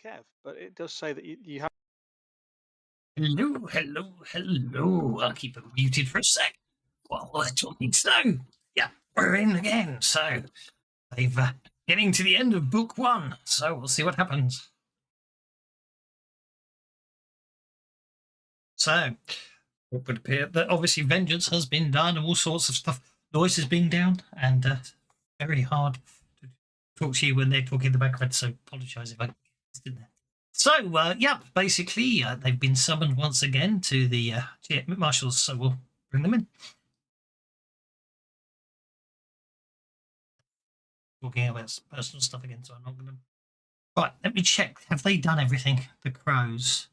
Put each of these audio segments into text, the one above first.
Kev, but it does say that you have. Hello, hello, hello. I'll keep it muted for a sec while we're talking. So, yeah, we're in again. So, they've getting to the end of book one. So we'll see what happens. So, it would appear that obviously vengeance has been done, all sorts of stuff. Noise is being down, and very hard to talk to you when they're talking in the background. So, apologise if I did that. So, yeah, basically, they've been summoned once again to the marshals, so we'll bring them in. Talking about personal stuff again, so I'm not going to. Right, let me check. Have they done everything? The crows.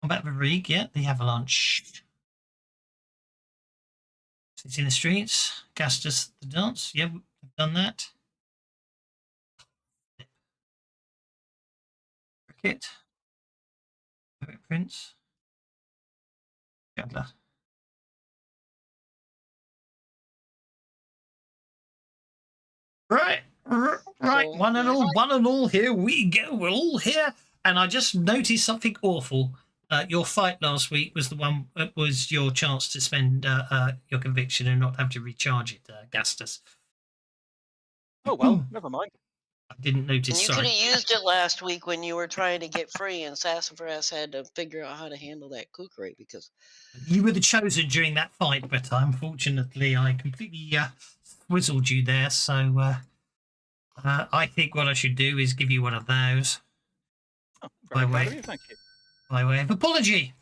Combat Varisia, yeah, the avalanche. It's in the streets. Gastus, the dance. Yeah, we've done that. Cricket. Prince. Juggler. Right, one and all, here we go. We're all here, and I just noticed something awful. Your fight last week was the one was your chance to spend your conviction and not have to recharge it, Gastus. Oh well, never mind. I didn't notice. And you could have used it last week when you were trying to get free, and Sassafras had to figure out how to handle that kukri because you were the chosen during that fight, but unfortunately, I completely swizzled you there. So I think what I should do is give you one of those. Oh, very proud of you, thank you. By way of apology.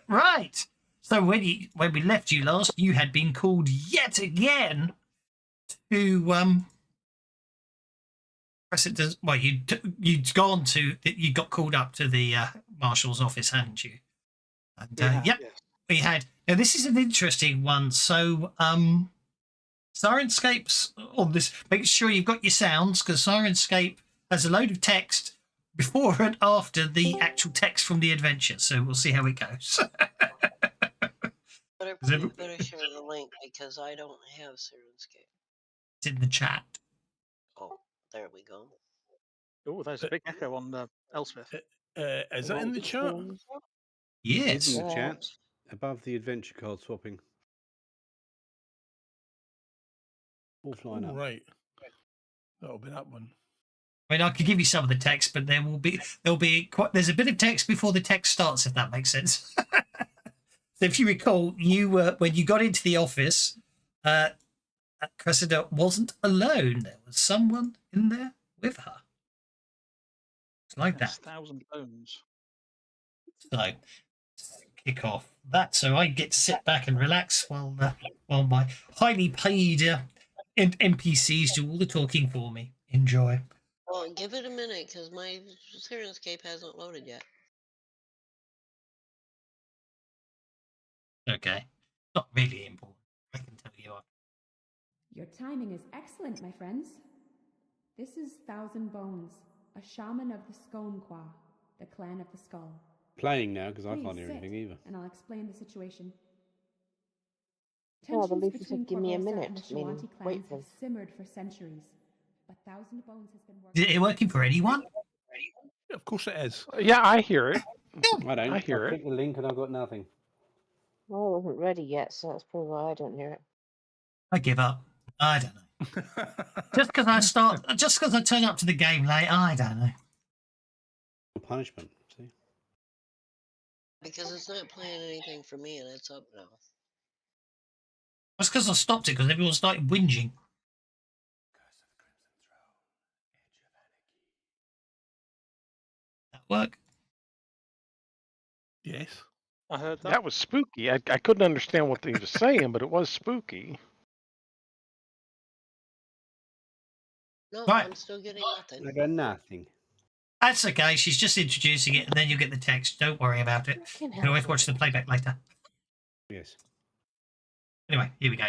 Right. So when we left you last, you had been called yet again to well, you'd gone to you got called up to the marshal's office, hadn't you? And yep, yes. We had. Now this is an interesting one. So Sirenscape's on this. Make sure you've got your sounds because Sirenscape has a load of text before and after the actual text from the adventure. So we'll see how it goes. better share the link because I don't have Sirenscape. It's in the chat. Oh, there we go. Oh, there's a big echo on Elspeth. Is that in the chat? Yes. It's in the chat above the adventure card swapping. All flying up. Right. That'll be that one. I mean, I could give you some of the text, but there's a bit of text before the text starts, if that makes sense. So if you recall, you when you got into the office, Cressida wasn't alone. There was someone in there with her. It's like that. 1,000 bones. So kick off that, so I get to sit back and relax while my highly paid NPCs do all the talking for me. Enjoy. Oh, give it a minute because my Sirenscape hasn't loaded yet. Okay. Not really important. I can tell you. Your timing is excellent, my friends. This is Thousand Bones, a shaman of the Skonqua, the clan of the skull. Playing now because I can't hear anything either. And I'll explain the situation. Well, the Lucy said give me a minute. Wait for simmered for centuries. But Thousand Bones has been working. Is it working for anyone? Of course it is. Yeah, I hear it. I don't. I hear it. Click the link and I've got nothing. Well, I wasn't ready yet, so that's probably why I don't hear it. I give up. I don't know. just because I turn up to the game late, I don't know. Punishment. See. Because it's not playing anything for me, and it's up now. That's because I stopped it because everyone started whinging. That work? Yes. I heard that. That was spooky. I couldn't understand what they were saying, but it was spooky. No, right. I'm still getting nothing. I got nothing. That's okay. She's just introducing it, and then you'll get the text. Don't worry about it. You can always watch the playback later. Yes. Anyway, here we go.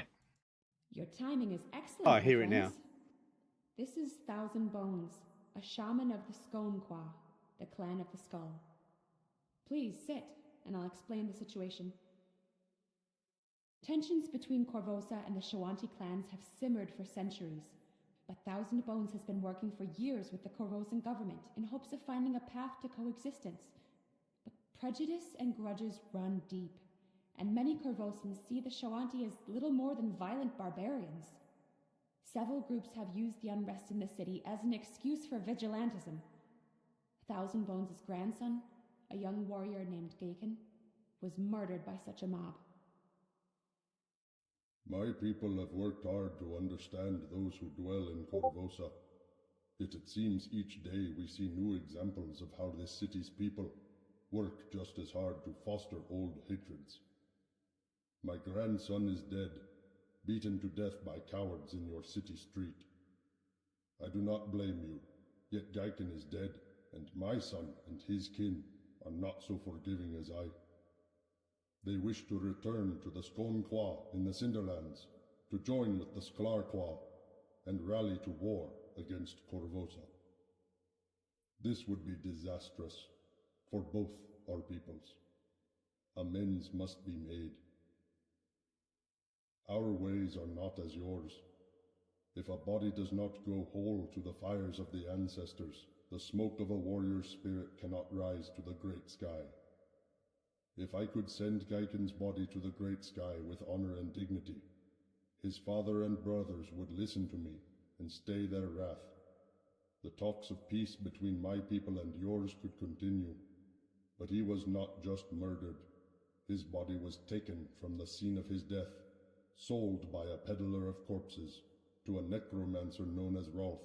Your timing is excellent. Oh, I hear it now. This is Thousand Bones, a shaman of the Skonqua, the clan of the skull. Please sit, and I'll explain the situation. Tensions between Korvosa and the Shawanti clans have simmered for centuries, but Thousand Bones has been working for years with the Corvosan government in hopes of finding a path to coexistence. But prejudice and grudges run deep, and many Corvosans see the Shoanti as little more than violent barbarians. Several groups have used the unrest in the city as an excuse for vigilantism. Thousand Bones' grandson, a young warrior named Gaken, was murdered by such a mob. My people have worked hard to understand those who dwell in Corvosa. Yet it seems each day we see new examples of how this city's people work just as hard to foster old hatreds. My grandson is dead, beaten to death by cowards in your city street. I do not blame you, yet Gaiken is dead, and my son and his kin are not so forgiving as I. They wish to return to the Skonqua in the Cinderlands, to join with the Sklarqua, and rally to war against Corvosa. This would be disastrous for both our peoples. Amends must be made. Our ways are not as yours. If a body does not go whole to the fires of the ancestors, the smoke of a warrior's spirit cannot rise to the great sky. If I could send Gaiken's body to the great sky with honor and dignity, his father and brothers would listen to me and stay their wrath. The talks of peace between my people and yours could continue, but he was not just murdered. His body was taken from the scene of his death, sold by a peddler of corpses to a necromancer known as Rolf,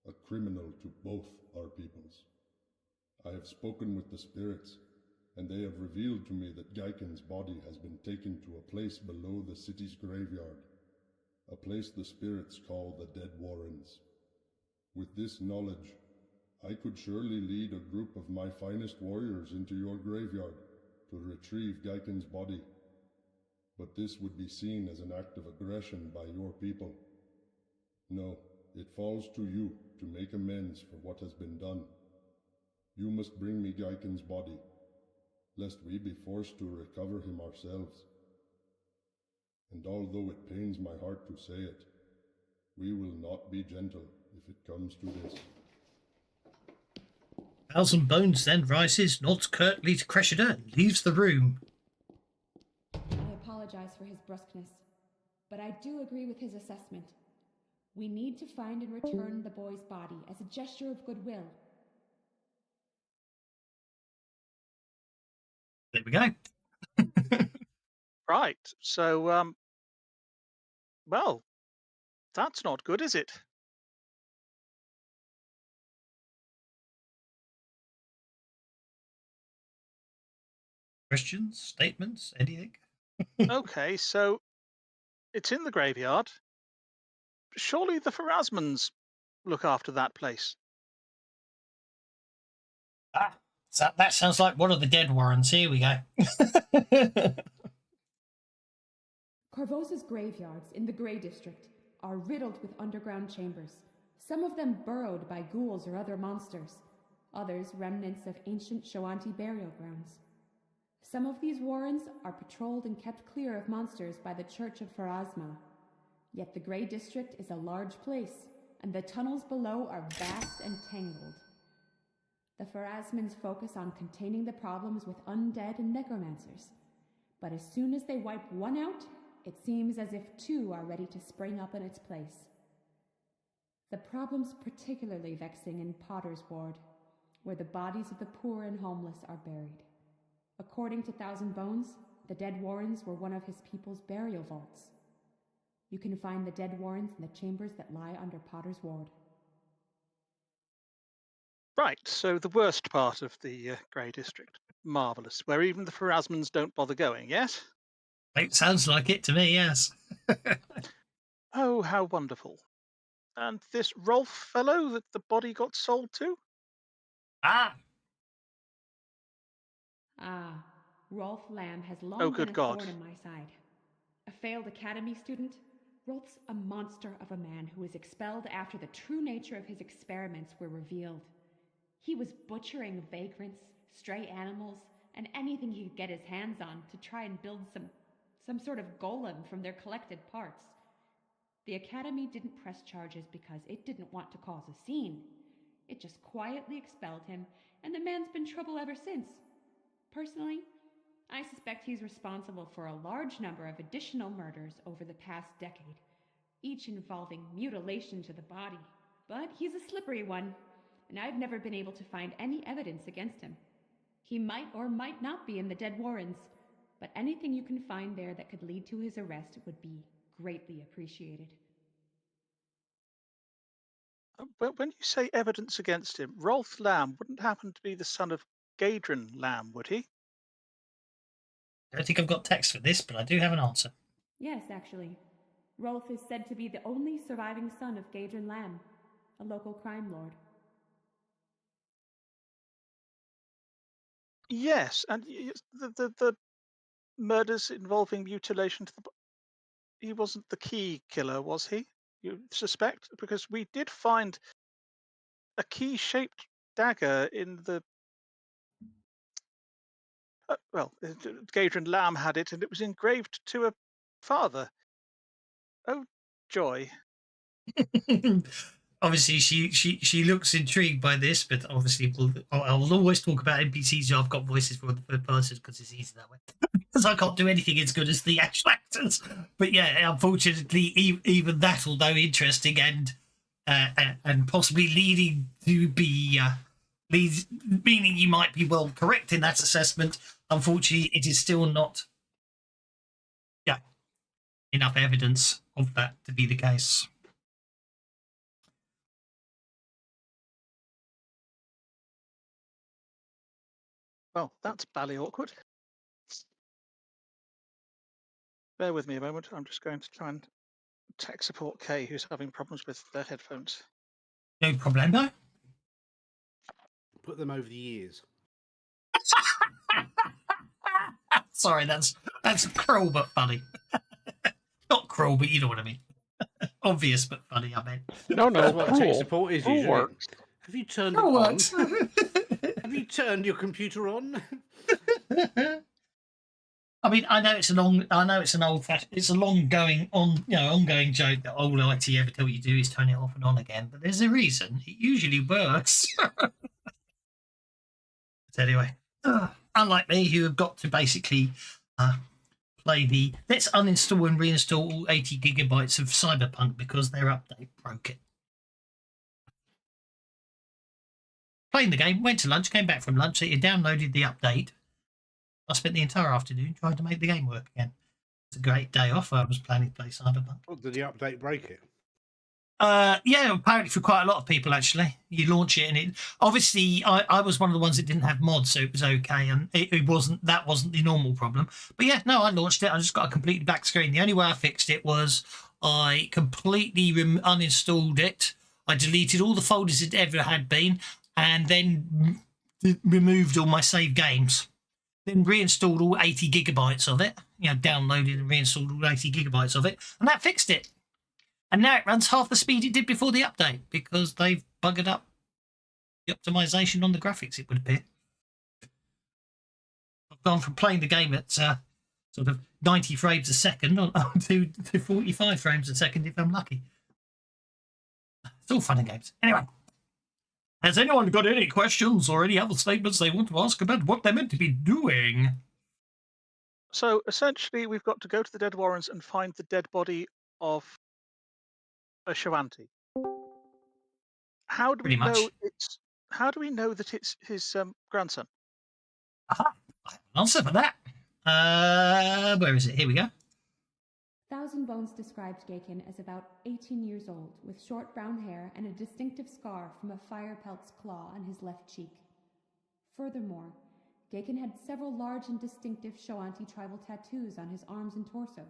a criminal to both our peoples. I have spoken with the spirits, and they have revealed to me that Gaiken's body has been taken to a place below the city's graveyard, a place the spirits call the Dead Warrens. With this knowledge, I could surely lead a group of my finest warriors into your graveyard to retrieve Gaiken's body, but this would be seen as an act of aggression by your people. No, it falls to you to make amends for what has been done. You must bring me Gaiken's body, lest we be forced to recover him ourselves. And although it pains my heart to say it, we will not be gentle if it comes to this. Thousand Bones then rises, nods curtly to Cressida, and leaves the room. I apologize for his brusqueness, but I do agree with his assessment. We need to find and return the boy's body as a gesture of goodwill. There we go. Right. So, well, that's not good, is it? Questions, statements, anything? Okay, so it's in the graveyard. Surely the Pharasmans look after that place. Ah, so that sounds like one of the Dead Warrens. Here we go. Corvosa's graveyards in the Grey District are riddled with underground chambers, some of them burrowed by ghouls or other monsters, others remnants of ancient Shoanti burial grounds. Some of these warrens are patrolled and kept clear of monsters by the Church of Pharasma. Yet the Grey District is a large place, and the tunnels below are vast and tangled. The Pharasmans focus on containing the problems with undead and necromancers, but as soon as they wipe one out, it seems as if two are ready to spring up in its place. The problem's particularly vexing in Potter's Ward, where the bodies of the poor and homeless are buried. According to Thousand Bones, the Dead Warrens were one of his people's burial vaults. You can find the Dead Warrens in the chambers that lie under Potter's Ward. Right, so the worst part of the Grey District. Marvellous. Where even the Pharasmans don't bother going, yes? It sounds like it to me, yes. Oh, how wonderful. And this Rolf fellow that the body got sold to? Ah, Rolf Lamb has long Oh, been good a God. thorn in my side. A failed academy student, Rolf's a monster of a man who was expelled after the true nature of his experiments were revealed. He was butchering vagrants, stray animals, and anything he could get his hands on to try and build some sort of golem from their collected parts. The Academy didn't press charges because it didn't want to cause a scene. It just quietly expelled him, and the man's been trouble ever since. Personally, I suspect he's responsible for a large number of additional murders over the past decade, each involving mutilation to the body. But he's a slippery one, and I've never been able to find any evidence against him. He might or might not be in the Dead Warrens, but anything you can find there that could lead to his arrest would be greatly appreciated. When you say evidence against him, Rolf Lamb wouldn't happen to be the son of Gadrin Lamb, would he? I don't think I've got text for this, but I do have an answer. Yes, actually. Rolf is said to be the only surviving son of Gadrin Lamb, a local crime lord. Yes, and the murders involving mutilation to the he wasn't the key killer, was he? You suspect? Because we did find a key-shaped dagger in the Gadrin Lamb had it, and it was engraved to a father. Oh, joy! Obviously, she looks intrigued by this, but obviously, I'll always talk about NPCs who I've got voices for the third person because it's easy that way. Because I can't do anything as good as the actual actors. But yeah, unfortunately, even that, although interesting and possibly leading to be meaning you might be well correct in that assessment, unfortunately, it is still not enough evidence of that to be the case. Well, that's bally awkward. Bear with me a moment. I'm just going to try and tech support Kay, who's having problems with their headphones. No problemo. Put them over the ears. Sorry, that's cruel but funny. Not cruel, but you know what I mean. Obvious but funny, I mean. No, That's what tech cruel. support is Cruel usually. works. Have you turned Cruel it on? works. Have you turned your computer on? I mean, I know it's an ongoing joke that all IT ever tell you to do is turn it off and on again. But there's a reason. It usually works. But anyway, unlike me, who have got to basically play the let's uninstall and reinstall all 80 gigabytes of Cyberpunk because their update broke it. Playing the game, went to lunch, came back from lunch, so you downloaded the update. I spent the entire afternoon trying to make the game work again. It's a great day off. I was planning to play Cyberpunk. Oh, did the update break it? Yeah, apparently for quite a lot of people, actually. You launch it and it obviously I was one of the ones that didn't have mods, so it was okay, and it wasn't the normal problem. But yeah, no, I launched it. I just got a completely black screen. The only way I fixed it was I completely uninstalled it. I deleted all the folders it ever had been, and then removed all my saved games. Then reinstalled all 80 gigabytes of it. Downloaded and reinstalled all 80 gigabytes of it, and that fixed it. And now it runs half the speed it did before the update because they've buggered up the optimization on the graphics, it would appear. I've gone from playing the game at sort of 90 frames a second to 45 frames a second if I'm lucky. It's all fun and games. Anyway, has anyone got any questions or any other statements they want to ask about what they're meant to be doing? So essentially, we've got to go to the Dead Warrens and find the dead body of a Shoanti. How do we know that it's his grandson? Aha, I have an answer for that. Where is it? Here we go. Thousand Bones described Gaken as about 18 years old, with short brown hair and a distinctive scar from a fire pelt's claw on his left cheek. Furthermore, Gaken had several large and distinctive Shoanti tribal tattoos on his arms and torso.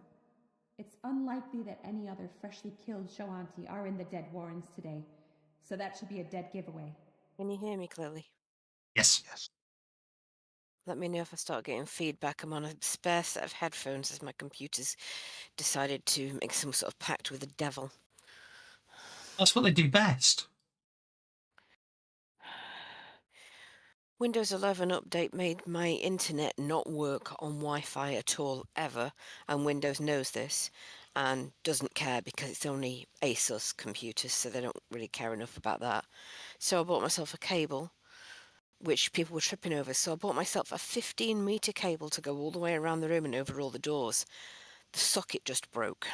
It's unlikely that any other freshly killed Shoanti are in the Dead Warrens today, so that should be a dead giveaway. Can you hear me clearly? Yes. Let me know if I start getting feedback. I'm on a spare set of headphones as my computer's decided to make some sort of pact with the devil. That's what they do best. Windows 11 update made my internet not work on Wi-Fi at all, ever, and Windows knows this and doesn't care because it's only ASUS computers, so they don't really care enough about that. So I bought myself a cable, which people were tripping over, so I bought myself a 15-metre cable to go all the way around the room and over all the doors. The socket just broke.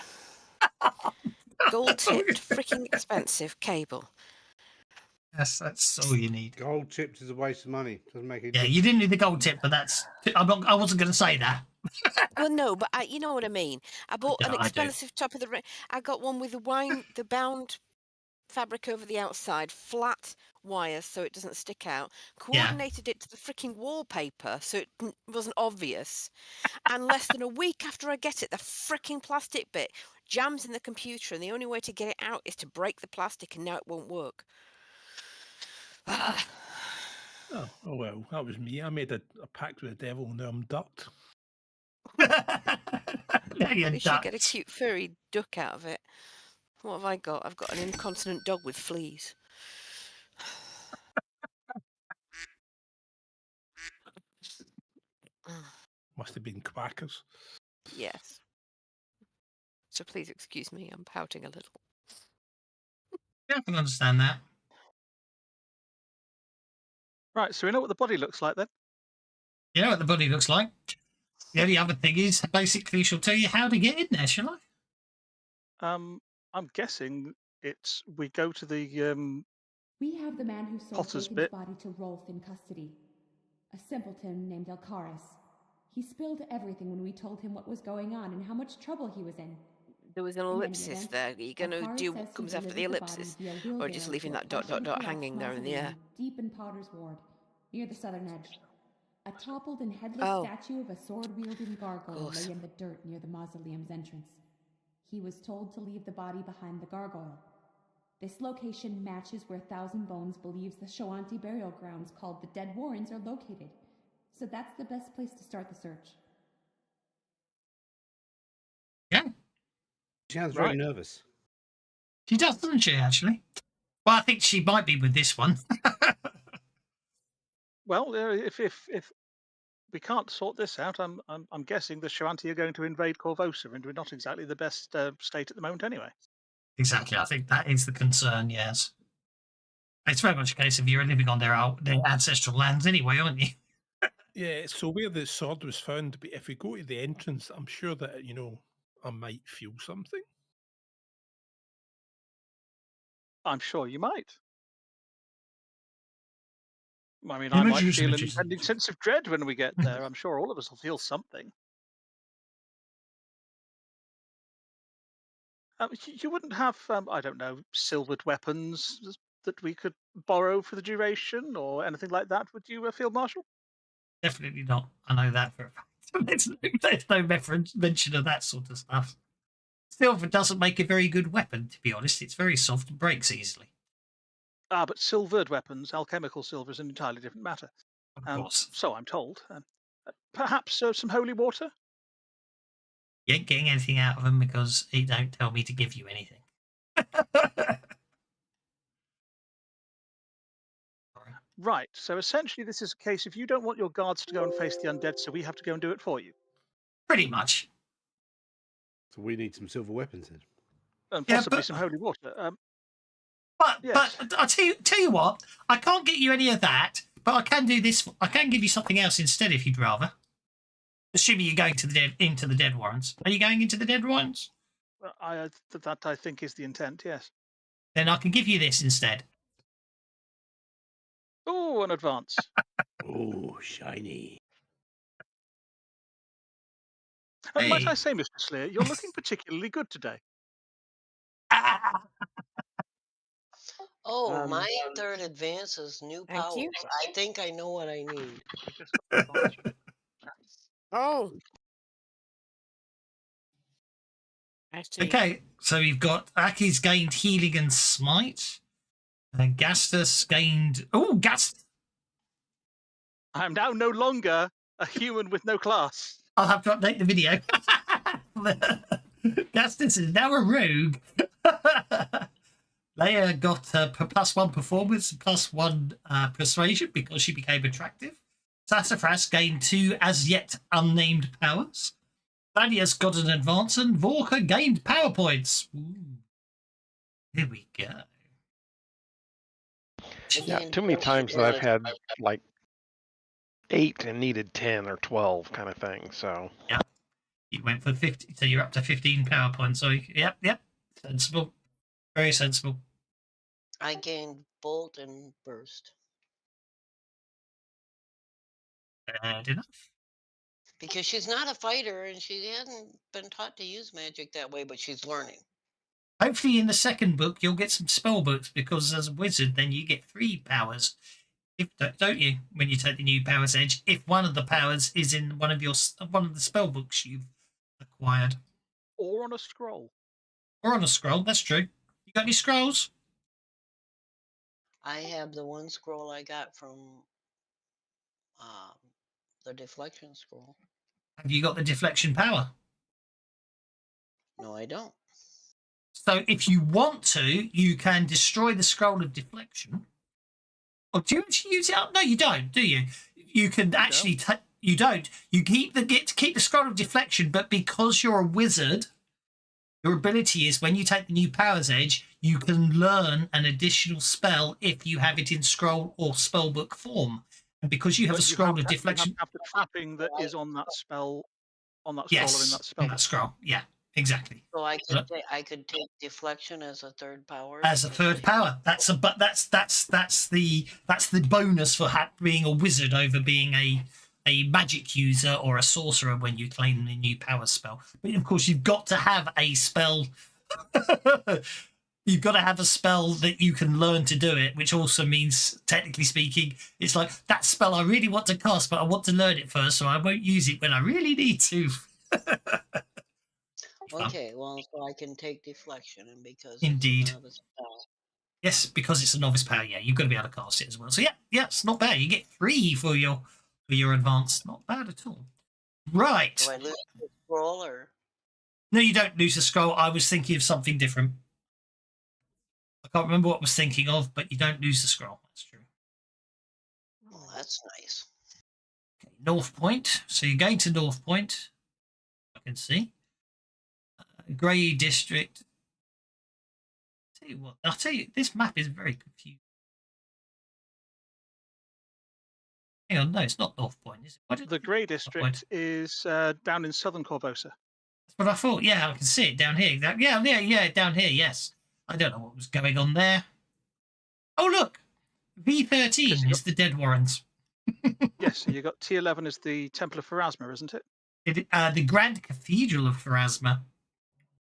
Gold-tipped, freaking expensive cable. Yes, that's all you need. Gold tipped is a waste of money. Doesn't make it. Yeah, you didn't need the gold tip, but that's. I wasn't going to say that. Well, no, but you know what I mean. I bought Yeah, an I do. expensive top of the range. I got one with the bound fabric over the outside, flat wires so it doesn't stick out. Coordinated it to the freaking wallpaper so it wasn't obvious. And less than a week after I get it, the freaking plastic bit jams in the computer, and the only way to get it out is to break the plastic, and now it won't work. Oh well, that was me. I made a pact with the devil, and now I'm ducked. Now you're We should get a ducked. cute furry duck out of it. What have I got? I've got an incontinent dog with fleas. Must have been quackers. Yes. So please excuse me, I'm pouting a little. Yeah, I can understand that. Right, so we know what the body looks like then. You know what the body looks like. The only other thing is, basically, she'll tell you how to get in there, shall I? I'm guessing it's we go to the We have the man who sold Potter's Bacon's bit. body to Rolf in custody. A simpleton named Elkaris. He spilled everything when we told him what was going on and how much trouble he was in. There was an any ellipsis event, there. Are you going to Elkaris do says what he comes after the delivered the body ellipsis? via Or wheelbarrow just to leaving a that ... partially collapsed hanging there in the air? mausoleum deep in Potter's Ward, near the southern edge. A toppled and headless Oh. statue of a sword-wielding gargoyle Course. lay in the dirt near the mausoleum's entrance. He was told to leave the body behind the gargoyle. This location matches where Thousand Bones believes the Shoanti burial grounds called the Dead Warrens are located. So that's the best place to start the search. Yeah, She sounds Right. very nervous. she does, doesn't she, actually? Well, I think she might be with this one. Well, if we can't sort this out, I'm guessing the Shoanti are going to invade Corvosa, and we're not exactly the best state at the moment anyway. Exactly, I think that is the concern, yes. It's very much a case of you're living on their ancestral lands anyway, aren't you? Yeah, so where the sword was found, but if we go to the entrance, I'm sure that I might feel something. I'm sure you might. I mean, Yeah, I might images, feel an images. impending sense of dread when we get there. I'm sure all of us will feel something. You wouldn't have, I don't know, silvered weapons that we could borrow for the duration or anything like that, would you, Field Marshal? Definitely not. I know that for a fact. There's no mention of that sort of stuff. Silver doesn't make a very good weapon, to be honest. It's very soft and breaks easily. Ah, but silvered weapons, alchemical silver, is an entirely different matter. Of course. So I'm told. Perhaps some holy water? You ain't getting anything out of them because he don't tell me to give you anything. Right, so essentially this is a case if you don't want your guards to go and face the undead, so we have to go and do it for you. Pretty much. So we need some silver weapons then. And Yeah, possibly but- some holy water. But I tell you what, I can't get you any of that, but I can do this. I can give you something else instead if you'd rather. Assuming you're going to into the Dead Warrens. Are you going into the Dead Warrens? That I think is the intent, yes. Then I can give you this instead. Oh, an advance. Oh, shiny. Might Hey. I say, Mr. Sleer, you're looking particularly good today. Oh, my third advance is new Thank powers. you. I think I know what I need. Oh. I see. Okay, so we've got Aki's gained healing and smite. And Gastus gained. Oh, Gastus! I'm now no longer a human with no class. I'll have to update the video. Gastus is now a rogue. Leia got +1 performance and +1 persuasion because she became attractive. Sassafras gained 2 as yet unnamed powers. Thaddeus got an advance, and Vorka gained power points. Ooh. Here we go. Yeah, Again, too many Bolt times that I've was- had like 8 and needed 10 or 12 kind of thing. So Yeah, you went for 50, so you're up to 15 power points. So yep, sensible, very sensible. I gained Bolt and Burst Fair enough. because she's not a fighter and she hadn't been taught to use magic that way, but she's learning. Hopefully, in the second book, you'll get some spell books because as a wizard, then you get 3 powers. If don't you? When you take the new powers edge, if one of the powers is in one of the spell books you've acquired, Or on a scroll. or on a scroll, that's true. You got any scrolls? I have the one scroll I got from um, the deflection scroll. Have you got the deflection power? No, I don't. So if you want to, you can destroy the scroll of deflection. Or do you actually use it up? No, you don't, do you? You can actually you don't. You keep the scroll of deflection, but because you're a wizard, your ability is when you take the new powers edge, you can learn an additional spell if you have it in scroll or spellbook form. And because you have But a scroll of you deflection, have the trapping that is on that spell, on that scroll or in yes, that spell. on that scroll, yeah, exactly. So I could take deflection as a third power. As a third power, that's the bonus for being a wizard over being a magic user or a sorcerer when you claim the new power spell. But of course, you've got to have a spell. You've got to have a spell that you can learn to do it, which also means, technically speaking, it's like that spell I really want to cast, but I want to learn it first, so I won't use it when I really need to. Okay, well, so I can take deflection, and because Indeed. it's a novice spell. Yes, because it's a novice power. Yeah, you've got to be able to cast it as well. So yeah, it's not bad. You get 3 for your advance. Not bad at all. Right. Do I lose the scroll or? No, you don't lose the scroll. I was thinking of something different. I can't remember what I was thinking of, but you don't lose the scroll. That's true. Oh, that's nice. Okay, North Point. So you're going to North Point. I can see. Grey District. I'll tell you, this map is very confusing. Hang on, no, it's not North Point, is it? The Grey District is down in southern Corvosa. That's what I thought. Yeah, I can see it down here. Yeah, down here, yes. I don't know what was going on there. Oh, look! V13 is the Dead Warrens. Yes, and you got T11 is the Temple of Pharasma, isn't it? The Grand Cathedral of Pharasma.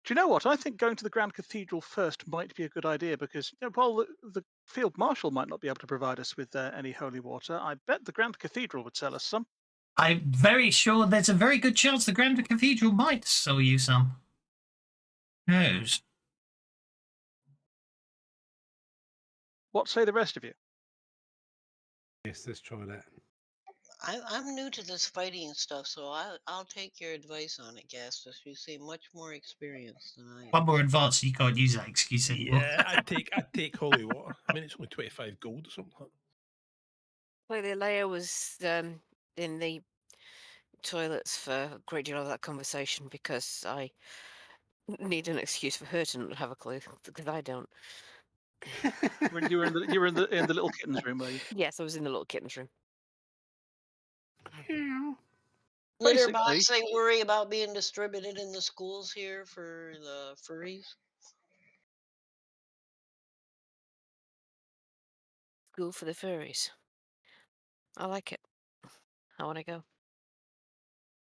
Do you know what? I think going to the Grand Cathedral first might be a good idea because, while the Field Marshal might not be able to provide us with any holy water, I bet the Grand Cathedral would sell us some. I'm very sure there's a very good chance the Grand Cathedral might sell you some. Who knows? What say the rest of you? Yes, let's try that. I'm new to this fighting stuff, so I'll take your advice on it, Gastus. You seem much more experienced than I am. One more advance, you can't use that excuse anymore. Yeah, I'd take holy water. I mean, it's only 25 gold or something like that. Clearly, Leia was in the toilets for a great deal of that conversation because I need an excuse for her to not have a clue because I don't. When you were in the little kitten's room, were you? Yes, I was in the little kitten's room. Litterbox, they worry about being distributed in the schools here for the furries. School for the furries. I like it. I want to go.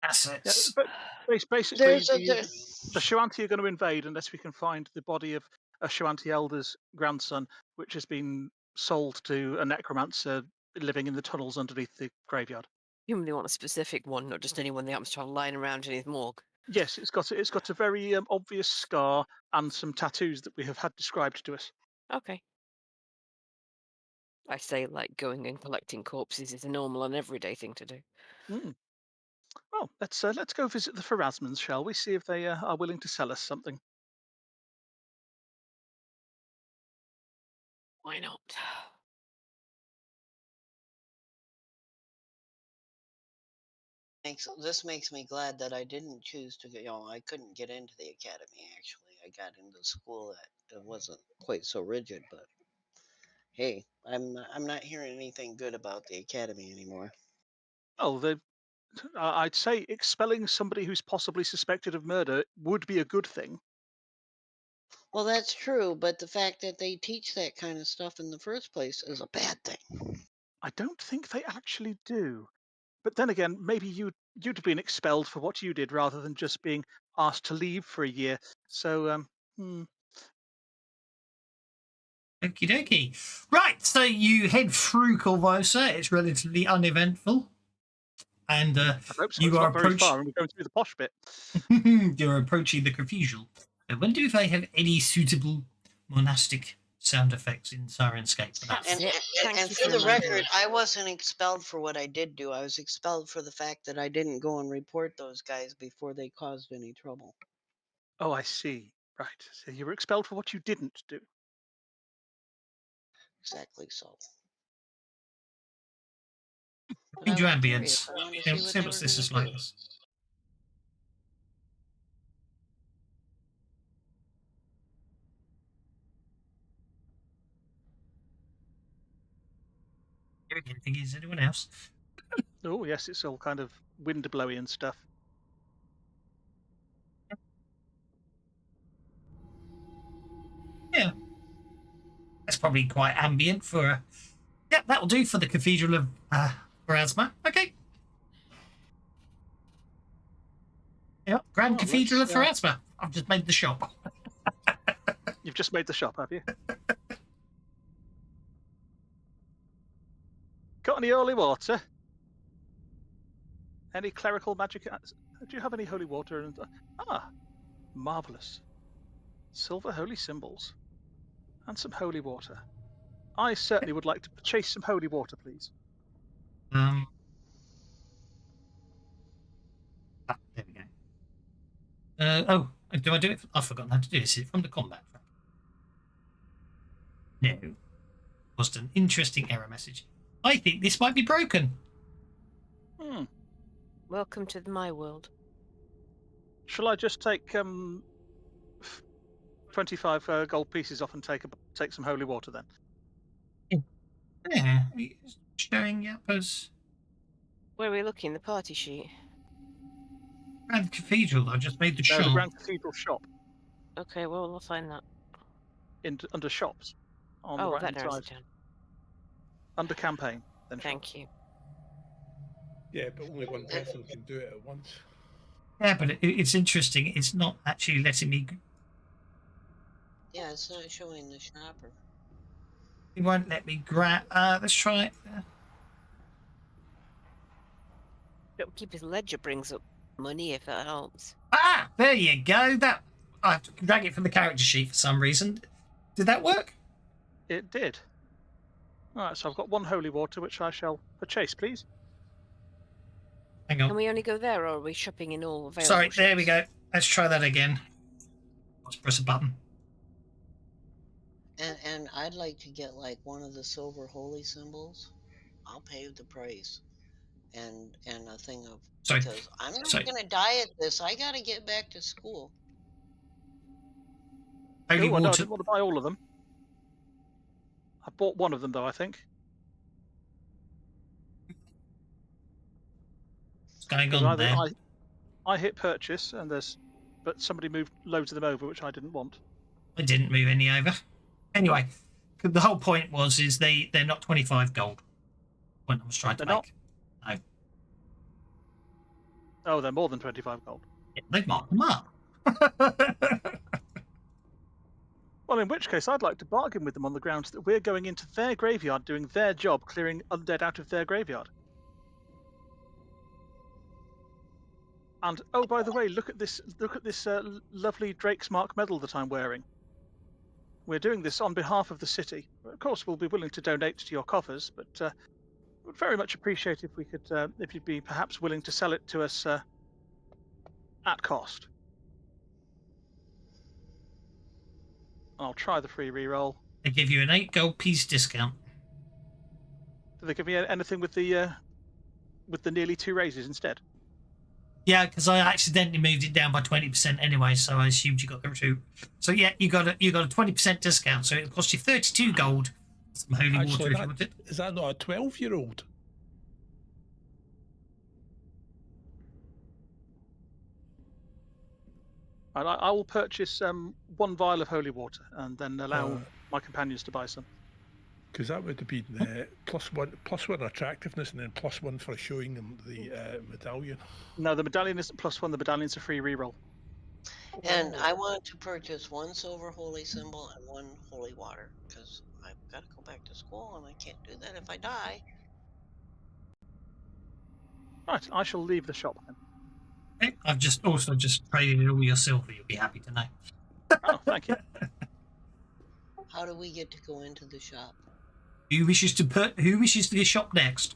Assets. Yeah, but basically, the Shuanti are going to invade unless we can find the body of a Shuanti elder's grandson, which has been sold to a necromancer living in the tunnels underneath the graveyard. You really want a specific one, not just anyone that happens to have lying around in his morgue. Yes, it's got a very obvious scar and some tattoos that we have had described to us. Okay. I say, like, going and collecting corpses is a normal and everyday thing to do. Mm. Well, let's go visit the Pharasmans, shall we? See if they are willing to sell us something. Why not? This makes me glad that I didn't choose to go. I couldn't get into the academy. Actually, I got into school that wasn't quite so rigid. But hey, I'm not hearing anything good about the academy anymore. Oh, I'd say expelling somebody who's possibly suspected of murder would be a good thing. Well, that's true, but the fact that they teach that kind of stuff in the first place is a bad thing. I don't think they actually do. But then again, maybe you'd have been expelled for what you did rather than just being asked to leave for a year. So, Okie dokie. Right, so you head through Corvosa. It's relatively uneventful. And I hope so. you It's are not very far, and we're going through the posh bit. you're approaching the cathedral. I wonder if they have any suitable monastic sound effects in Sirenscape for that. And, Yeah, and, thank and you for for the reminding record, me. I wasn't expelled for what I did do. I was expelled for the fact that I didn't go and report those guys before they caused any trouble. Oh, I see. Right. So you were expelled for what you didn't do. Exactly so. But I Change your was curious. ambience. I wanted to see what See they what's were this going is to like do. this. Anything is anyone else? Oh, yes, it's all kind of wind blowy and stuff. Yeah. That's probably quite ambient for a. Yeah, that'll do for the Cathedral of Pharasma. Okay. Yeah, Grand Well, Cathedral let's. of Pharasma. I've just made the shop. You've just made the shop, have you? Got any holy water? Any clerical magic? Do you have any holy water? And marvelous. Silver holy symbols and some holy water. I certainly would like to purchase some holy water, please. There we go. Do I do it? I've forgotten how to do this. Is it from the combat track? No. Was an interesting error message. I think this might be broken. Welcome to my world. Shall I just take 25 gold pieces off and take some holy water then? Yeah, it's showing up as Where are we looking? The party sheet. Grand Cathedral. I just made the The shop. Grand Cathedral shop Okay, well, I'll find that. under shops on the Oh, right that hand narrows side. it down. Under campaign, then Thank shops. you. Yeah, but only one person can do it at once. Yeah, but it's interesting. It's not actually letting me. Yeah, it's not showing the shopper. It won't let me grab. Let's try it. Keeper's ledger brings up money if that helps. There you go. That I have to drag it from the character sheet for some reason. Did that work? It did. All right, so I've got one holy water, which I shall purchase, please. Hang on. Can we only go there, or are we shopping in all available Sorry, shops? there we go. Let's try that again. Let's press a button. And I'd like to get like one of the silver holy symbols. I'll pay the price. And a thing of Sorry. because I'm not gonna die at this. I gotta get back to school. Holy Oh, I know, I water. didn't want to buy all of them. I bought one of them, though, I think. What's going on there? I hit purchase, but somebody moved loads of them over, which I didn't want. I didn't move any over. Anyway, the whole point is they're not 25 gold. Point I was trying to make. No. Oh, they're more than 25 gold. Yeah, they've marked them up. Well, in which case, I'd like to bargain with them on the grounds that we're going into their graveyard, doing their job, clearing undead out of their graveyard. And oh, by the way, look at this lovely Drake's Mark medal that I'm wearing. We're doing this on behalf of the city. Of course, we'll be willing to donate to your coffers, but would very much appreciate if we could, if you'd be perhaps willing to sell it to us at cost. I'll try the free reroll. They give you an 8 gold piece discount. Do they give me anything with the nearly 2 raises instead? Yeah, because I accidentally moved it down by 20% anyway, so I assumed you got the 2. So yeah, you got a 20% discount, so it cost you 32 gold. Some holy water if you wanted. Is that not a 12-year-old? And I will purchase 1 vial of holy water and then allow my companions to buy some. Because that would have been +1 attractiveness and then +1 for showing them the medallion. No, the medallion isn't +1. The medallion's a free reroll. And I want to purchase 1 silver holy symbol and 1 holy water because I've got to go back to school and I can't do that if I die. Right, I shall leave the shop then. Okay, I've just traded all your silver. You'll be happy to know. Oh, thank you. How do we get to go into the shop? Who wishes to shop next?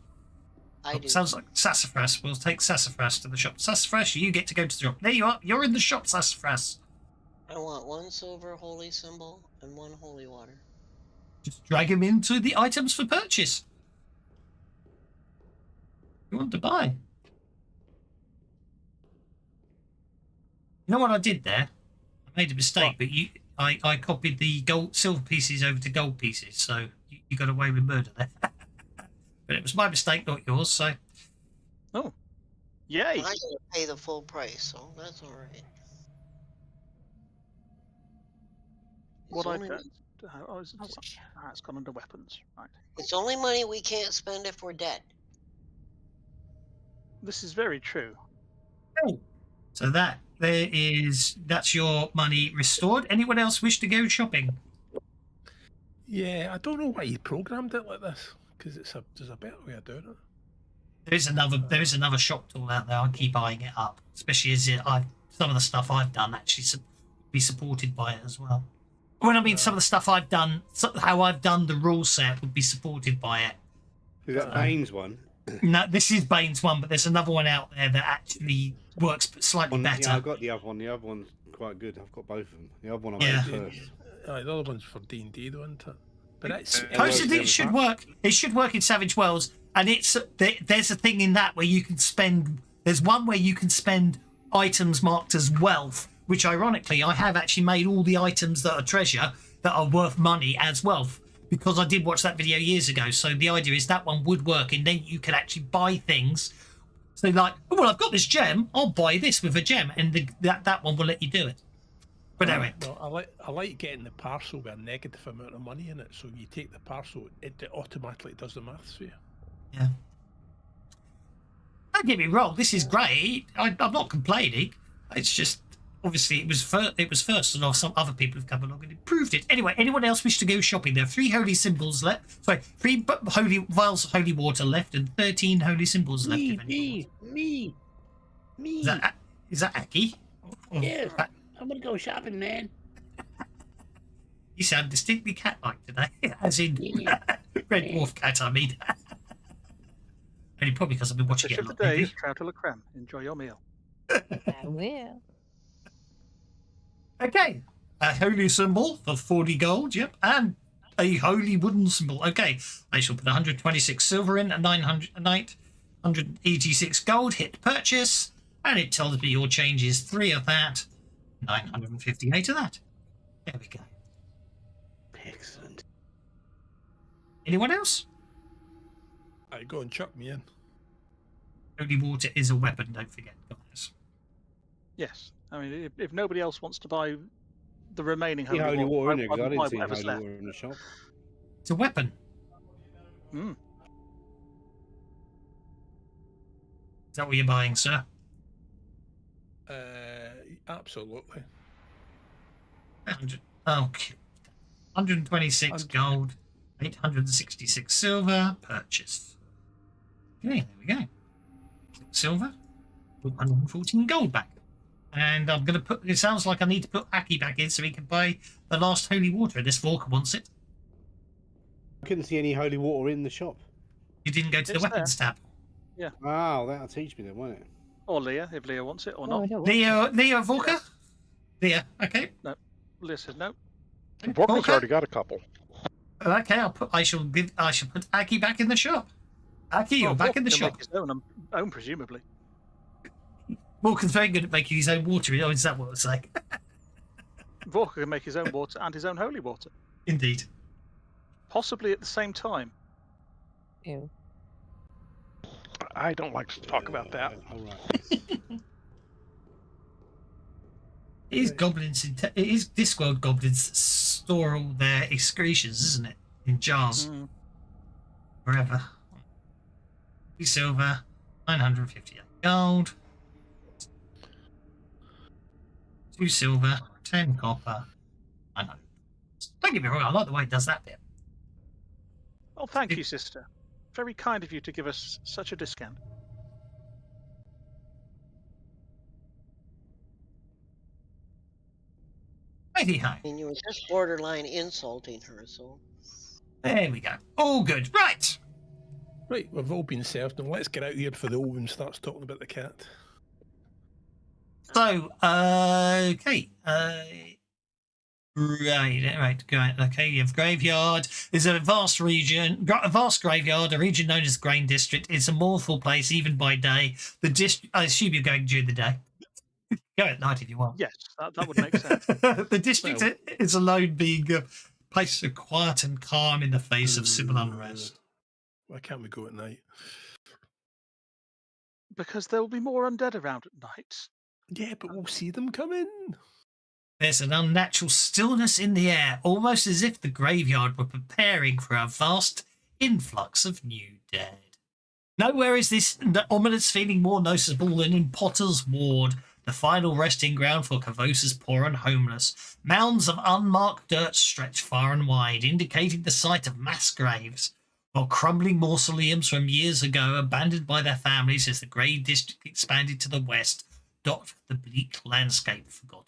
I do. Sounds like Sassafras. We'll take Sassafras to the shop. Sassafras, you get to go to the shop. There you are. You're in the shop, Sassafras. I want 1 silver holy symbol and 1 holy water. Just drag him into the items for purchase. You want to buy? You know what I did there? I made a mistake, but I copied the silver pieces over to gold pieces, so you got away with murder there. But it was my mistake, not yours. So. Oh, yay! I got to pay the full price, so that's all right. What I've done? It's gone under weapons. Right. It's only money we can't spend if we're dead. This is very true. Oh. So that's your money restored. Anyone else wish to go shopping? Yeah, I don't know why you programmed it like this, because there's a better way of doing it. There is another shop tool out there. I keep eyeing it up, especially as some of the stuff I've done actually be supported by it as well. When I mean some of the stuff I've done, how I've done the rule set would be supported by it. Is that Bane's one? No, this is Bane's one, but there's another one out there that actually works slightly better. Yeah, I got the other one. The other one's quite good. I've got both of them. The other one I made first. The other one's for D&D, though, isn't it? But it's supposedly it should work. It should work in Savage Worlds, and there's a thing in that where you can spend. There's one where you can spend items marked as wealth, which ironically I have actually made all the items that are treasure that are worth money as wealth, because I did watch that video years ago. So the idea is that one would work, and then you could actually buy things. So like, oh, well, I've got this gem, I'll buy this with a gem, and that one will let you do it. But anyway, no, I like getting the parcel with a negative amount of money in it. So when you take the parcel, it automatically does the maths for you. Yeah. Don't get me wrong, this is great. I'm not complaining. It's just obviously it was first, and some other people have come along and improved it. Anyway, anyone else wish to go shopping? There are 3 holy symbols left. Sorry, 3 holy vials of holy water left, and 13 holy symbols left. Me. Is that Aki? Yeah, I'm gonna go shopping, man. You sound distinctly cat-like today, as in red dwarf cat. I mean, only probably because I've been watching it a lot. Today's trout a la creme. Enjoy your meal. I will. Okay, a holy symbol for 40 gold, yep, and a holy wooden symbol. Okay, I shall put 126 silver in and 986 gold. Hit purchase, and it tells me your change is 3 of that, 958 of that. There we go. Excellent. Anyone else? I go and chuck me in. Holy water is a weapon, don't forget, guys. Yes. I mean, if nobody else wants to buy the remaining holy water in it, because I didn't see whatever's holy left. water in the shop. It's a weapon. Mm. Is that what you're buying, sir? Absolutely. 100, okay. 126 gold, 866 silver, purchase. Okay, there we go. Silver, 114 gold back. And I'm going to put, it sounds like I need to put Aki back in so he can buy the last holy water, unless Volker wants it. I couldn't see any holy water in the shop. You didn't go to the weapons tab. Yeah. Oh, that'll teach me then, won't it? Or Leah, if Leah wants it or not. Leah Volker? Leah, okay. No. Leah says no. Volker's already got a couple. Okay, I shall put Aki back in the shop. Aki, you're back in the Vork can shop. make his own, presumably. Morgan's very good at making his own water. Oh, is that what it's like? Vork can make his own water and his own holy water, Indeed. possibly at the same time. Ew. I don't like to talk about that. All right. It is goblins. It is Discworld goblins that store all their excretions, isn't it? In jars, forever. 3 silver, 958 gold, 2 silver, 10 copper. I know. Don't get me wrong. I like the way it does that bit. Oh, thank you, sister. Very kind of you to give us such a discount. Righty ho. And you were just borderline insulting her, so. There we go. All good. Right. Right, we've all been served, and let's get out here before the old one starts talking about the cat. So, okay. Right. Okay, you have graveyard. It's a vast region, a vast graveyard, a region known as the Grain District. It's a mournful place, even by day. The district. I assume you're going during the day. Go at night if you want. Yes, that would make sense. The district is alone, being a place of quiet and calm in the face of civil unrest. Why can't we go at night? Because there will be more undead around at night. Yeah, but we'll see them come in. There's an unnatural stillness in the air, almost as if the graveyard were preparing for a vast influx of new dead. Nowhere is this ominous feeling more noticeable than in Potter's Ward, the final resting ground for Kavosa's poor and homeless. Mounds of unmarked dirt stretch far and wide, indicating the site of mass graves, while crumbling mausoleums from years ago, abandoned by their families as the Grey District expanded to the west, dot the bleak landscape forgotten.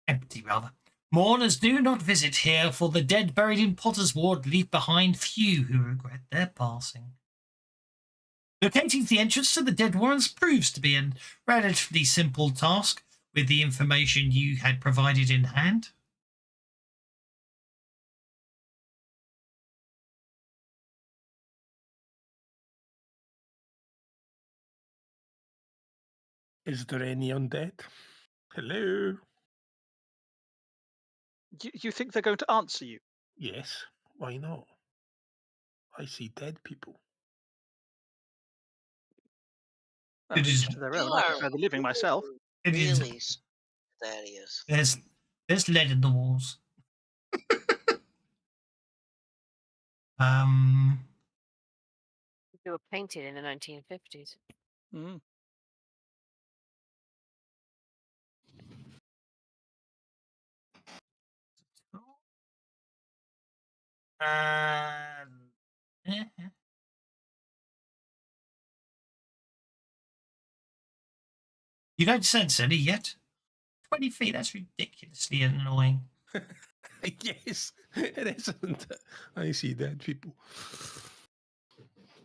Empty, rather. Mourners do not visit here, for the dead buried in Potter's Ward leave behind few who regret their passing. Locating the entrance to the dead warrens proves to be a relatively simple task with the information you had provided in hand. Is there any undead? Hello? You think they're going to answer you? Yes, why not? I see dead people. It is to their own. I prefer the living myself. It is. Really, Thaddeus. There's lead in the walls. They were painted in the 1950s. Mm. You don't sense any yet? 20 feet, that's ridiculously annoying. Yes, it isn't. I see dead people.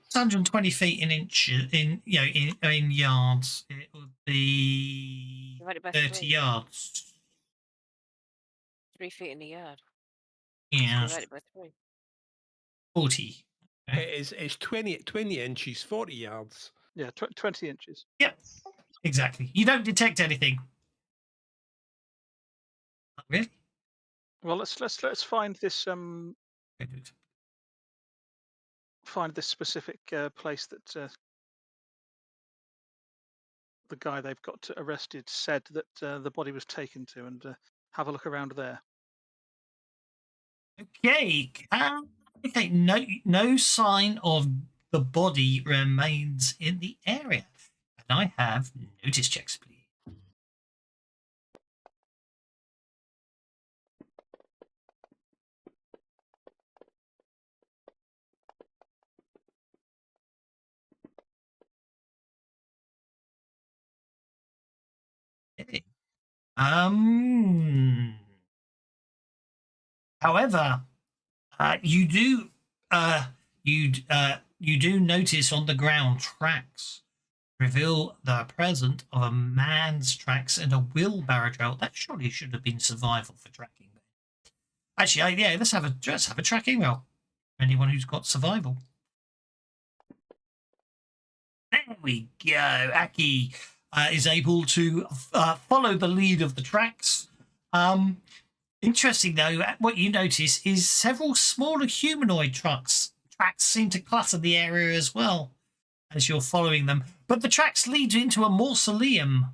It's 120 feet in inches, in yards. It would be 30 yards. 3 feet in the yard. Yeah. Divided by 3. 40. Okay. It's 20 inches, 40 yards. Yeah, 20 inches. Yep, exactly. You don't detect anything. Really? Well, let's find this find this specific place that the guy they've got arrested said that the body was taken to, and have a look around there. Okay. Okay. No sign of the body remains in the area. And I have notice checks, please. Okay. However, you do notice on the ground tracks reveal the presence of a man's tracks and a wheelbarrow trail. That surely should have been survival for tracking. Actually, yeah, let's have a tracking roll. Anyone who's got survival. There we go. Aki is able to follow the lead of the tracks. Interesting though, what you notice is several smaller humanoid tracks seem to clutter the area as well as you're following them. But the tracks lead into a mausoleum.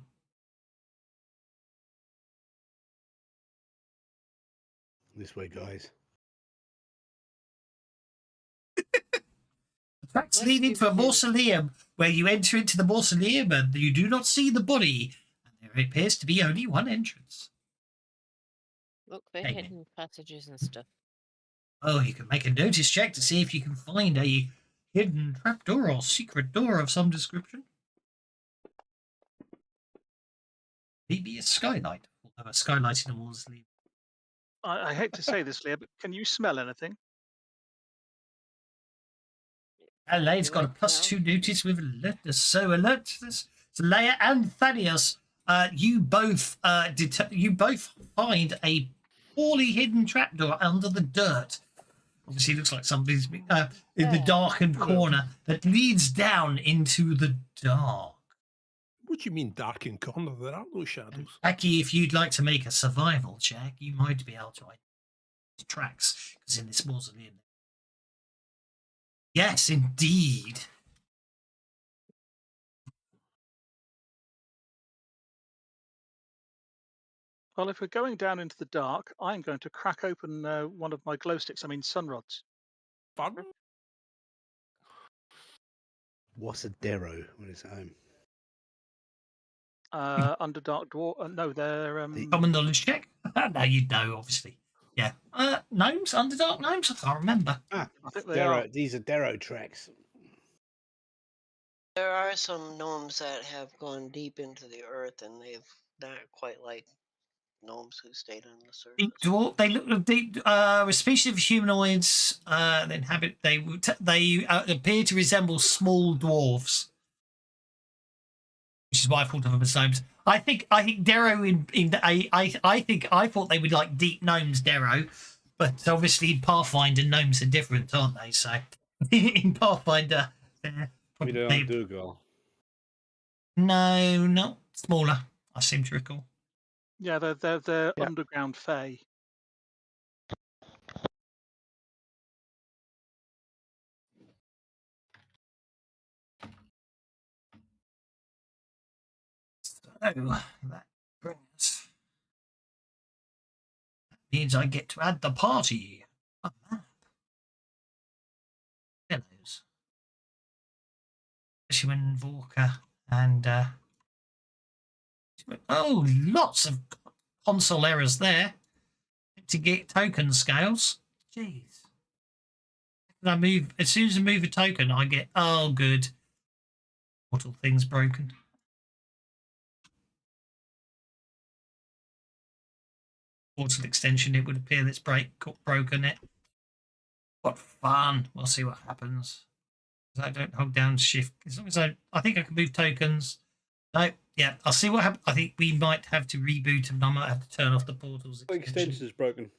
This way, guys. The tracks lead into a mausoleum where you enter into the mausoleum and you do not see the body. And there appears to be only one entrance. Look for Amen. hidden passages and stuff. Oh, you can make a notice check to see if you can find a hidden trapdoor or secret door of some description. Maybe a skylight. Although a skylight in a mausoleum. I hate to say this, Leah, but can you smell anything? Alay's got a +2 notice with alertness. So alertness. So Leia and Thaddeus, you both find a poorly hidden trapdoor under the dirt. Obviously, it looks like somebody's in the darkened corner that leads down into the dark. What do you mean darkened corner? There are no shadows. Aki, if you'd like to make a survival check, you might be able to identify the tracks because in this mausoleum. Yes, indeed. Well, if we're going down into the dark, I'm going to crack open one of my glow sticks. I mean, sun rods. Pardon? What's a Darrow when it's home? Underdark dwarf. No, they're Common knowledge check. Now you know, obviously. Yeah. Gnomes, Underdark gnomes. I can't remember. I think they Darrow. are. These are Darrow tracks. There are some gnomes that have gone deep into the earth, and they've not quite like gnomes who stayed on the surface. Deep dwarf. They look deep. A species of humanoids. They inhabit. They appear to resemble small dwarves, which is why I thought of them as gnomes. I think Darrow I thought they would like deep gnomes, Darrow, but obviously in Pathfinder gnomes are different, aren't they? So in Pathfinder, We don't do girl. No, not smaller. I seem to recall. Yeah, they're underground fae. So that brings. That means I get to add the party. A map. Fellows. Especially when Vorka and lots of console errors there. To get token scales. Jeez. I move as soon as I move a token, I get good. Portal thing's broken. Portal extension, it would appear that's broken it. What fun. We'll see what happens. I don't hold down shift. As long as I think I can move tokens. No, yeah, I'll see what happens. I think we might have to reboot and I might have to turn off the portals. What extension is broken?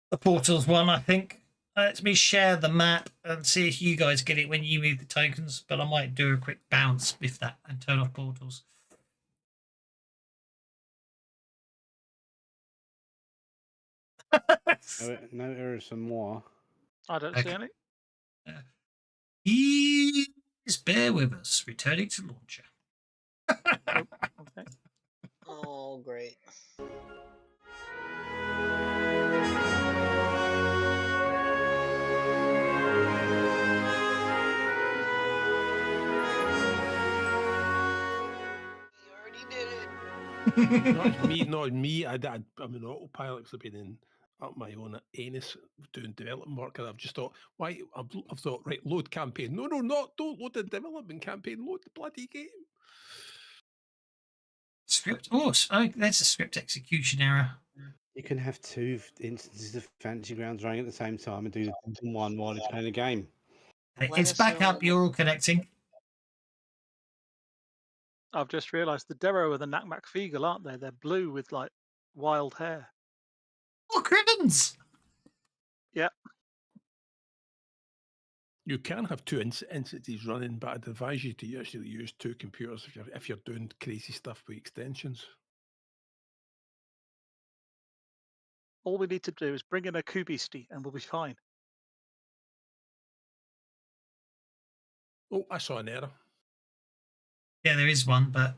The portals one, I think. Let me share the map and see if you guys get it when you move the tokens. But I might do a quick bounce with that and turn off portals. No errors some more. I don't see any. Please bear with us. Returning to launcher. Okay. Oh, great. You already did it. Not me. I'm an autopilot because I've been in up my own at Ennis doing development work, and I've just thought, why? I've thought, right, load campaign. No, don't load the development campaign. Load the bloody game. Script. Oh, there's a script execution error. You can have two instances of Fantasy Grounds running at the same time and do the one while it's playing a game. It's back up. You're all connecting. I've just realised the Darrow are the Nakmak Feegle, aren't they? They're blue with like wild hair. Oh, cribbins! Yeah. You can have two entities running, but I'd advise you to actually use two computers if you're doing crazy stuff with extensions. All we need to do is bring in a Kubisti and we'll be fine. Oh, I saw an error. Yeah, there is one, but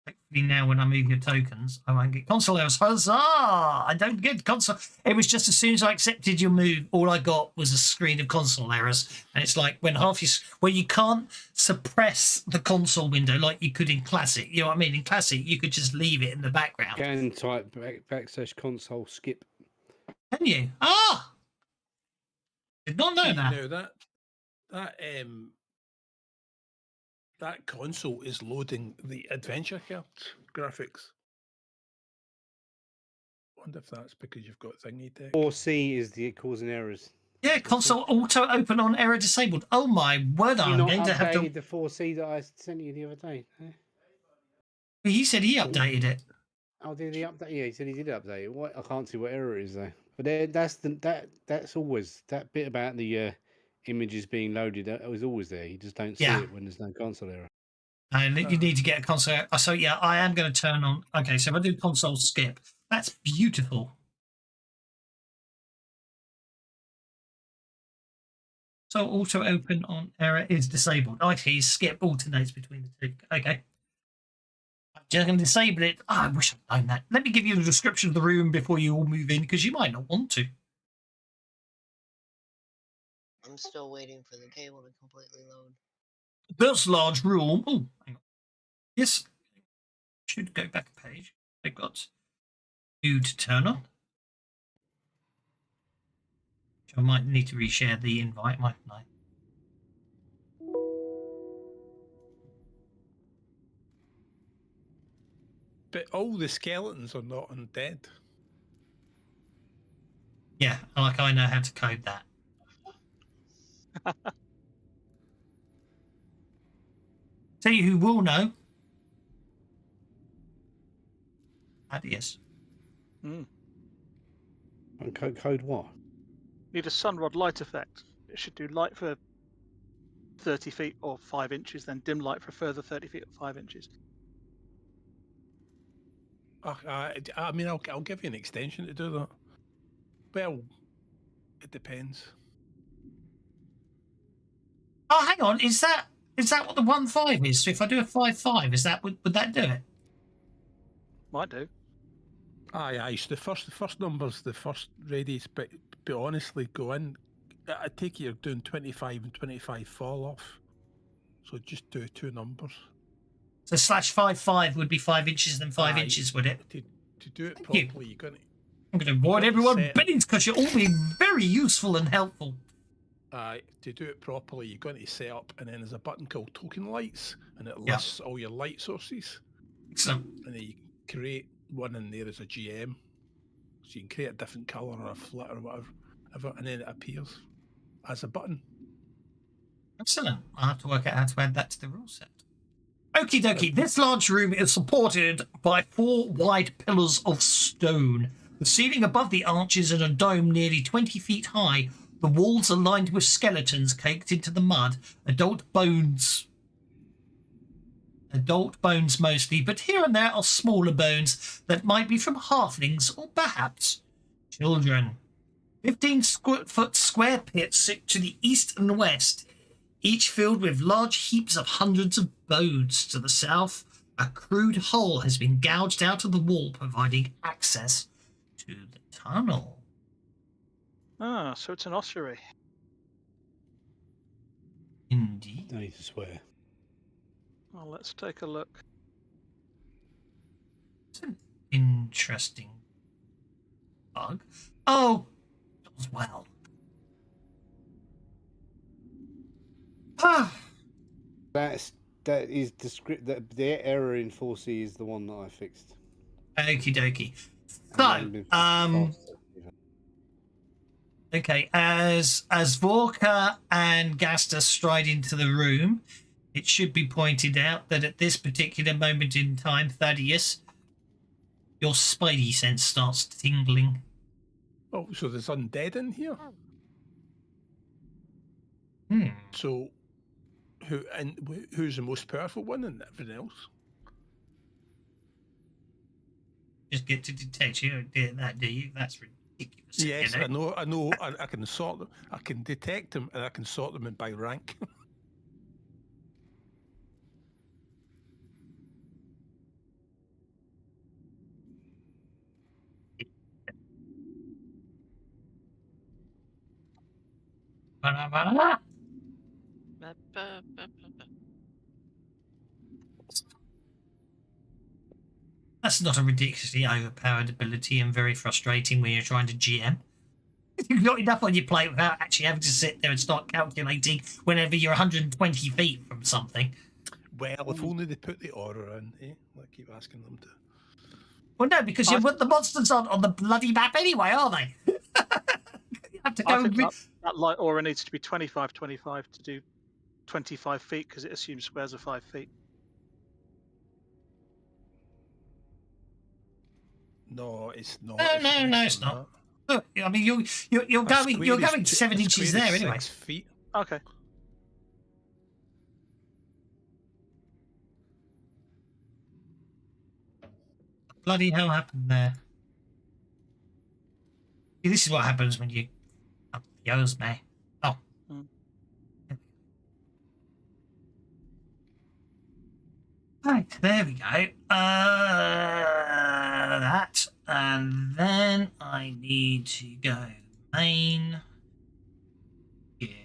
hopefully now when I move your tokens, I won't get console errors. Huzzah! I don't get console. It was just as soon as I accepted your move, all I got was a screen of console errors, and it's like when where you can't suppress the console window like you could in Classic. You know what I mean? In Classic, you could just leave it in the background. Can type / console skip. Can you? Ah! Did not know that. No, that console is loading the adventure cards graphics. Wonder if that's because you've got thingy deck. 4C is the causing errors. Yeah, console auto open on error disabled. Oh my word! I'm going to have to. The 4C that I sent you the other day. He said he updated it. Oh, did he update? Yeah, he said he did update it. What? I can't see what error it is though. But that's always that bit about the images being loaded. That was always there. You just don't see it when there's no console error. And you need to get a console. So yeah, I am going to turn on. Okay, so if I do console skip, that's beautiful. So auto open on error is disabled. IT skip alternates between the two. Okay. I'm just going to disable it. Oh, I wish I'd known that. Let me give you the description of the room before you all move in, because you might not want to. I'm still waiting for the cable to completely load. This large room. Oh, hang on. Yes. Should go back a page. I've got two to turn on. I might need to reshare the invite, mightn't I? But all the skeletons are not undead. Yeah, like I know how to code that. Tell you who will know. Adios. Mm. And code what? Need a sunrod light effect. It should do light for 30 feet or 5 inches, then dim light for a further 30 feet or 5 inches. I mean, I'll give you an extension to do that. Well, it depends. Oh, hang on. Is that what the 1-5 is? So if I do a 5-5, would that do it? Might do. Aye. So the first number's the first radius, but honestly, go in. I take it you're doing 25 and 25 fall off. So just do two numbers. So /5-5 would be 5 inches, then 5 inches, would it? To do it properly, I'm going to avoid everyone biddings because you're all being very useful and helpful. To do it properly, you're going to set up, and then there's a button called token lights, and it lists all your light sources. Excellent. And then you create one in there as a GM. So you can create a different colour or a flit or whatever, and then it appears as a button. Excellent. I'll have to work out how to add that to the rule set. Okie dokie. This large room is supported by 4 wide pillars of stone. The ceiling above the arch is in a dome nearly 20 feet high. The walls are lined with skeletons caked into the mud. Adult bones mostly, but here and there are smaller bones that might be from halflings or perhaps children. 15-foot square pits sit to the east and west, each filled with large heaps of hundreds of bones. To the south, a crude hole has been gouged out of the wall, providing access to the tunnel. Ah, so it's an ossuary. Indeed. No need to swear. Well, let's take a look. It's an interesting bug. Oh, as well. That is the error in 4C is the one that I fixed. Okie dokie. So, okay, as Vorka and Gasta stride into the room, it should be pointed out that at this particular moment in time, Thaddeus, your spidey sense starts tingling. Oh, so there's undead in here. So, who's the most powerful one, and everything else? Just get to detect. You don't do that, do you? That's ridiculous. Yes, you know? I know. I can sort them. I can detect them, and I can sort them in by rank. That's not a ridiculously overpowered ability and very frustrating when you're trying to GM. You've got enough on your plate without actually having to sit there and start calculating whenever you're 120 feet from something. Well, if only they put the order in, eh? I keep asking them to. Well, no, because the monsters aren't on the bloody map anyway, are they? You have to go. I think that light aura needs to be 25-25 to do 25 feet because it assumes squares are 5 feet. No, it's not. No, it's not. Look, I mean, you're going 7 inches there anyway. 6 feet. Okay. Bloody hell happened there? See, this is what happens when you up the O's, man. Oh. Right, there we go. That, and then I need to go main. Here.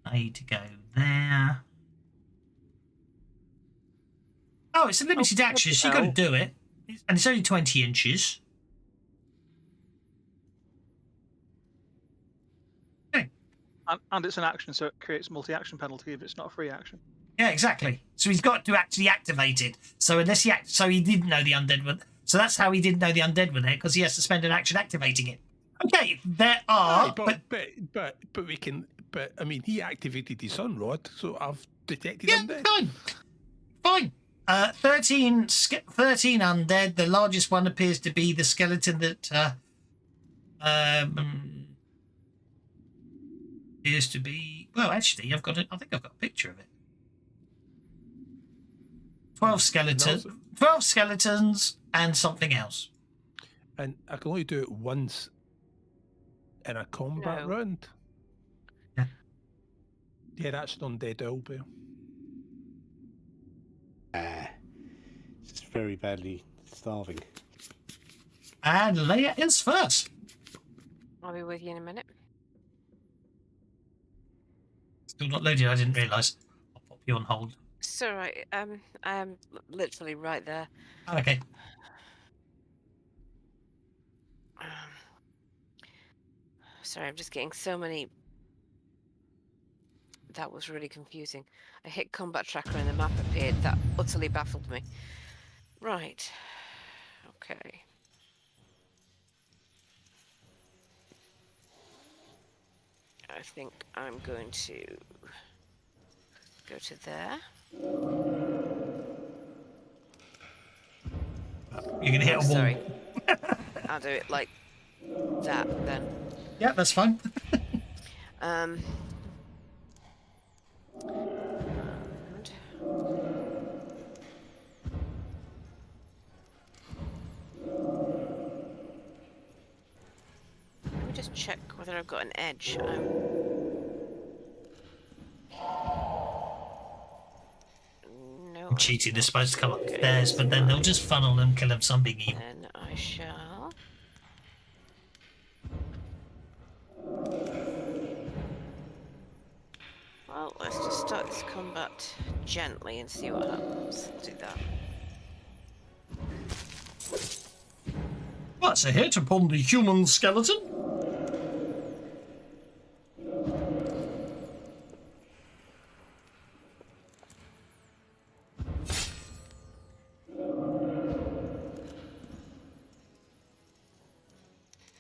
I need to go there. Oh, it's a limited action, so you've got to do it. And it's only 20 inches. Okay. And it's an action, so it creates multi-action penalty if it's not a free action. Yeah, exactly. So he's got to actually activate it. So unless he didn't know the undead were. So that's how he didn't know the undead were there, because he has to spend an action activating it. Okay, there are. But we can. But I mean, he activated his sun rod, so I've detected undead. Fine. 13 undead. The largest one appears to be the skeleton that appears to be. Well, actually, I think I've got a picture of it. 12 skeletons and something else. And I can only do it once in a combat round. Yeah. Yeah, that's an undead owlbear. Just very badly starving. And Leia is first. I'll be with you in a minute. Still not loaded, I didn't realise. I'll pop you on hold. It's all right. I'm literally right there. Oh, okay. Sorry, I'm just getting so many. That was really confusing. I hit combat tracker and the map appeared. That utterly baffled me. Right. Okay. I think I'm going to go to there. You're going to hit a wall. Sorry. I'll do it like that then. Yeah, that's fine. And let me just check whether I've got an edge. No. I'm cheating. They're supposed to come upstairs, but then they'll just funnel and kill them something evil. Then I shall. Well, let's just start this combat gently and see what happens. I'll do that. That's a hit upon the human skeleton.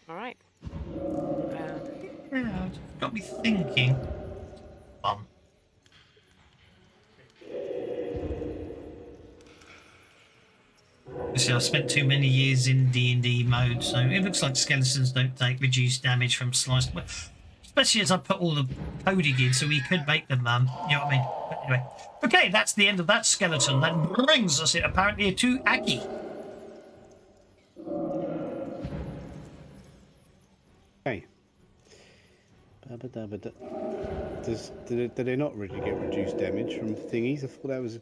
Alright. Yeah, got me thinking. Obviously, I've spent too many years in D&D mode, so it looks like skeletons don't take reduced damage from sliced. Especially as I put all the coding in, so we could make them, you know what I mean? But anyway. Okay, that's the end of that skeleton. That brings us apparently to Aki. Okay. Do they not really get reduced damage from thingies? I thought that was...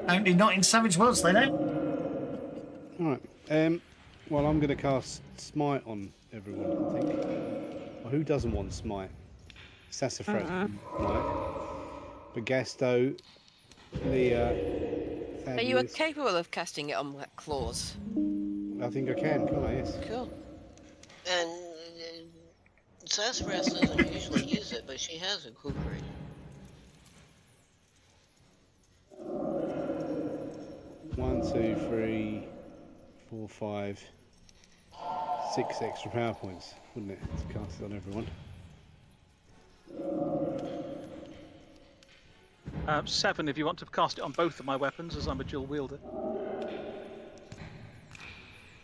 Apparently not in Savage Worlds, they don't. Alright. Well, I'm going to cast Smite on everyone, I think. Well, who doesn't want Smite? Sassafras, right? Bagasto, Leah, Thaddeus. Are you capable of casting it on claws? I think I can, can't I? Yes. Cool. And Sassafras doesn't usually use it, but she has a kukri. One, two, three, 4, 5, 6 extra power points, wouldn't it, to cast it on everyone? 7 if you want to cast it on both of my weapons, as I'm a dual wielder.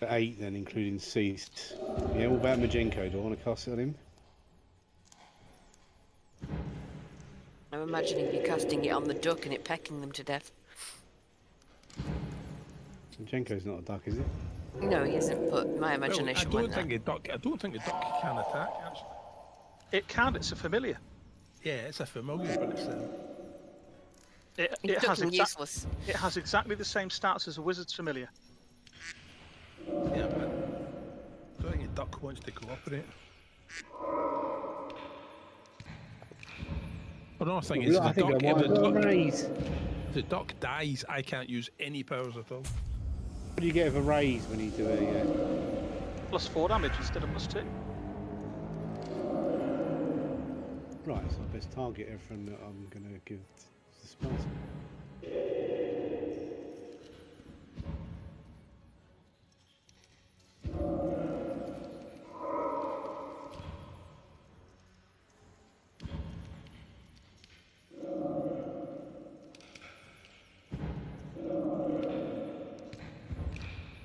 8 then, including Ceased. Yeah, what about Majenko? Do I want to cast it on him? I'm imagining you casting it on the duck and it pecking them to death. Majenko's not a duck, is it? No, he isn't, but my imagination Well, I went don't there. think a duck can attack, actually. It can, it's a familiar. Yeah, it's a familiar, but it's... It has useless. It has exactly the same stats as a wizard's familiar. Yeah, but I don't think a duck wants to cooperate. Another thing is, I think I want a raise. If the duck dies, I can't use any powers at all. What do you get of a raise when you do a... +4 damage instead of +2. Right, so I best target everything that I'm going to give the spells.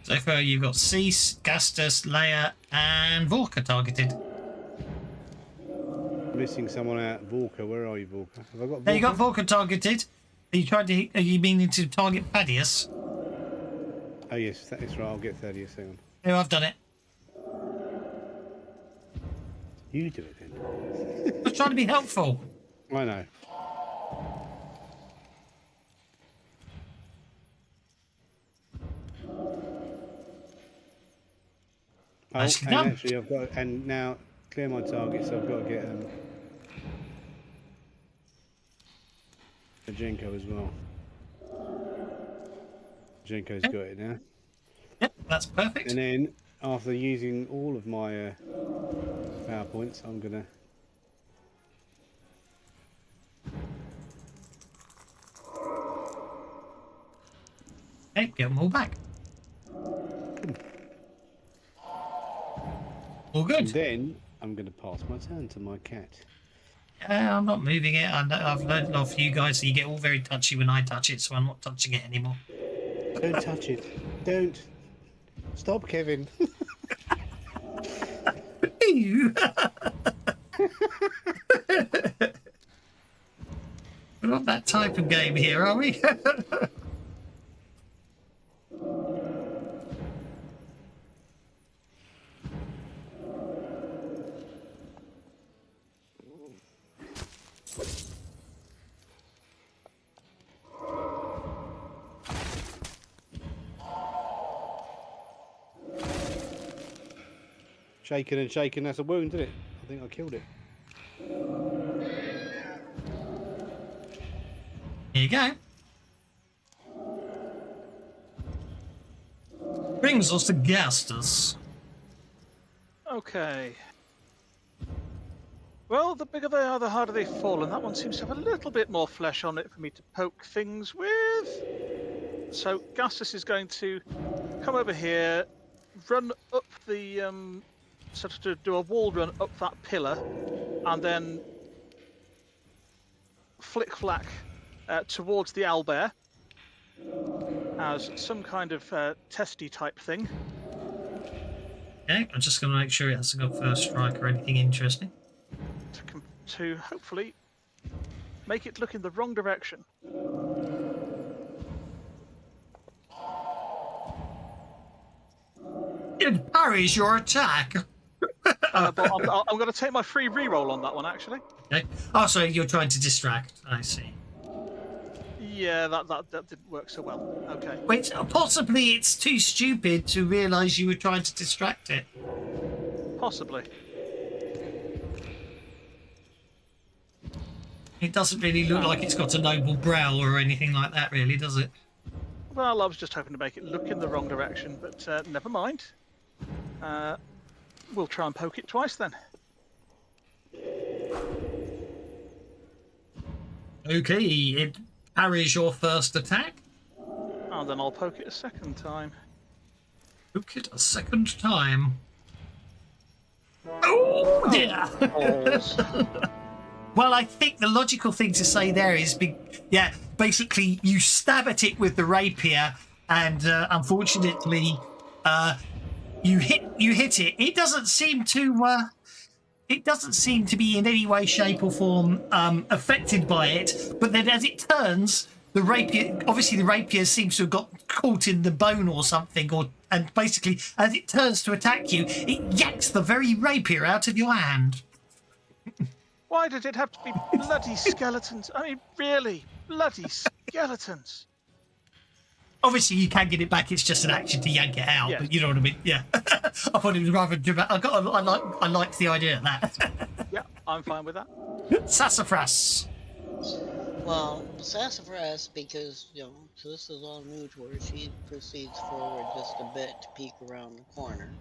So far, you've got Cease, Gastus, Leia, and Vorka targeted. Missing someone out. Vorka, where are you, Vorka? Have I got Vorka? There you got Vorka targeted. Are you meaning to target Thaddeus? Oh yes, that is right. I'll get Thaddeus. Hang on. No, I've done it. You do it then. I was trying to be helpful. I know. Nicely and done. actually, I've got and now clear my target, so I've got to get Majenko as well. Majenko's got it now. Yep, that's perfect. And then after using all of my power points, I'm gonna. Okay, get them all back. All good. And then I'm going to pass my turn to my cat. I'm not moving it. I've learned off you guys that you get all very touchy when I touch it, so I'm not touching it anymore. Don't touch it. Don't. Stop, Kevin. We're not that type of game here, are we? Shaken and shaken, that's a wound, isn't it? I think I killed it. Here you go. Brings us to Gastus. Okay. Well, the bigger they are, the harder they fall, and that one seems to have a little bit more flesh on it for me to poke things with. So Gastus is going to come over here, run up the sort of to do a wall run up that pillar, and then flick flack towards the owlbear. as some kind of testy type thing. Okay, I'm just going to make sure it hasn't got first strike or anything interesting. To hopefully make it look in the wrong direction. It parries your attack. But I'm going to take my free reroll on that one, actually. Okay. Oh, so you're trying to distract. I see. Yeah, that didn't work so well. Okay. Wait, possibly it's too stupid to realise you were trying to distract it. Possibly. It doesn't really look like it's got a noble brow or anything like that, really, does it? Well, I was just hoping to make it look in the wrong direction, but never mind. We'll try and poke it twice then. Okay, it parries your first attack. And then I'll poke it a second time. Poke it a second time. Oh dear! Well, I think the logical thing to say there is, basically you stab at it with the rapier, and unfortunately, you hit it. It doesn't seem to. It doesn't seem to be in any way, shape, or form affected by it. But then, as it turns, the rapier seems to have got caught in the bone or something, and basically, as it turns to attack you, it yanks the very rapier out of your hand. Why did it have to be bloody skeletons? I mean, really, bloody skeletons. Obviously, you can get it back. It's just an action to yank it out, but you know what I mean. Yeah, I thought it was rather dramatic. I liked the idea of that. Yeah, I'm fine with that. Sassafras. Well, Sassafras, because this is all new to her. She proceeds forward just a bit to peek around the corner.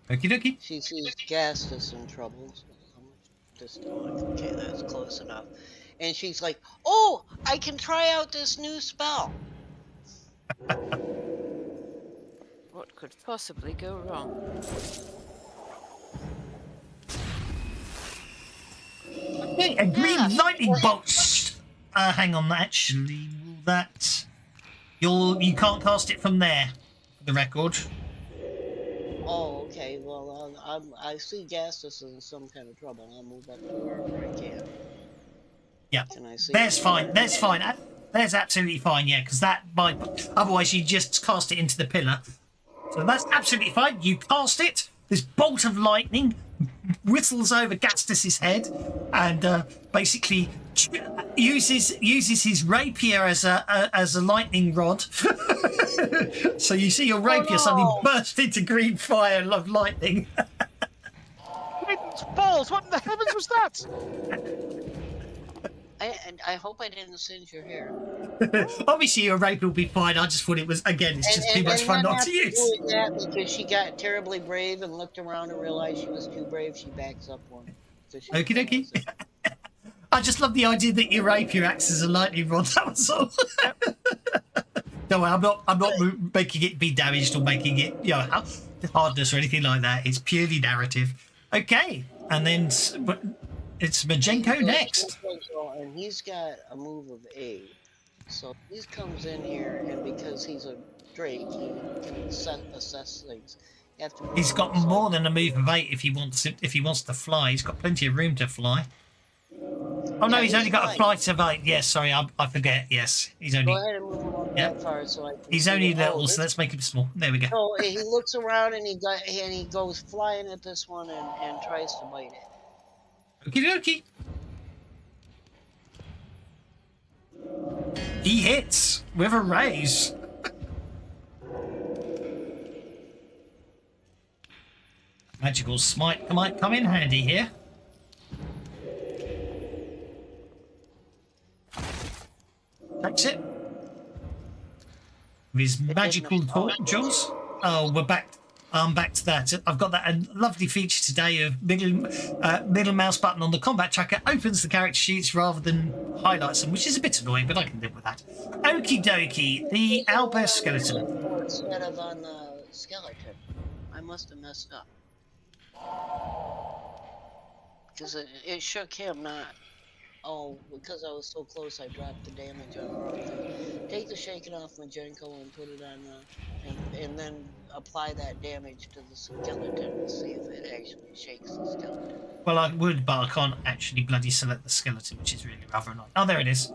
Okie dokie. She sees Gastus in trouble. Okay, that's close enough. And she's like, "Oh, I can try out this new spell." What could possibly go wrong? Okay, a green lightning bolt. Hang on, actually, you can't cast it from there. For the record. Oh, okay. Well, I see Gastus in some kind of trouble. I'll move up to wherever I can. Yeah, Can I see? There's fine. There's fine. There's absolutely fine. Yeah, because that might. Otherwise, you just cast it into the pillar. So that's absolutely fine. You cast it. This bolt of lightning whistles over Gastus's head, and basically uses his rapier as a lightning rod. So you see your rapier suddenly burst into green fire of lightning. Balls! What in the heavens was that? I hope I didn't singe your hair. Obviously, your rapier will be fine. I just thought it was, again, it's just too much fun not to use. That because she got terribly brave and looked around and realized she was too brave, she backs up one. Okie dokie. I just love the idea that your rapier acts as a lightning rod. That was all. Don't worry, I'm not making it be damaged or making it, hardness or anything like that. It's purely narrative. Okay, and then it's Majenko next. And he's got a move of 8. So he comes in here, and because he's a Drake, he can assess things. He's got more than a move of 8 if he wants to fly. He's got plenty of room to fly. Oh no, he's only got a flight of 8. Yes, sorry, I forget. Yes, he's only. Go ahead and move him up that far so I can he's only little, so let's make him small. There we go. So he looks around and he goes flying at this one and tries to bite it. Okie dokie. He hits with a raise. Magical smite might come in handy here. Takes it. With his magical torches. Oh, we're back. I'm back to that. I've got that lovely feature today of middle mouse button on the combat tracker opens the character sheets rather than highlights them, which is a bit annoying, but I can live with that. Okie dokie, the owlbear skeleton. Instead of on the skeleton, I must have messed up. Because it shook him, not... Oh, because I was so close, I dropped the damage on the wrong thing. Take the shaken off Majenko and put it on and then apply that damage to the skeleton and see if it actually shakes the skeleton. Well, I would, but I can't actually bloody select the skeleton, which is really rather annoying. Oh, there it is.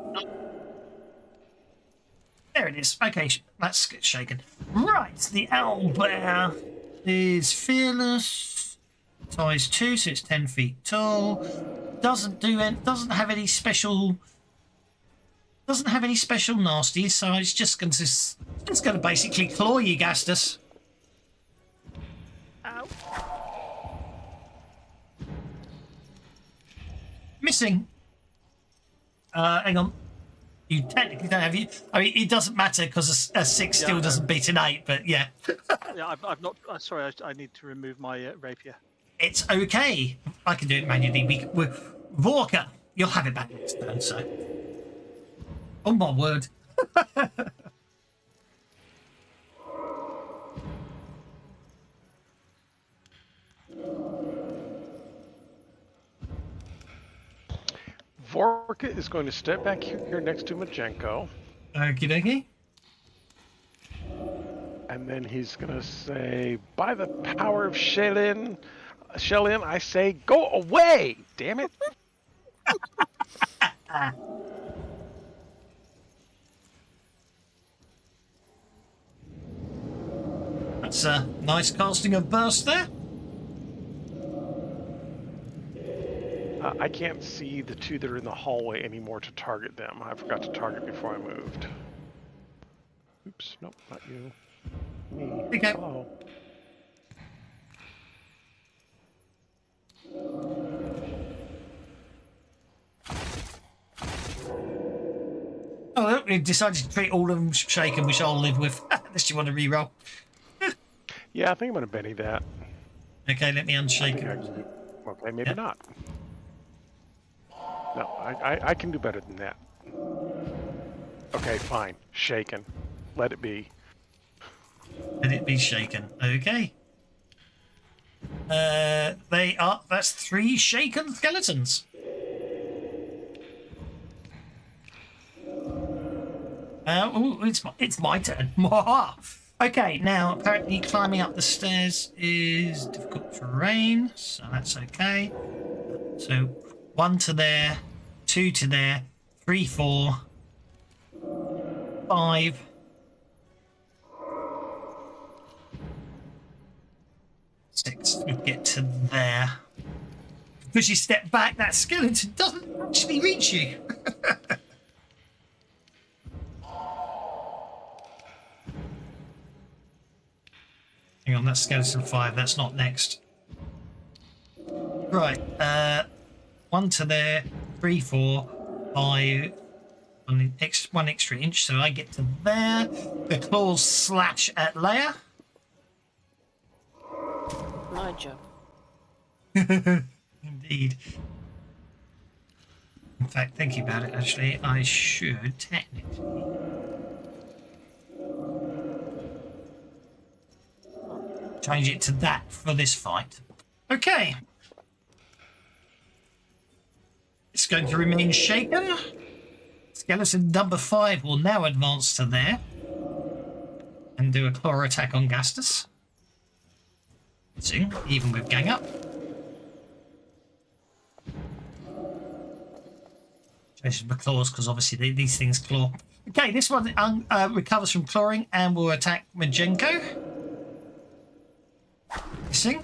There it is. Okay, that's shaken. Right, the owlbear is fearless. Size 2, so it's 10 feet tall. Doesn't have any special nasties, so it's just going to basically claw you, Gastus. Ow. Missing. Hang on. You technically don't have you. I mean, it doesn't matter because a 6 still doesn't beat an 8, but yeah. Yeah, I've not. Sorry, I need to remove my rapier. It's okay. I can do it manually. Vorka, you'll have it back next turn, so. Oh my word. Vorka is going to step back here next to Majenko. Okie dokie. And then he's going to say, by the power of Shelin, I say, go away, damn it. That's a nice casting of burst there. I can't see the two that are in the hallway anymore to target them. I forgot to target before I moved. Oops, nope, not you. Me. Okay. Hello. Oh, we decided to treat all of them shaken, which I'll live with. Unless you want to re-roll. Yeah, I think I'm going to Benny that. Okay, let me unshake it. Okay, maybe not. No, I can do better than that. Okay, fine. Shaken. Let it be. Let it be shaken. Okay. That's 3 shaken skeletons. It's my turn. Okay, now apparently climbing up the stairs is difficult terrain, so that's okay. So 1 to there, 2 to there, 3, 4, 5. 6. You get to there. Because you step back, that skeleton doesn't actually reach you. Hang on, that's skeleton 5. That's not next. Right. 1 to there, 3, 4, 5. 1 extra inch, so I get to there. The claws slash at Leia. My job. Indeed. In fact, thinking about it, actually, I should technically change it to that for this fight. Okay. It's going to remain shaken. Skeleton number 5 will now advance to there and do a claw attack on Gastus. Even with gang up. Changes my claws because obviously these things claw. Okay, this one recovers from clawing and will attack Majenko. Missing.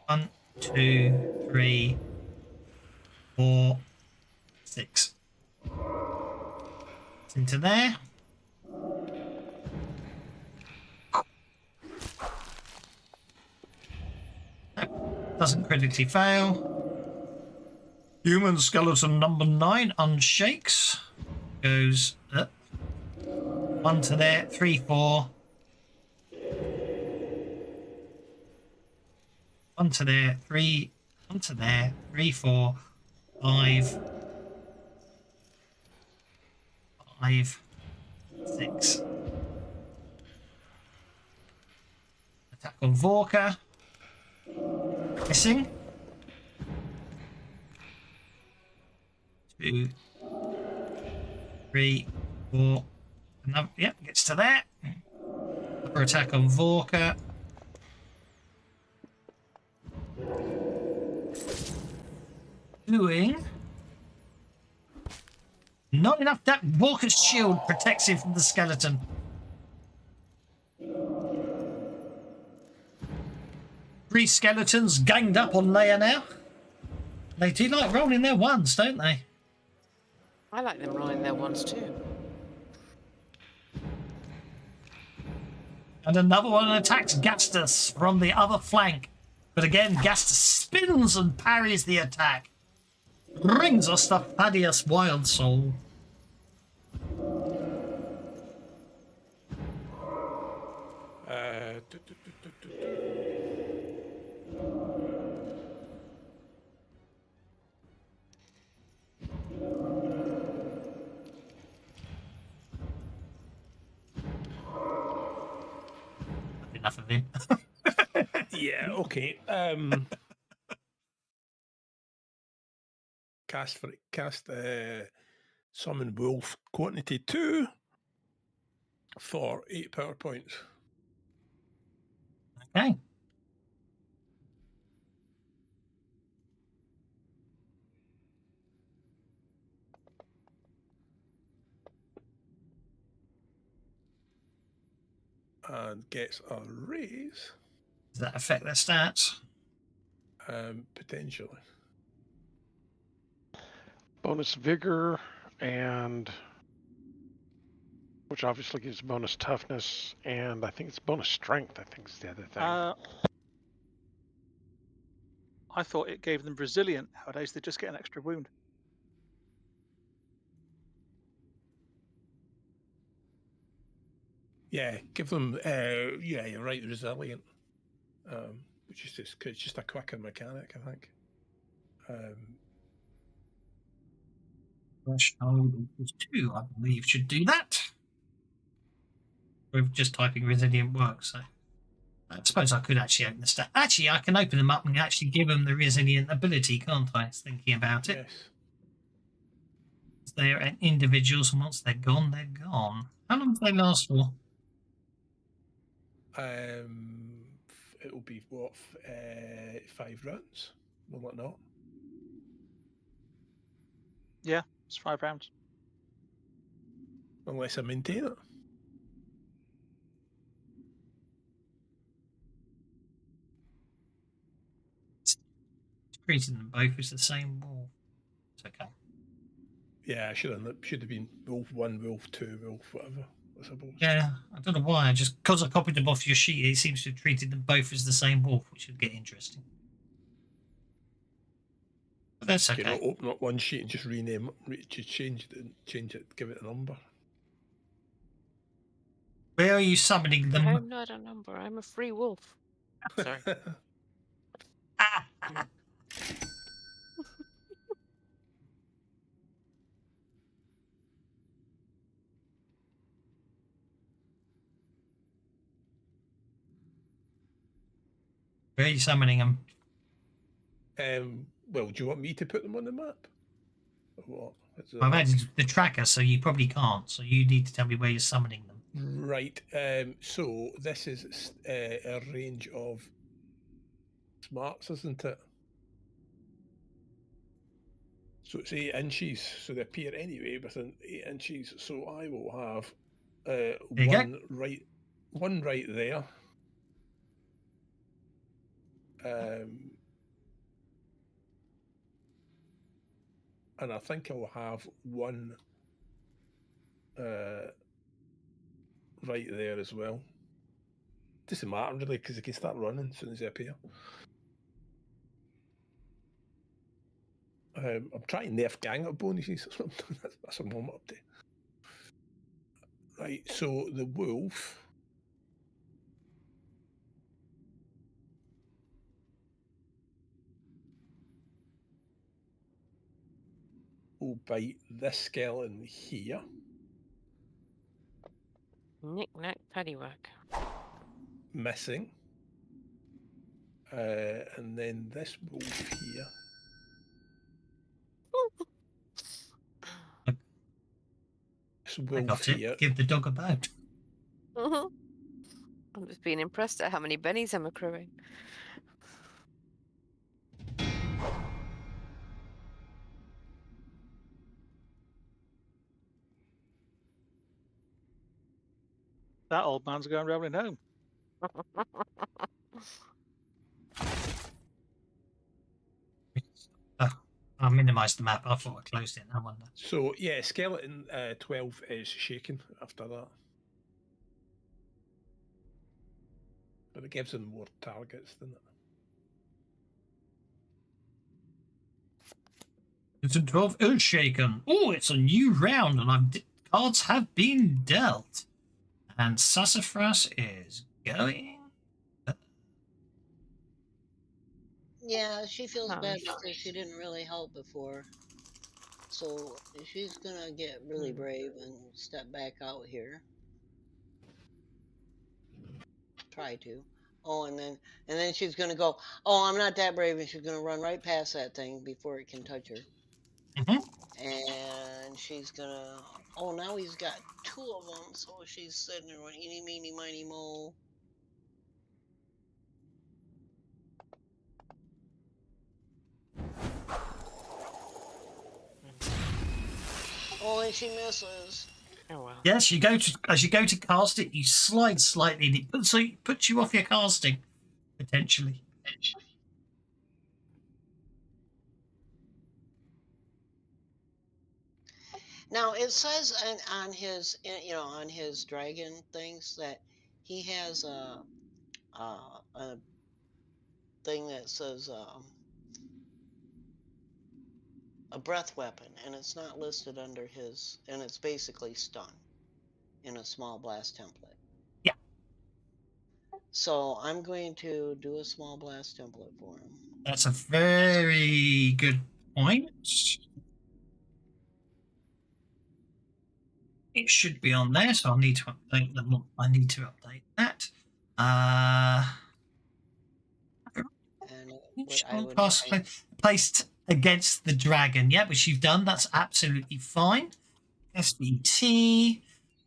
1, 2, 3, 4, 6. It's into there. Doesn't critically fail. Human skeleton number 9 unshakes. Goes up. 1 to there, 3, 4. 1 to there, 3. 1 to there, 3, 4, 5. 5, 6. Attack on Vorka. Missing. 2, 3, 4. Another, yep, gets to there. Another attack on Vorka. Doing not enough. That Vorka's shield protects him from the skeleton. Three skeletons ganged up on Leia now. They do like rolling their ones, don't they? I like them rolling their ones too. And another one attacks Gastus from the other flank. But again, Gastus spins and parries the attack. Brings us the Thaddeus Wild Soul. Enough of him. Yeah, okay. Cast summon wolf quantity 2 for 8 power points. Okay. And gets a raise. Does that affect their stats? Potentially. Bonus vigor, and which obviously gives bonus toughness, and I think it's bonus strength. I think is the other thing. I thought it gave them resilient. Nowadays they just get an extra wound. Yeah, give them. Yeah, you're right. Resilient, which is just a quicker mechanic, I think. Threshold equals 2, I believe, should do that. With just typing resilient works, so I suppose I could actually open the stat. Actually, I can open them up and actually give them the resilient ability, can't I? Thinking about it. Yes. They're individuals, and once they're gone, they're gone. How long do they last for? It'll be what 5 rounds. Will it not? Yeah, it's 5 rounds. Unless I maintain it. Treating them both as the same wolf. It's okay. Yeah, should have been wolf 1, wolf 2, wolf whatever, I suppose. Yeah, I don't know why. Just because I copied them off your sheet, it seems to have treated them both as the same wolf, which would get interesting. But that's okay. You know, open up one sheet and just rename it, change it, give it a number. Where are you summoning them? I'm not a number. I'm a free wolf. Sorry. Where are you summoning them? Well, do you want me to put them on the map? Or what? I've added the tracker, so you probably can't. So you need to tell me where you're summoning them. Right. So this is a range of smarts, isn't it? So it's 8 inches. So they appear anyway within 8 inches. So I will have one right there. And I think I'll have one right there as well. Doesn't matter really, because they can start running as soon as they appear. I'm trying nerf gang up bonuses. That's what I'm up to. Right, so the wolf will bite this skeleton here. Knick-knack, paddywhack. Missing. And then this wolf here. This I wolf got it. here. Give the dog a bone. I'm just being impressed at how many bennies I'm accruing. That old man's going rolling home. Oh, I minimised the map. I thought I closed it. No wonder. So yeah, skeleton 12 is shaken after that. But it gives them more targets, doesn't it? It's a 12 is shaken. Oh, it's a new round, and cards have been dealt. And Sassafras is going. Yeah, she feels bad Nice. because she didn't really help before. So she's gonna get really brave and step back out here. Try to. Oh, and then she's gonna go, oh, I'm not that brave, and she's gonna run right past that thing before it can touch her. And she's gonna, oh, now he's got 2 of them, so she's sitting there going, eeny, meeny, miny, mo. Oh, and she misses. Oh well. Yes, as you go to cast it, you slide slightly, and it puts you off your casting potentially. Now it says on his, on his dragon things that he has a thing that says a breath weapon, and it's not listed under his, and it's basically stun in a small blast template. Yeah. So I'm going to do a small blast template for him. That's a very good point. It should be on there, so I'll need to update them. I need to update that. Placed against the dragon. Yeah, which you've done. That's absolutely fine. SBT.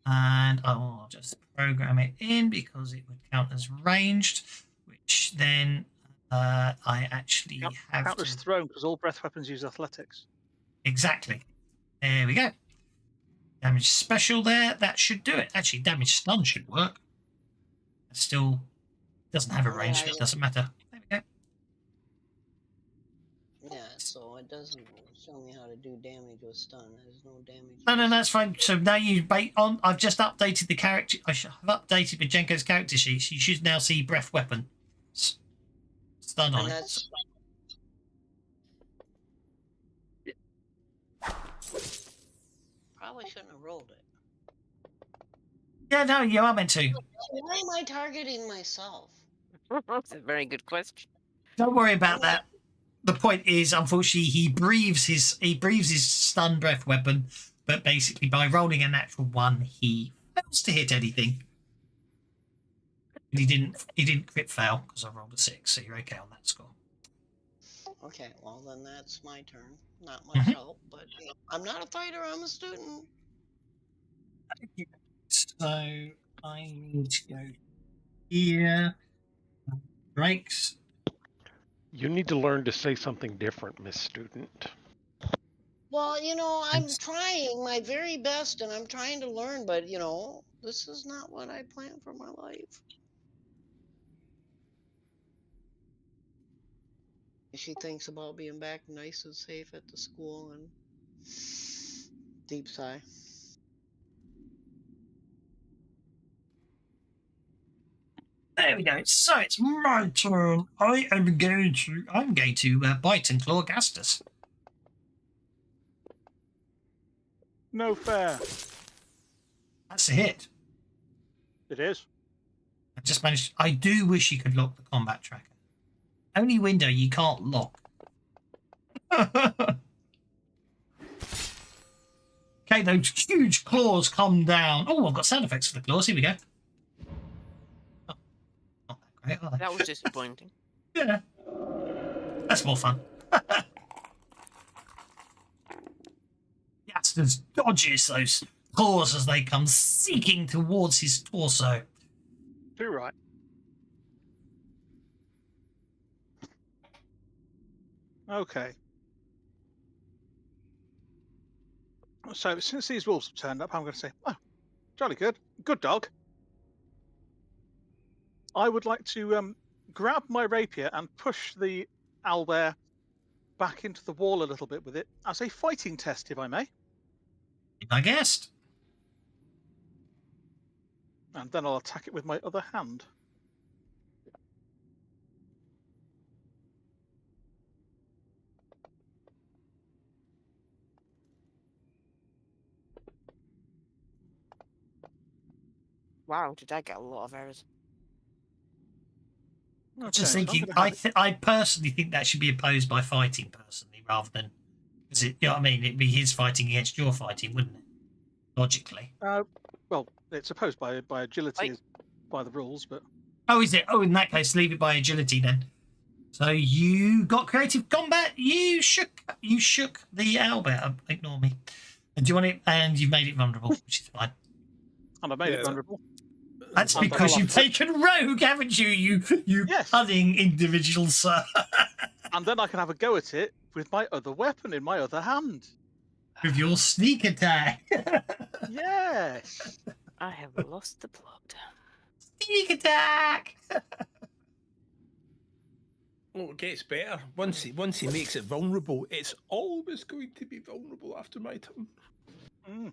And I'll just program it in because it would count as ranged, which then I actually have count as thrown because all breath weapons use athletics. Exactly. There we go. Damage special there. That should do it. Actually, damage stun should work. It still doesn't have a range, but it doesn't matter. There we go. Yeah, so it doesn't show me how to do damage with stun. There's no damage. No, that's fine. So now you bait on. I've just updated the character. I have updated Majenko's character sheet. You should now see breath weapon stun on it. Probably shouldn't have rolled it. Yeah, no, you are meant to. Why am I targeting myself? That's a very good question. Don't worry about that. The point is, unfortunately, he breathes his stun breath weapon, but basically by rolling a natural 1, he fails to hit anything. He didn't crit fail because I rolled a 6, so you're okay on that score. Okay, well then that's my turn. Not much help, but I'm not a fighter. I'm a student. So I need to go here. Breaks. You need to learn to say something different, Miss Student. Well, I'm trying my very best, and I'm trying to learn, but this is not what I planned for my life. She thinks about being back nice and safe at the school, and deep sigh. There we go. So it's my turn. I'm going to bite and claw Gastus. No fair. That's a hit. It is. I just managed. I do wish you could lock the combat tracker. Only window you can't lock. Okay, those huge claws come down. Oh, I've got sound effects for the claws. Here we go. Oh, not that great, are they? That was disappointing. Yeah. That's more fun. Gastus dodges those claws as they come seeking towards his torso. Too right. Okay. So since these wolves have turned up, I'm going to say, oh, jolly good. Good dog. I would like to grab my rapier and push the owlbear back into the wall a little bit with it as a fighting test, if I may. I guessed. And then I'll attack it with my other hand. Wow, did I get a lot of errors? Okay, Just so I'm thinking, gonna have I personally think that should be opposed by fighting, personally, rather than, because you know what I mean, it'd be his fighting against your fighting, wouldn't it? Logically. well, it's opposed by agility Right. by the rules, but Oh, is it? Oh, in that case, leave it by agility then. So you got creative combat. You shook the owlbear. Ignore me. And do you want it? And you've made it vulnerable, which is fine. and I made it vulnerable. That's And because then you've taken rogue, haven't you? You Yes. cunning individual, sir. And then I can have a go at it with my other weapon in my other hand. With your sneak attack. Yes. I have lost the plot. Sneak attack. Oh, it gets better. Once he makes it vulnerable, it's always going to be vulnerable after my turn. Mm.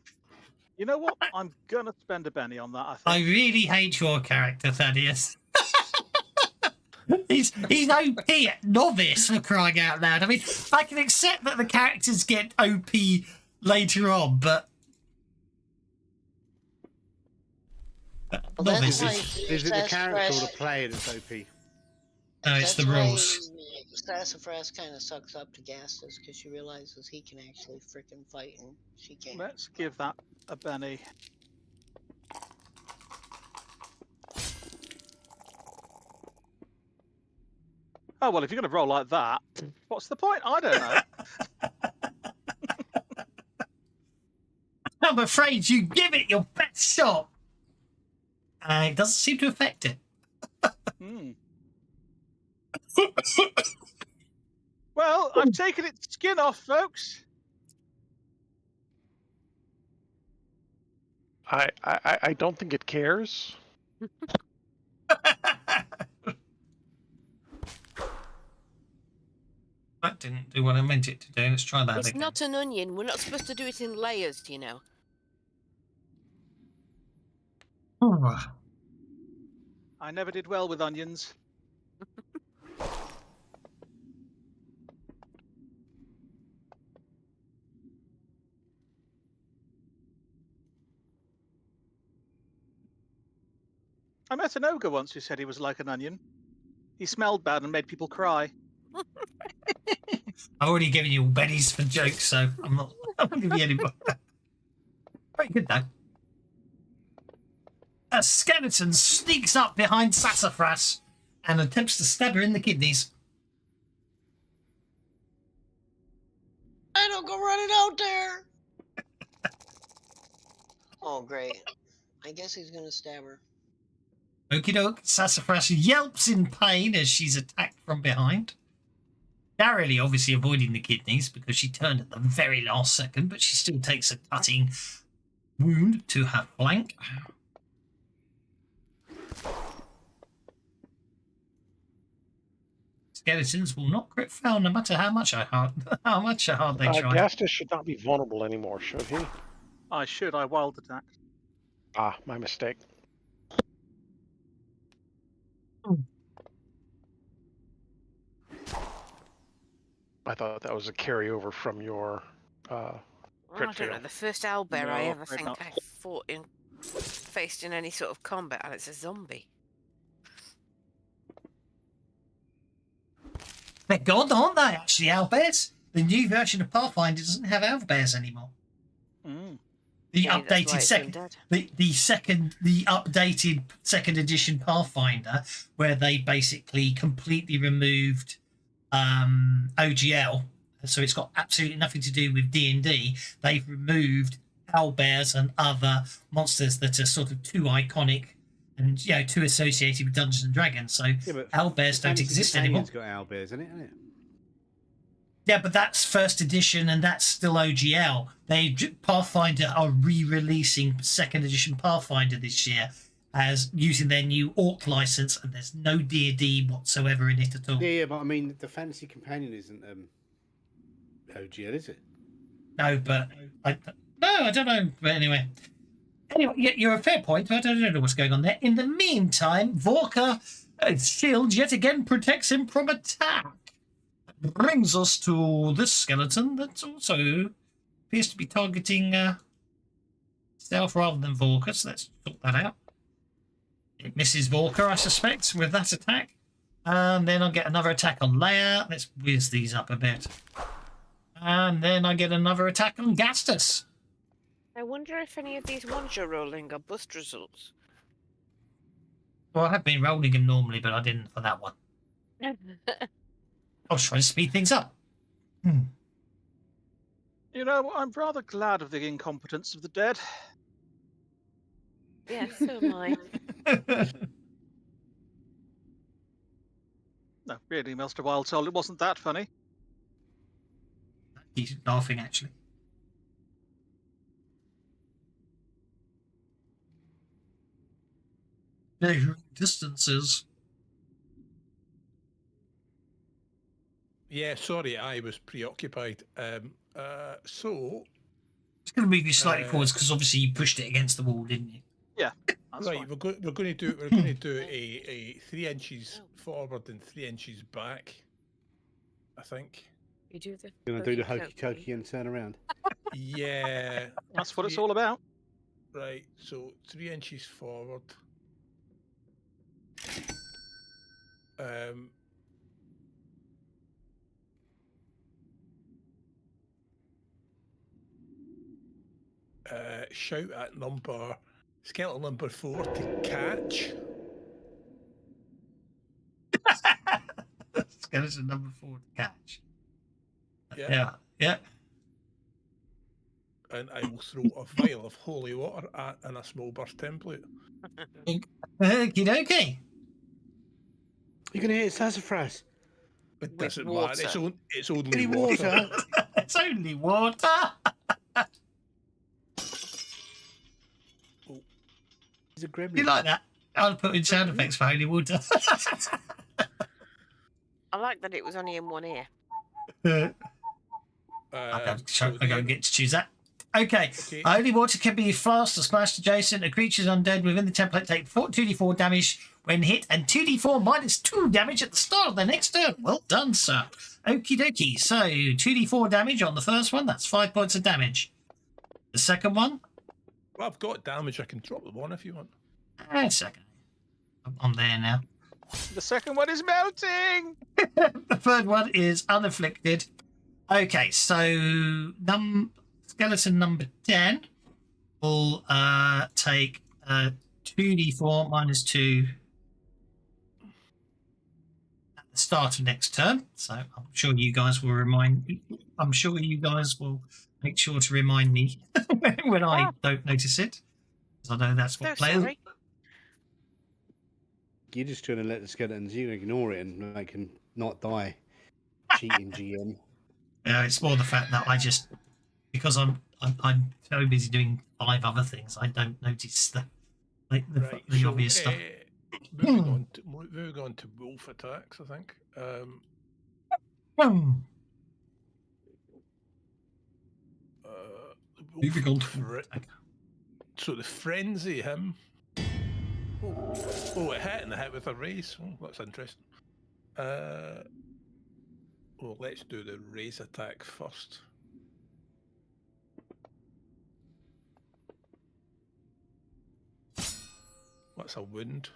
You know what? I'm gonna spend a penny on that. I think. I really hate your character, Thaddeus. He's OP at novice, for crying out loud. I mean, I can accept that the characters get OP later on, but Well, that's novice why is. Is it the character or the Sassafras, player that's OP? No, it's the that's why rules. Sassafras kind of sucks up to Gastus because she realizes he can actually frickin' fight and she can't. Let's give that a penny. Oh well, if you're gonna roll like that, what's the point? I don't know. I'm afraid you give it your best shot. It doesn't seem to affect it. Hmm. Well, I've taken its skin off, folks. I don't think it cares. That didn't do what I meant it to do. Let's try that It's again. not an onion. We're not supposed to do it in layers, you know. Oh. I never did well with onions. I met an ogre once who said he was like an onion. He smelled bad and made people cry. I've already given you all bennies for jokes, so I'm not giving you any more. Very good, though. A skeleton sneaks up behind Sassafras and attempts to stab her in the kidneys. I don't go running out there. Oh, great. I guess he's gonna stab her. Okie doke. Sassafras yelps in pain as she's attacked from behind. Narrowly, obviously, avoiding the kidneys because she turned at the very last second, but she still takes a cutting wound to her flank. Skeletons will not crit fail no matter how much hard they try. Gastus should not be vulnerable anymore, should he? I should. I wild attacked. Ah, my mistake. I thought that was a carryover from your I crit don't know. fail. The first owlbear No, I ever afraid think not. I faced in any sort of combat, and it's a zombie. They're gone, aren't they, actually, owlbears? The new version of Pathfinder doesn't have owlbears anymore. Mm. The Maybe that's why updated it's second, undead. the updated second edition Pathfinder, where they basically completely removed OGL, so it's got absolutely nothing to do with D&D. They've removed owlbears and other monsters that are sort of too iconic and too associated with Dungeons and Dragons. So owlbears don't exist anymore. It's got owlbears in it, hasn't it? Yeah, but that's first edition, and that's still OGL. Pathfinder are re-releasing second edition Pathfinder this year as using their new Orc license, and there's no D&D whatsoever in it at all. Yeah, but I mean, the Fantasy Companion isn't OGL, is it? No, but I don't know. But anyway, you're a fair point. But I don't know what's going on there. In the meantime, Vorka's shield yet again protects him from attack. Brings us to this skeleton that also appears to be targeting stealth rather than Vorka. So let's sort that out. It misses Vorka, I suspect, with that attack. And then I'll get another attack on Leia. Let's whiz these up a bit. And then I get another attack on Gastus. I wonder if any of these ones you're rolling are bust results. Well, I have been rolling them normally, but I didn't for that one. I was trying to speed things up. You know, I'm rather glad of the incompetence of the dead. Yeah, so am I. No, really, Master Wild Soul, it wasn't that funny. He's laughing, actually. Measuring distances. Yeah, sorry, I was preoccupied. So it's going to move you slightly forwards because obviously you pushed it against the wall, didn't you? Yeah. Right, fine. we're going to do a 3 inches forward and 3 inches back. I think. You do the. You're gonna do the hokey cokey and turn around. Yeah, That's what it's all about. Right, so 3 inches forward. Shout at skeleton number 4 to catch. Skeleton number 4 to catch. Yeah. Yeah. And I will throw a vial of holy water and a small burst template. Okie dokie. You're gonna hit sassafras. It doesn't matter. It's only Any water. It's only water. It's a gremlin. You like that? I'll put in sound effects for holy water. I like that it was only in one ear. I don't get to choose that. Okay. Holy water can be fast or splashed adjacent. A creature's undead within the template take 2d4 damage when hit and 2d4 minus 2 damage at the start of their next turn. Well done, sir. Okie dokie. So 2d4 damage on the first one. That's 5 points of damage. The second one. Well, I've got damage. I can drop them on if you want. A second. I'm there now. The second one is melting. The third one is unafflicted. Okay, so skeleton number 10 will take 2d4 minus 2 at the start of next turn. So I'm sure you guys will make sure to remind me when I don't notice it, because I know that's what players. Sorry. You're just trying to let the skeletons. You ignore it and they can not die. Cheating GM. It's more the fact that because I'm so busy doing 5 other things, I don't notice the obvious stuff. Moving on to wolf attacks, I think. Moving on so the frenzy him. Oh, it hit and it hit with a raise. Oh, that's interesting. Well, let's do the raise attack first. That's a wound.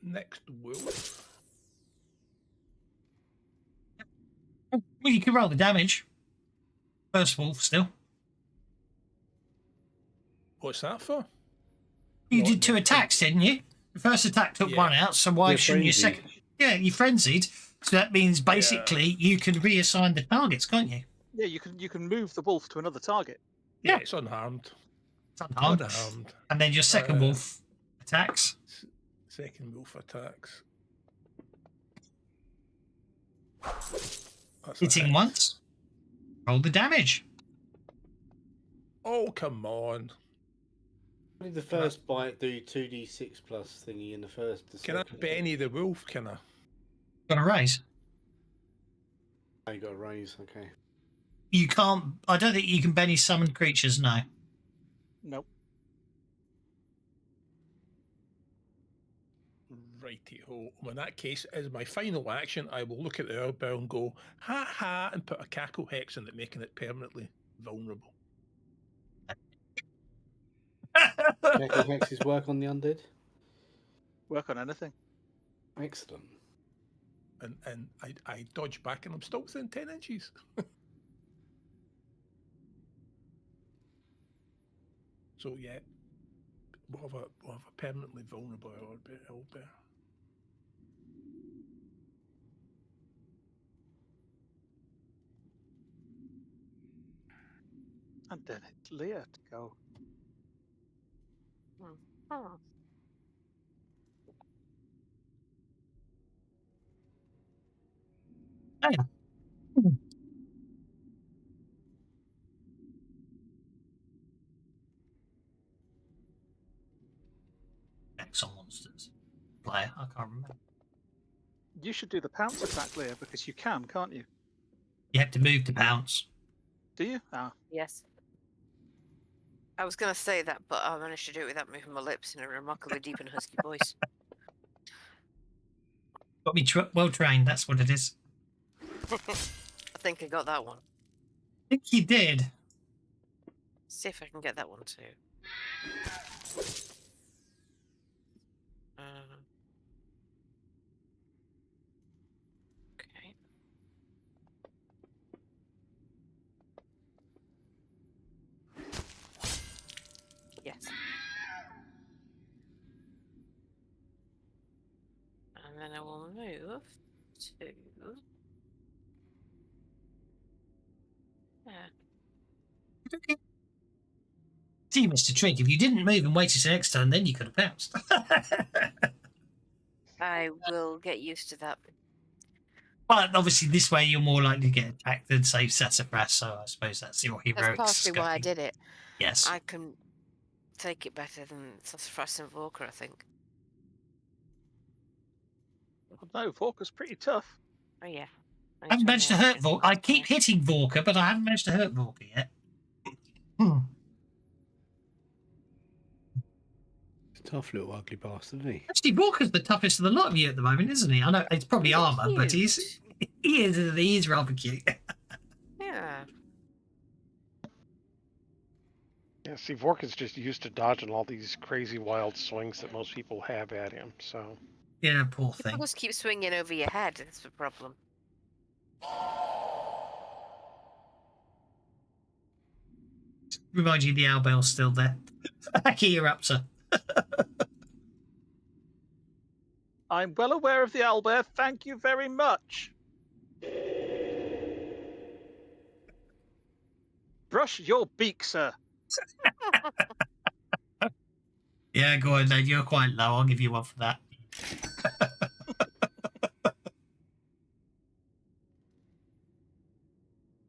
Next wolf. Well, you can roll the damage. First wolf still. What's that for? You Not did in 2 the- attacks, didn't you? The first attack took Yeah. 1 out, so why You're shouldn't you frenzied. second? Yeah, you frenzied. So that means basically you can reassign the targets, can't you? Yeah, you can move the wolf to another target. Yeah, Yeah. it's unharmed. It's unharmed. Unharmed. And then your second wolf attacks. Second wolf attacks. That's a Hitting hit. once. Roll the damage. Oh, come on. What did the first bite do 2d6 plus thingy in the first? Can I Benny the wolf, can I? Got a raise. Oh, you got a raise, okay. You can't. I don't think you can Benny summon creatures, no. Nope. Righty-ho. Well, in that case, as my final action, I will look at the owlbear and go, ha ha, and put a cackle hex in it, making it permanently vulnerable. Cackle hexes work on the undead? Work on anything. Excellent. And I dodge back and I'm still within 10 inches. So yeah, we'll have a permanently vulnerable owlbear. And then it's Leah to go. X on monsters. Player, I can't remember. You should do the pounce attack, Leah, because you can, can't you? You have to move to pounce. Do you? Ah. Yes. I was going to say that, but I managed to do it without moving my lips in a remarkably deep and husky voice. Got me well trained, that's what it is. I think I got that one. I think you did. See if I can get that one too. Okay. Yes. And then I will move to... Yeah. See, Mr. Trink, if you didn't move and waited till next turn, then you could have pounced. I will get used to that. But obviously, this way you're more likely to get attacked than, say, Sassafras, so I suppose that's your That's heroic partially why I scoping. did it. Yes. I can take it better than Sassafras and Vorka, I think. No, Vorka's pretty tough. Oh, yeah. I haven't managed to hurt Vorka. I keep hitting Vorka, but I haven't managed to hurt Vorka yet. Tough little ugly bastard, isn't he? Actually, Vorka's the toughest of the lot of you at the moment, isn't he? I know it's probably armor, but he is rather cute. Yeah. Yeah, see, Vorka's just used to dodging all these crazy wild swings that most people have at him, so... Yeah, poor thing. People just keep swinging over your head, that's the problem. Remind you the owlbell's still there. Aki, you're up, sir. I'm well aware of the owlbear. Thank you very much. Brush your beak, sir. Yeah, go on, lad. You're quite low. I'll give you one for that.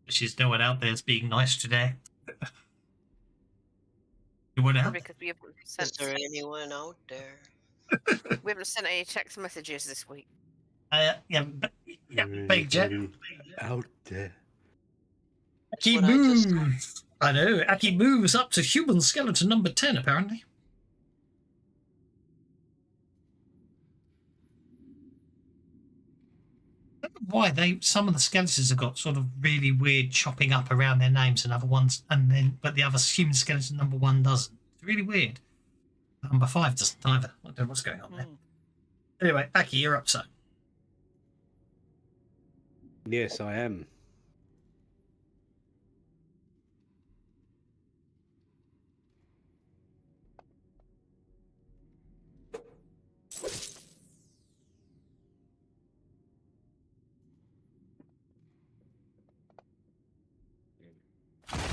There's no one out there's being nice today. You want out? Because we haven't sent... Is there anyone out there? We haven't sent any text messages this week. Yeah, big jet. Out there. Aki moves. I know. Aki moves up to human skeleton number 10, apparently. I don't know why some of the skeletons have got sort of really weird chopping up around their names, and other ones, but the other human skeleton number 1 doesn't. It's really weird. Number 5 doesn't either. I don't know what's going on there. Anyway, Aki, you're up, sir. Yes, I am.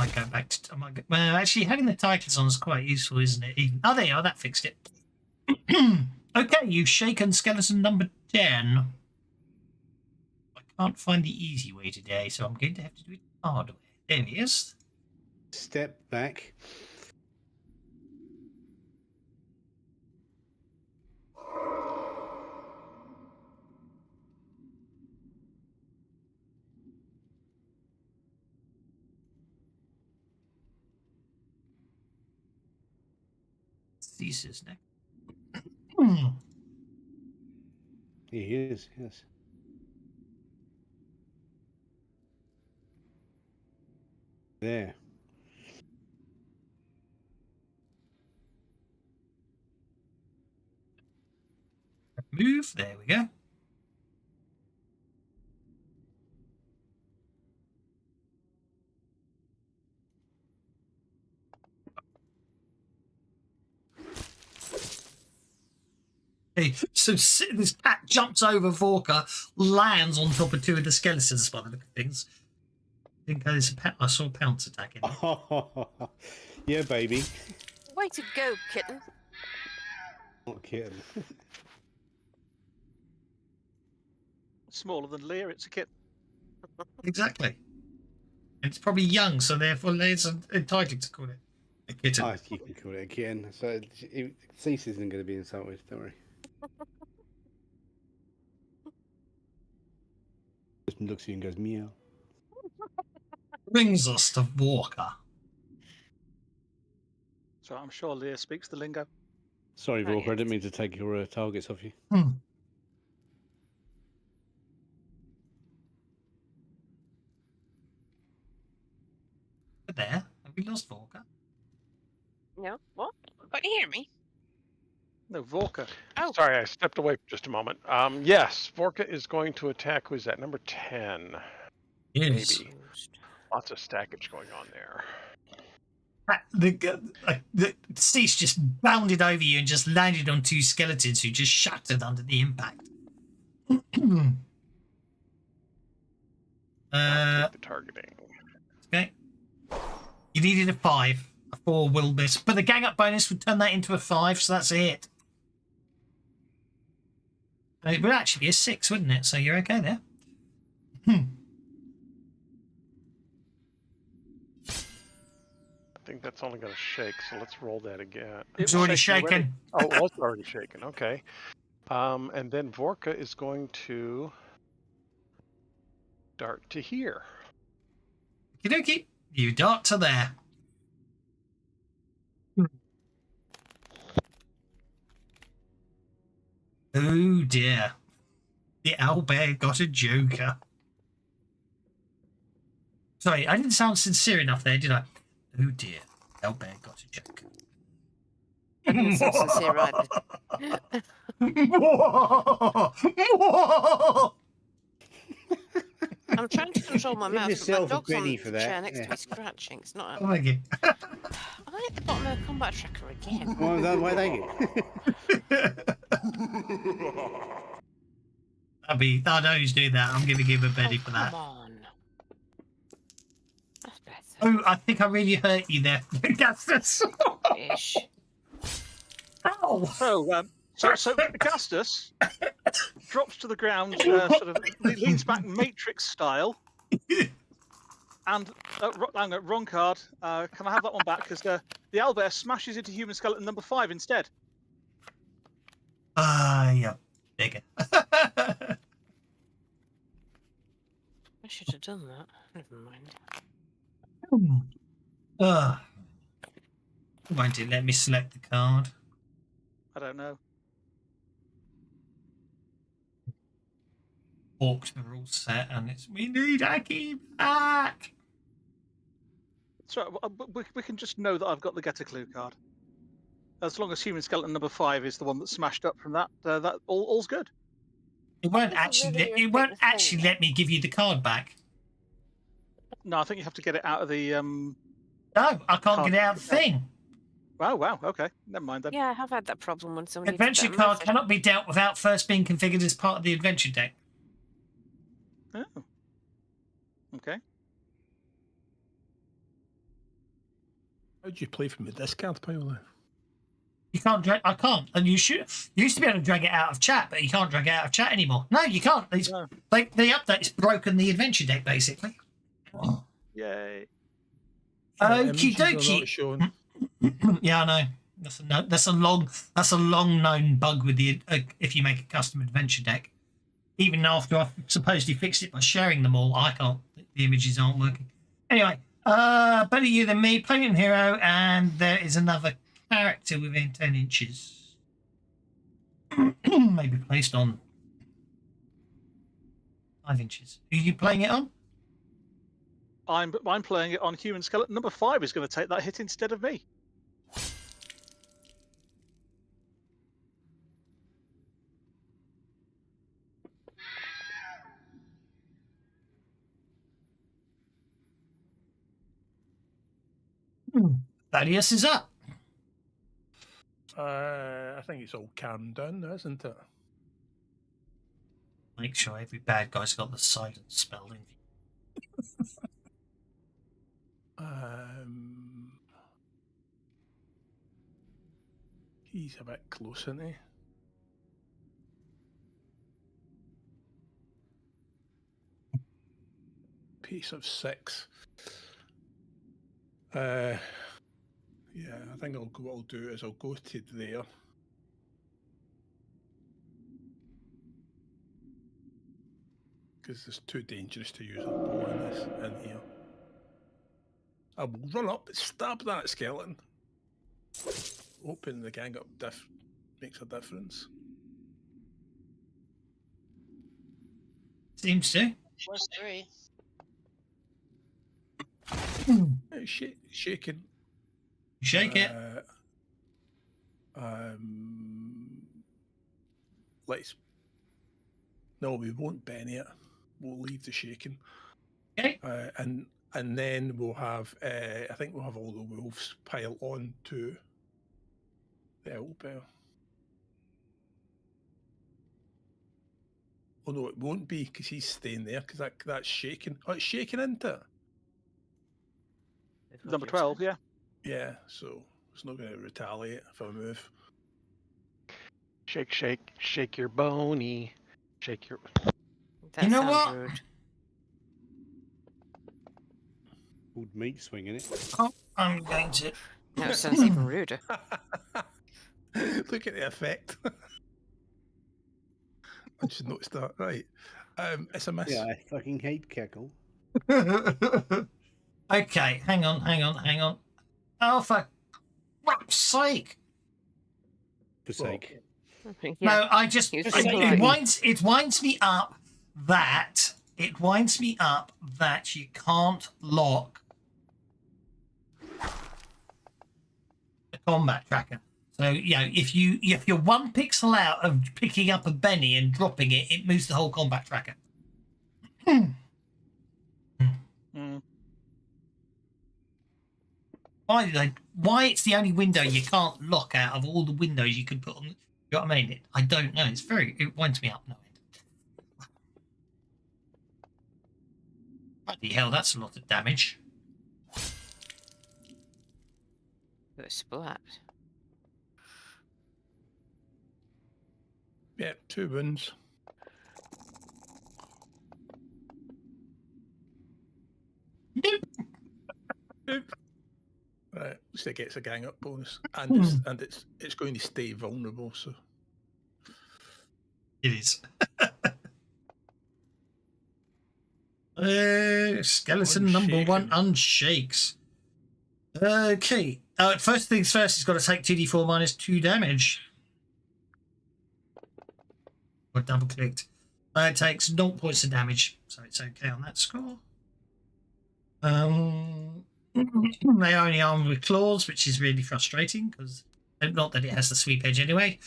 might go back to. Well, actually, having the titles on is quite useful, isn't it? Even, oh, there you are. That fixed it. Okay, you've shaken skeleton number 10. I can't find the easy way today, so I'm going to have to do it the hard way. There he is. Step back. Thesis next. He is, yes. There. Move. There we go. Okay, so this cat jumps over Vorka, lands on top of two of the skeletons by the look of things. I think I saw a pounce attacking. Yeah, baby. Way to go, kitten. Not kitten. Smaller than Lear, it's a kitten. Exactly. And it's probably young, so therefore it's entitled to call it a kitten. Oh, you can call it a kitten. So Cease isn't going to be insulted, don't worry. Just looks at you and goes, meow. Brings us to Walker. So I'm sure Lear speaks the lingo. Sorry, Walker, I didn't mean to take your targets off you. There. Have we lost Walker? No, what? Can't you hear me? No, Vorka. Oh. Sorry, I stepped away for just a moment. Yes, Vorka is going to attack. Who's that? Number 10. Yes. Maybe. Lots of stackage going on there. The Cease just bounded over you and just landed on two skeletons who just shattered under the impact. Take the targeting. Okay. You needed a 5. A 4 will miss. But the gang up bonus would turn that into a 5, so that's a hit. And it would actually be a 6, wouldn't it? So you're okay there. I think that's only going to shake, so let's roll that again. It's already shaken. Oh, it was already shaken. Okay. And then Vorka is going to dart to here. Okie dokie. You dart to there. Oh dear. The owlbear got a joker. Sorry, I didn't sound sincere enough there, did I? Oh dear. Owlbear got a joker. I didn't sound sincere either. I'm trying to control my mouth, but my dog's on the chair next to me scratching. It's not. Thank you. I'm at the bottom of the combat tracker again. Well, why thank you. I know who's doing that. I'm going to give a Betty for that. Come on. That's better. Oh, I think I really hurt you there, Gastus. Ish. Ow! So Gastus drops to the ground, sort of leans back Matrix style. And hang on, wrong card. Can I have that one back? Because the owlbear smashes into human skeleton number 5 instead. Yeah, bigger. I should have done that. Never mind. Won't it let me select the card? I don't know. Orcs are all set, and we need Aki back. So we can just know that I've got the get a clue card. As long as human skeleton number 5 is the one that's smashed up from that, that all's good. It won't actually let me give you the card back. No, I think you have to get it out of the. No, I can't get it out of the thing. Oh, wow. Okay. Never mind then. Yeah, I have had that problem when somebody. Adventure card cannot be dealt without first being configured as part of the adventure deck. Oh. Okay. How do you play from the discard pile then? You can't drag. I can't. And you should. You used to be able to drag it out of chat, but you can't drag it out of chat anymore. No, you can't. It's, No. like the update's broken the adventure deck basically. Yay. Okie Images are not dokie. shown. Yeah, I know. That's a long known bug with the if you make a custom adventure deck. Even after I've supposedly fixed it by sharing them all, I can't. The images aren't working. Anyway, better you than me. Playing hero, and there is another character within 10 inches. Maybe placed on 5 inches. Who are you playing it on? I'm playing it on human skeleton. Number 5 is going to take that hit instead of me. Thaddeus is up. I think it's all calmed down now, isn't it? Make sure every bad guy's got the silence spell in. He's a bit close, isn't he? Pace of 6. Yeah, I think what I'll do is I'll go to there. Because it's too dangerous to use a bow in this in here. I will run up, stab that skeleton. Open the gang up makes a difference. Seems to. Plus 3. Shaking. Shake it. Let's. No, we won't Benny it. We'll leave the shaking. Okay. And then we'll have. I think we'll have all the wolves pile on to the owlbear. Oh no, it won't be because he's staying there because that's shaking. Oh, it's shaking into it. Number 12, yeah. Yeah, so it's not going to retaliate if I move. Shake, shake, shake your bony. Shake your. That You know sounds what? rude. Called meat swinging it. Oh, I'm going to. That sounds even ruder. Look at the effect. I just noticed that. Right. It's a miss. Yeah, I fucking hate Keckle. Okay, hang on. Oh, for crap's sake! For sake. Yeah. No, I just He was it just polite. winds me up that you can't lock the combat tracker. So if you're 1 pixel out of picking up a Benny and dropping it, it moves the whole combat tracker. Why it's the only window you can't lock out of all the windows you could put on? You know what I mean? I don't know. It winds me up. No end. Bloody hell, that's a lot of damage. Got splat. Yeah, 2 wounds. Nope. Right, at least it gets a gang up bonus, and it's going to stay vulnerable. So it is. Skeleton number 1 unshakes. Okay. First things first, he's got to take 2d4 minus 2 damage. Or double clicked. It takes 0 points of damage, so it's okay on that score. They only armed with claws, which is really frustrating because not that it has the sweep edge anyway.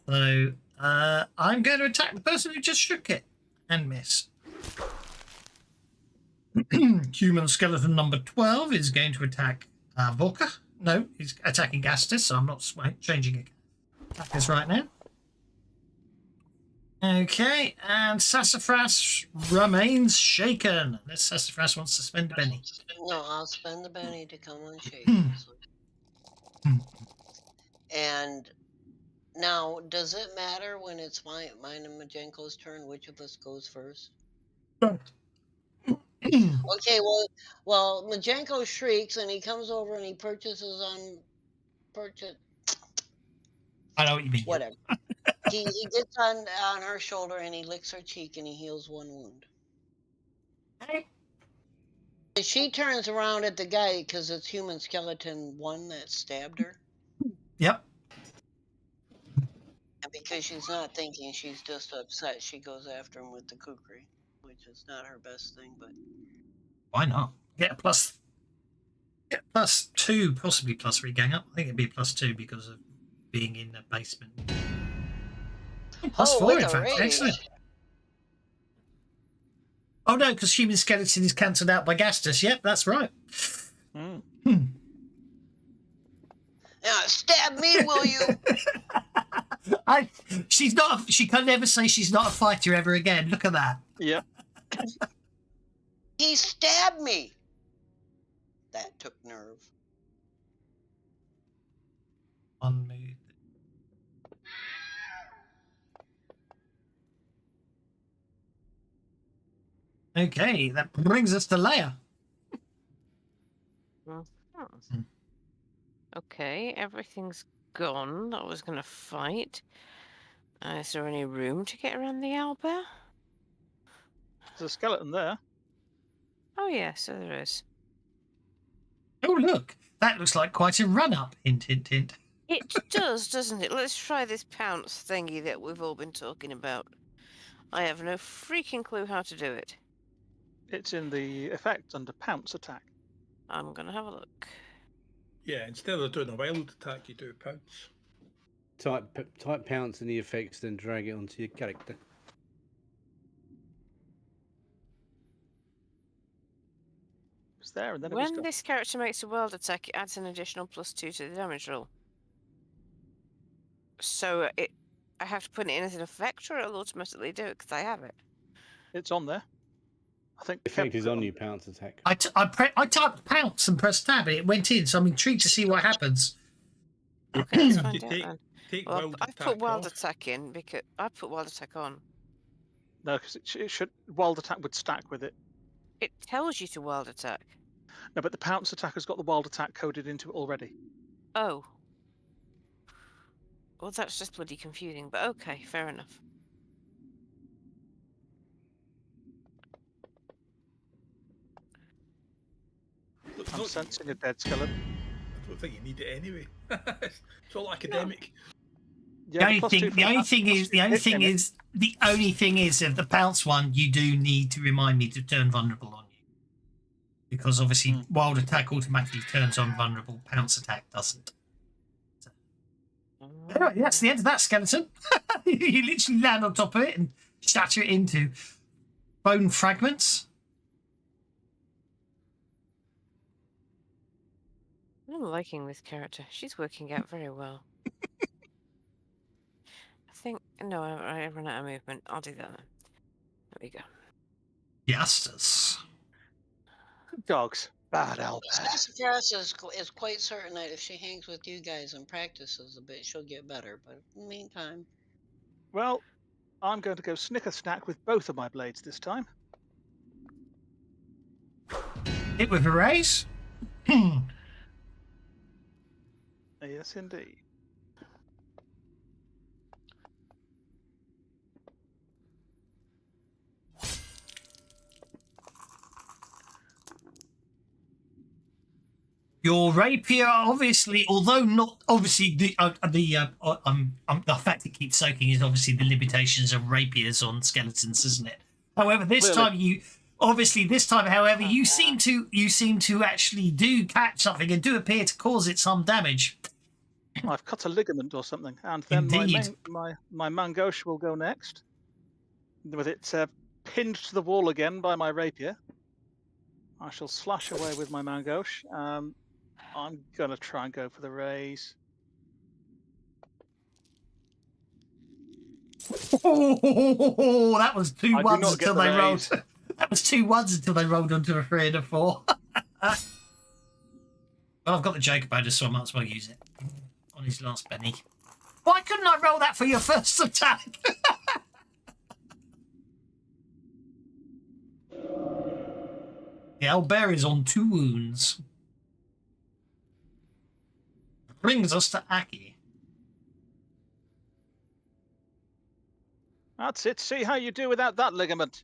So I'm going to attack the person who just shook it and miss. Human skeleton number 12 is going to attack Vorka. No, he's attacking Gastus, so I'm not changing attackers right now. Okay, and Sassafras remains shaken. Unless Sassafras wants to spend a Benny. No, I'll spend the Benny to come on shake. And now, does it matter when it's mine and Majenko's turn which of us goes first? Okay, well, Majenko shrieks and he comes over and he purchases I know what you mean. whatever. he gets on her shoulder and he licks her cheek and he heals one wound. Okay. She turns around at the guy because it's human skeleton 1 that stabbed her. Yep. And because she's not thinking, she's just upset. She goes after him with the kukri, which is not her best thing, but Why not? Get a +2, possibly +3 gang up. I think it'd be +2 because of being in the basement. +4, in fact. rage. Excellent. Oh no, because human skeleton is cancelled out by Gastus. Yep, that's right. Now, stab me, will you? She can never say she's not a fighter ever again. Look at that. Yeah. He stabbed me. That took nerve. One move. Okay, that brings us to Leia. Okay, everything's gone. I was going to fight. Is there any room to get around the owlbear? There's a skeleton there. Oh, yes, there is. Oh, look. That looks like quite a run-up. Hint, hint, hint. It does, doesn't it? Let's try this pounce thingy that we've all been talking about. I have no freaking clue how to do it. It's in the effect under pounce attack. I'm going to have a look. Yeah, instead of doing a wild attack, you do pounce. Type pounce in the effects, then drag it onto your character. It's there, and then when this character makes a world attack, it adds an additional +2 to the damage roll. So I have to put it in as an effect, or it'll automatically do it because I have it. It's on there. I think the effect is on your pounce attack. I typed pounce and pressed tab, and it went in. So I'm intrigued to see what happens. Okay, let's find out then. Well, I've put wild attack in because I put wild attack on. No, because it should wild attack would stack with it. It tells you to wild attack. No, but the pounce attack has got the wild attack coded into it already. Oh. Well, that's just bloody confusing, but okay, fair enough. I'm sensing a dead skeleton. I don't think you need it anyway. It's all academic. Yeah, the only thing is of the pounce one, you do need to remind me to turn vulnerable on you. Because obviously wild attack automatically turns on vulnerable, pounce attack doesn't. So. Anyway, that's the end of that skeleton. You literally land on top of it and shatter it into bone fragments. I'm liking this character. She's working out very well. I think... No, I run out of movement. I'll do that then. There we go. Justice. Dogs. Bad owlbear. Sassafras is quite certain that if she hangs with you guys and practices a bit, she'll get better. But in the meantime... Well, I'm going to go snicker snack with both of my blades this time. Hit with a raise. Yes, indeed. Your rapier, obviously, although not obviously the fact it keeps soaking is obviously the limitations of rapiers on skeletons, isn't it? However, this time, however, you seem to actually do catch something and do appear to cause it some damage. I've cut a ligament or something, and then my mangosh will go next, with it pinned to the wall again by my rapier. I shall slash away with my mangosh. I'm gonna try and go for the raise. Oh, that was two ones until they rolled. That was 2 1s until they rolled onto a 3 and a 4. Well, I've got the joke about it, so I might as well use it on his last penny. Why couldn't I roll that for your first attack? The owlbear is on 2 wounds. Brings us to Aki. That's it. See how you do without that ligament.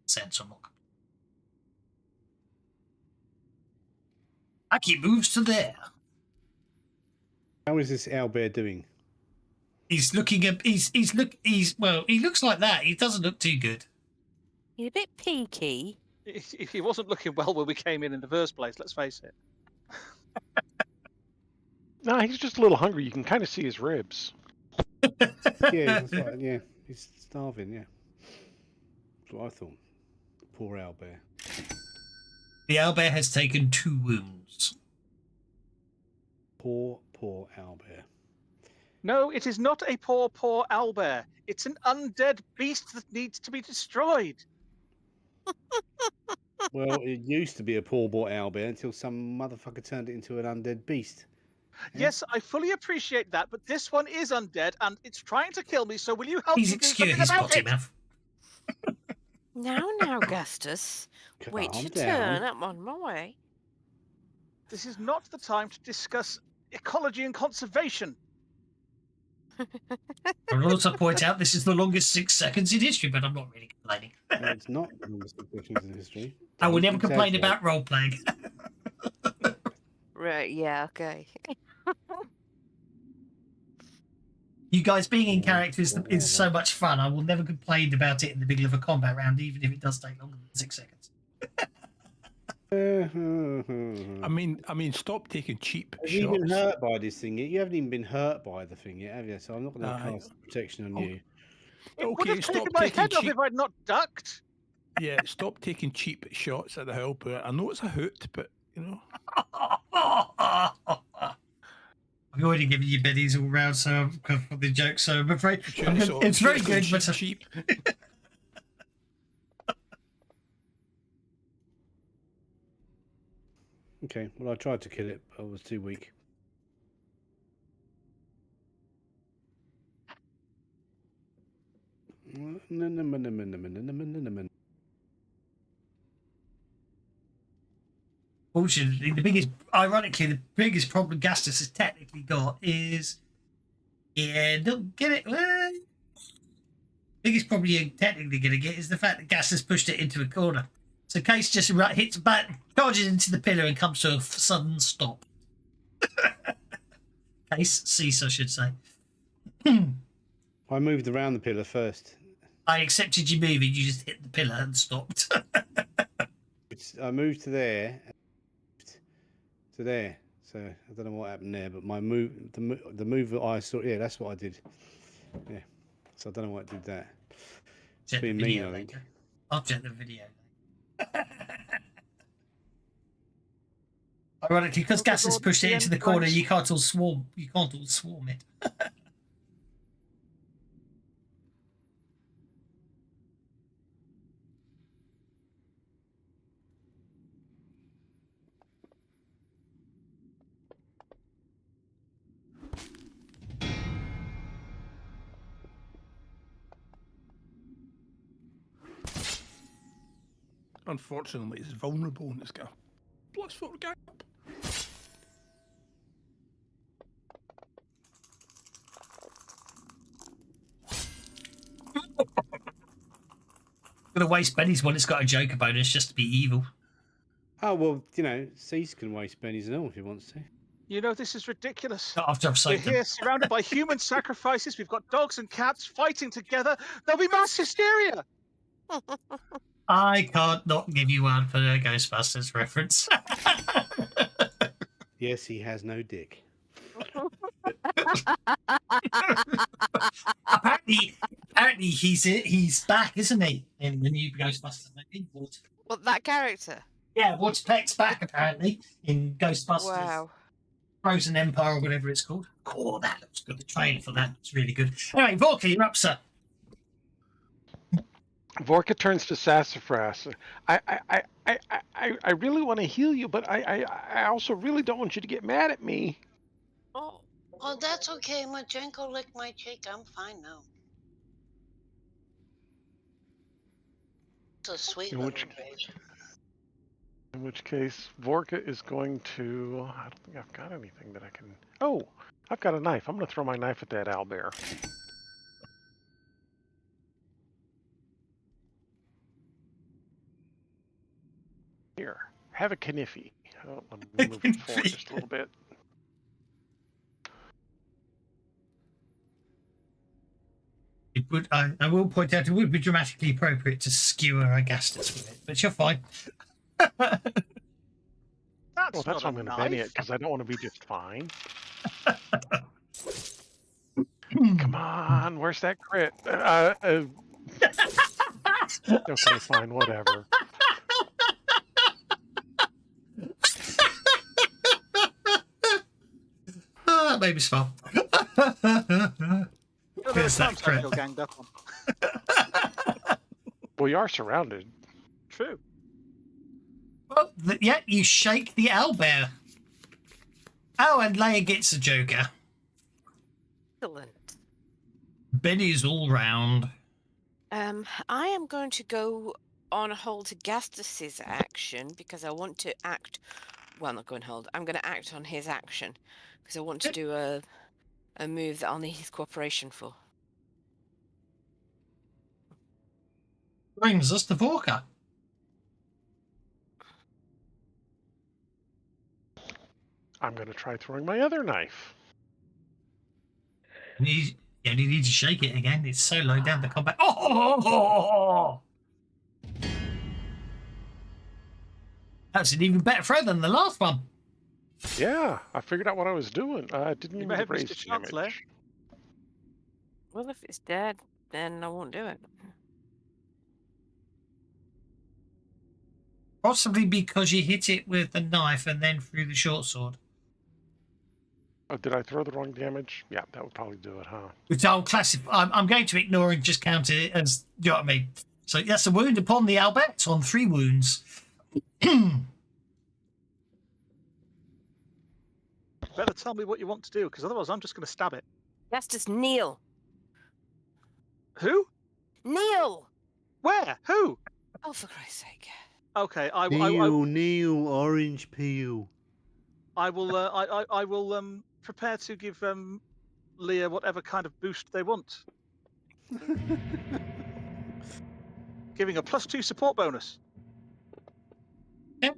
Sense unlock. Aki moves to there. How is this owlbear doing? He's looking at. He looks like that. He doesn't look too good. He's a bit peaky. He wasn't looking well when we came in the first place. Let's face it. No, he's just a little hungry. You can kind of see his ribs. Yeah, that's right. Yeah, he's starving. Yeah, that's what I thought. Poor owlbear. The owlbear has taken 2 wounds. Poor owlbear. No, it is not a poor owlbear. It's an undead beast that needs to be destroyed. Well, it used to be a poor owlbear until some motherfucker turned it into an undead beast. Yeah? Yes, I fully appreciate that, but this one is undead and it's trying to kill me. So will you help me do something about it? Now, Gustus. Wait your turn. I'm on my way. This is not the time to discuss ecology and conservation. I will also point out this is the longest 6 seconds in history, but I'm not really complaining. No, it's not the longest 6 seconds in history. I will never complain about role playing. Right, yeah, okay. You guys being in character is so much fun. I will never complain about it in the middle of a combat round, even if it does take longer than 6 seconds. I mean, stop taking cheap shots. Have you been hurt by this thing yet? You haven't even been hurt by the thing yet, have you? So I'm not going to cast protection on you. It would have taken my head off if I'd not ducked. Yeah, stop taking cheap shots at the helper. I know it's a hoot, but you know. I've already given you biddies all round, so for the joke. So I'm afraid it's very good, but cheap. Okay, well, I tried to kill it, but I was too weak. Fortunately, ironically, the biggest problem Gastus has technically got is, don't get it. Biggest problem you're technically going to get is the fact that Gastus pushed it into a corner. So Case just hits back, charges into the pillar, and comes to a sudden stop. Case, cease, I should say. I moved around the pillar first. I accepted you moving, you just hit the pillar and stopped. I moved to there. So I don't know what happened there, but my move, the move that I saw, yeah, that's what I did. Yeah, so I don't know what did that. It's been mean, I think. I'll check the video. Ironically, because Gas has pushed it into the corner, you can't all swarm. You can't all swarm it. Unfortunately, it's vulnerable and it's got a +4 gap. Gonna waste Benny's one. It's got a Joker bonus just to be evil. Oh well, you know, Cease can waste Benny's and all if he wants to. You know, this is ridiculous. Not after I've We're here surrounded by human sacrifices. We've got dogs and cats fighting together. There'll be mass hysteria. I can't not give you one for a Ghostbusters reference. Yes, he has no dick. apparently he's back, isn't he? In the new Ghostbusters. What, that character? Yeah, Walter Peck's back apparently in Ghostbusters. Wow. Frozen Empire or whatever it's called. Oh, that looks good. The trailer for that looks really good. Anyway, Vorka, you're up, sir. Vorka turns to Sassafras. I really want to heal you, but I also really don't want you to get mad at me. Oh, that's okay. Machenko licked my cheek. I'm fine now. It's a sweet little baby. In which case, Vorka is going to... I don't think I've got anything that I can... Oh, I've got a knife. I'm going to throw my knife at that owlbear. Here, have a kniffy. Oh, let me move it forward just a little bit. I will point out it would be dramatically appropriate to skewer Agastus with it, but you're fine. Well, that's why I'm going to Benny it, because I don't want to be just fine. Come on, where's that crit? Okay, fine, whatever. That made me smile. Here's that crit. Ganged up on. We are surrounded. True. Well, yeah, you shake the owlbear. Oh, and Leia gets a joker. Excellent. Benny's all round. I am going to go on hold to Gastus's action because I want to act. Well, not go on hold. I'm going to act on his action because I want to do a move that I'll need his cooperation for. Brings us to Vorka. I'm going to try throwing my other knife. You need to shake it again. It's so low down the combat. Oh! That's an even better throw than the last one. Yeah, I figured out what I was doing. I didn't even raise damage. Well, if it's dead, then I won't do it. Possibly because you hit it with the knife and then threw the short sword. Oh, did I throw the wrong damage? Yeah, that would probably do it, huh? Which I'll classify. I'm going to ignore and just count it as, you know what I mean? So that's a wound upon the Albert on 3 wounds. Better tell me what you want to do, because otherwise I'm just going to stab it. That's just kneel. Who? Kneel! Where? Who? Oh, for Christ's sake. Okay, Kneel, orange peel. I will prepare to give Leah whatever kind of boost they want. Giving a +2 support bonus. Yep.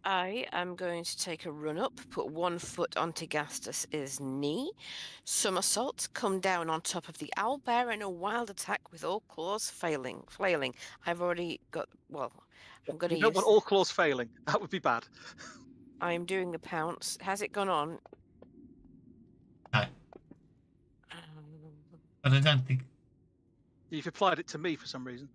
I am going to take a run up, put 1 foot onto Gastus's knee, somersault, come down on top of the owlbear in a wild attack with all claws flailing. I've already got, well, I'm going to use... You don't want all claws failing. That would be bad. I am doing the pounce. Has it gone on? No. But I don't think... You've applied it to me for some reason.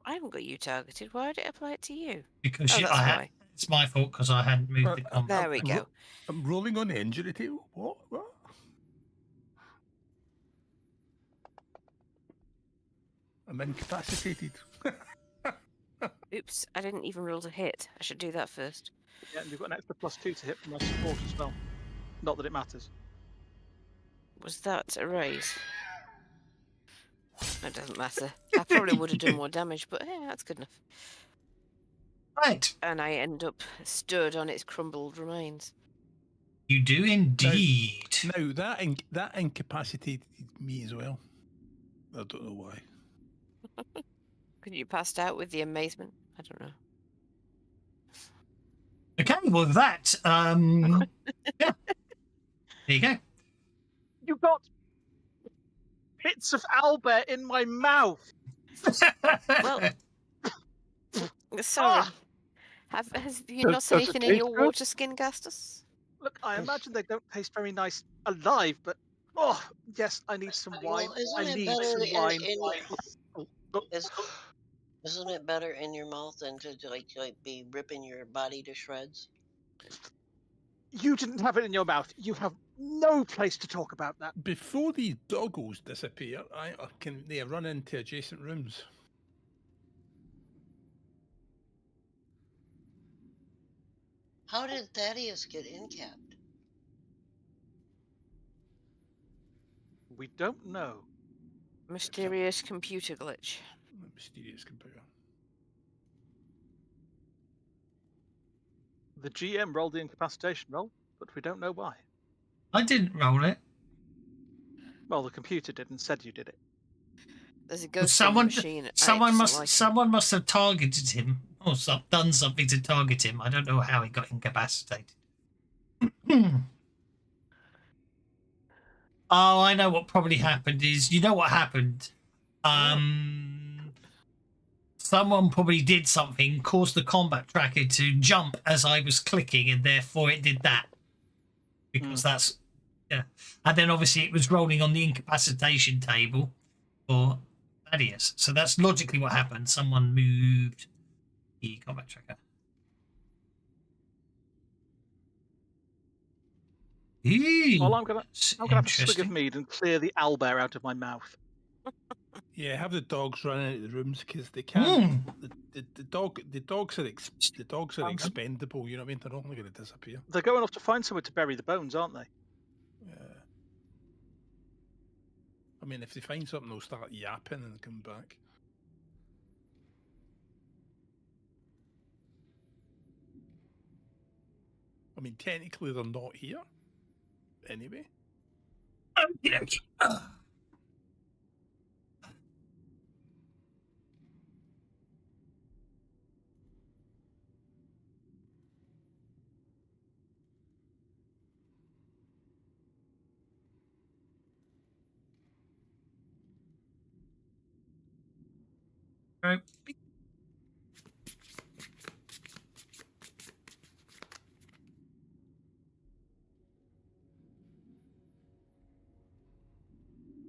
I haven't got you targeted. Why did it apply it to you? Because that's why. It's my fault because I hadn't moved the combat. There we go. I'm rolling on the injury table. What? I'm incapacitated. Oops, I didn't even roll to hit. I should do that first. Yeah, and you've got an extra +2 to hit from my support as well. Not that it matters. Was that a raise? It doesn't matter. I probably would have done more damage, but yeah, that's good enough. Right. And I end up stood on its crumbled remains. You do indeed. Now that incapacitated me as well. I don't know why. Could you passed out with the amazement? I don't know. Okay, well that yeah. There you go. You got bits of owlbear in my mouth. Well, sorry. Has you not anything in your water skin, Gastus? Look, I imagine they don't taste very nice alive, but oh yes, I need some wine. I need some wine. Isn't it better in your mouth than to like be ripping your body to shreds? You didn't have it in your mouth. You have no place to talk about that. Before these doggos disappear, can they run into adjacent rooms? How did Thaddeus get incapped? We don't know. Mysterious computer glitch. Mysterious computer. The GM rolled the incapacitation roll, but we don't know why. I didn't roll it. Well, the computer did and said you did it. There's a ghost in the machine. and it doesn't like him. Someone must have targeted him or done something to target him. I don't know how he got incapacitated. Oh, I know what probably happened is, you know what happened? Someone probably did something, caused the combat tracker to jump as I was clicking, and therefore it did that. Because that's, yeah. And then obviously it was rolling on the incapacitation table for Thaddeus. So that's logically what happened. Someone moved the combat tracker. Well, I'm gonna have a swig of mead and clear the owlbear out of my mouth. Yeah, have the dogs run into the rooms because they can't. The dogs are expendable. You know what I mean? They're only going to disappear. They're going off to find somewhere to bury the bones, aren't they? Yeah. I mean, if they find something, they'll start yapping and come back. I mean, technically they're not here. Anyway. Right.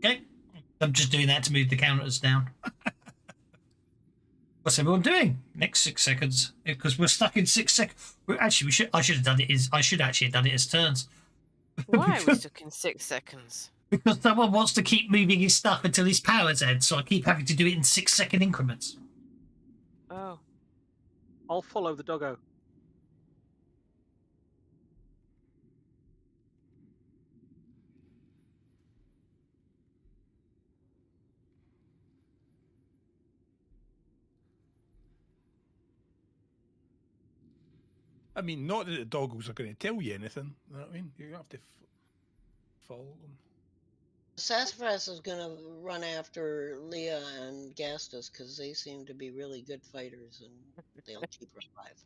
Okay, I'm just doing that to move the counters down. What's everyone doing? Next 6 seconds, because we're stuck in 6 seconds. I should have done it. I should actually have done it as turns. Why are we stuck in 6 seconds? Because someone wants to keep moving his stuff until his power's end, so I keep having to do it in 6-second increments. Oh. I'll follow the doggo. I mean, not that the doggos are going to tell you anything. You know what I mean? You have to follow them. Sassafras is going to run after Leah and Gastus because they seem to be really good fighters and they'll keep her alive.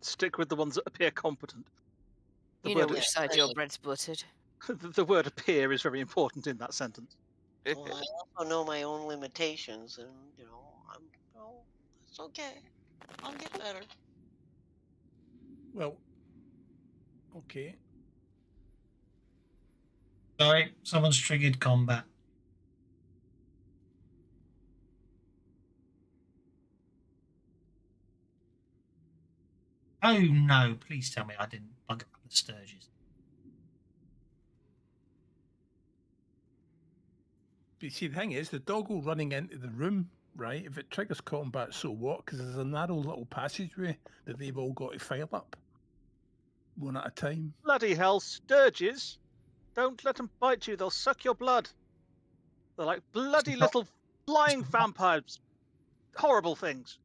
Stick with the ones that appear competent. You know which side your bread's buttered. The word appear is very important in that sentence. Well, I also know my own limitations, and it's okay. I'll get better. Well, okay. Sorry, someone's triggered combat. Oh no, please tell me I didn't bug up the Sturges. But see, the thing is, the doggo running into the room, right? If it triggers combat, so what? Because there's a narrow little passageway that they've all got to file up. One at a time. Bloody hell, Sturges! Don't let them bite you, they'll suck your blood. They're like bloody little flying vampires. Horrible things.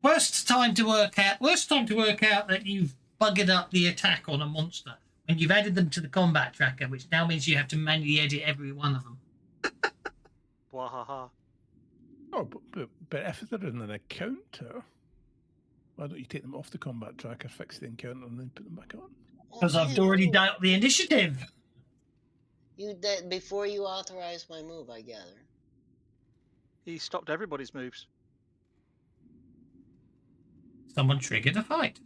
Worst time to work out that you've buggered up the attack on a monster when you've added them to the combat tracker, which now means you have to manually edit every one of them. Wahaha. Oh, but if they're in an encounter, why don't you take them off the combat tracker, fix the encounter, and then put them back on? Because I've already done the initiative. You did before you authorized my move, I gather. He stopped everybody's moves. Someone triggered a fight.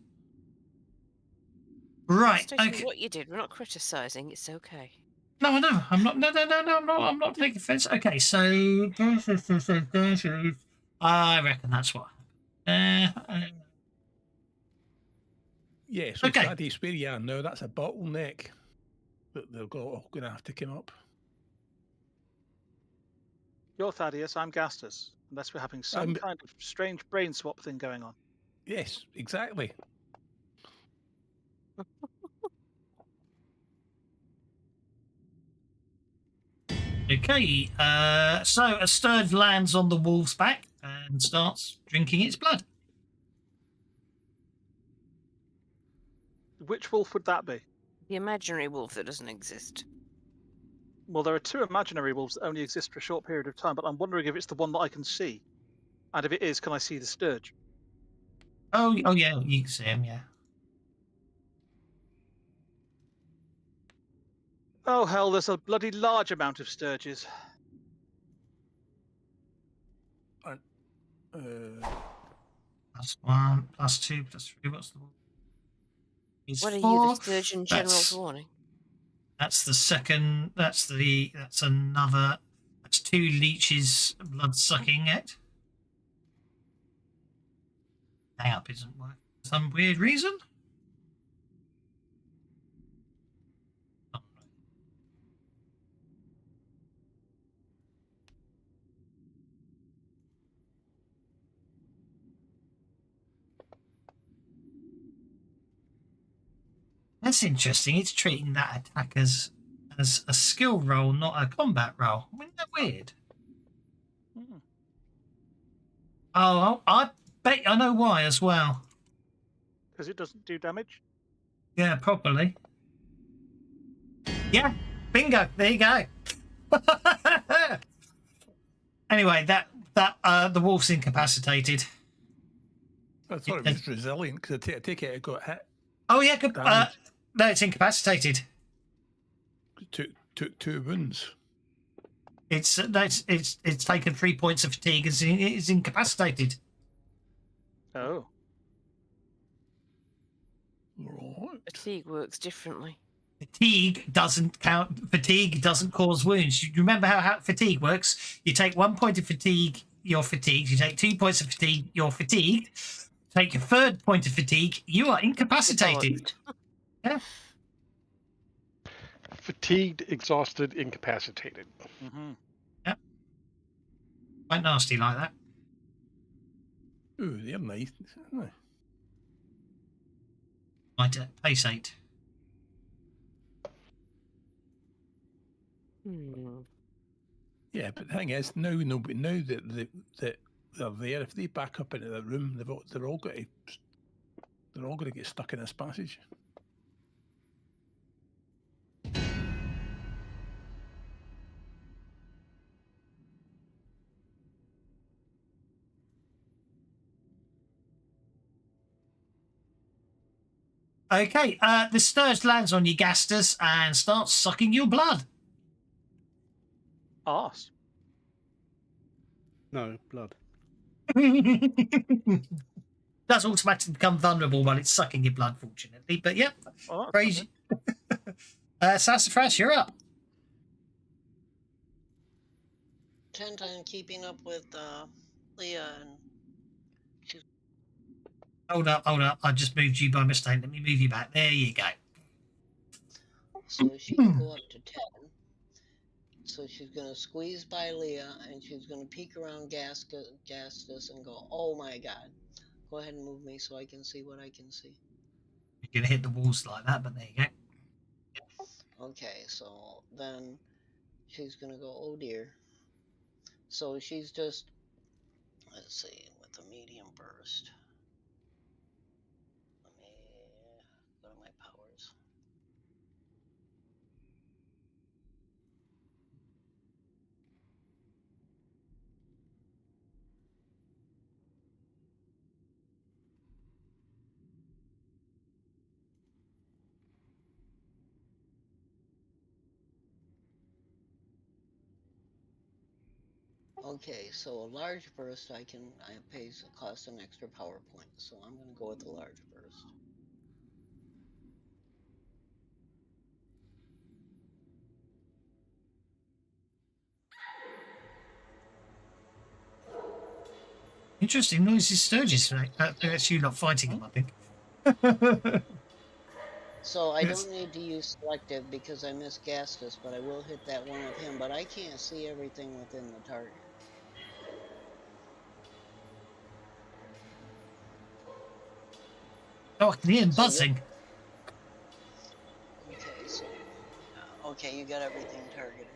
Right. Okay. What you did. We're not criticising. It's okay. No, I know. I'm not. No. I'm not taking offence. Okay, so I reckon that's what. Yeah, so Okay. Thaddeus, where you are now, that's a bottleneck that they're all going to have to come up. You're Thaddeus, I'm Gastus, unless we're having some kind of strange brain swap thing going on. Yes, exactly. Okay, so a sturge lands on the wolf's back and starts drinking its blood. Which wolf would that be? The imaginary wolf that doesn't exist. Well, there are two imaginary wolves that only exist for a short period of time, but I'm wondering if it's the one that I can see. And if it is, can I see the sturge? Oh yeah, you can see him, yeah. Oh, hell, there's a bloody large amount of sturges. +1, +2, +3, what's the wolf? What are 4. you, the Sturgeon General's warning? That's the second, that's another, that's 2 leeches blood sucking it. Hang up isn't working for some weird reason. That's interesting. It's treating that attack as a skill roll, not a combat roll. Isn't that weird? Oh, I bet I know why as well. Because it doesn't do damage? Yeah, probably. Yeah, bingo. There you go. Anyway, that the wolf's incapacitated. I thought it was resilient because I take it got hit. Oh yeah, good. No, it's incapacitated. Took 2 wounds. It's taken 3 points of fatigue. It's incapacitated. Oh. Right. Fatigue works differently. Fatigue doesn't count. Fatigue doesn't cause wounds. You remember how fatigue works? You take 1 point of fatigue, you're fatigued. You take 2 points of fatigue, you're fatigued. Take your 3rd point of fatigue, you are incapacitated. Yeah. Fatigued, exhausted, incapacitated. Mm-hmm. Yep. Quite nasty like that. Ooh, they're nice. Right, pace 8. Yeah, but the thing is, now that they're there, if they back up into the room, they're all going to get stuck in this passage. Okay, the sturge lands on you, Gastus, and starts sucking your blood. Arse. No, blood. Does automatically become vulnerable while it's sucking your blood, fortunately. But yep, crazy. Sassafras, you're up. Tenton keeping up with Leah and she's... Hold up. I just moved you by mistake. Let me move you back. There you go. So she can go up to 10. So she's going to squeeze by Leah and she's going to peek around Gastus and go, oh my god. Go ahead and move me so I can see what I can see. You're going to hit the walls like that, but there you go. Okay, so then she's going to go, oh dear. So she's just, let's see, with a medium burst. Let me go to my powers. Okay, so a large burst I pays cost an extra power point, so I'm gonna go with the large burst. Interesting noises, Sturgis. That's you not fighting him, I think. So I don't need to use selective because I missed Gastus, but I will hit that one with him. But I can't see everything within the target. Oh, I can hear him So buzzing. okay, so okay, you got everything targeted.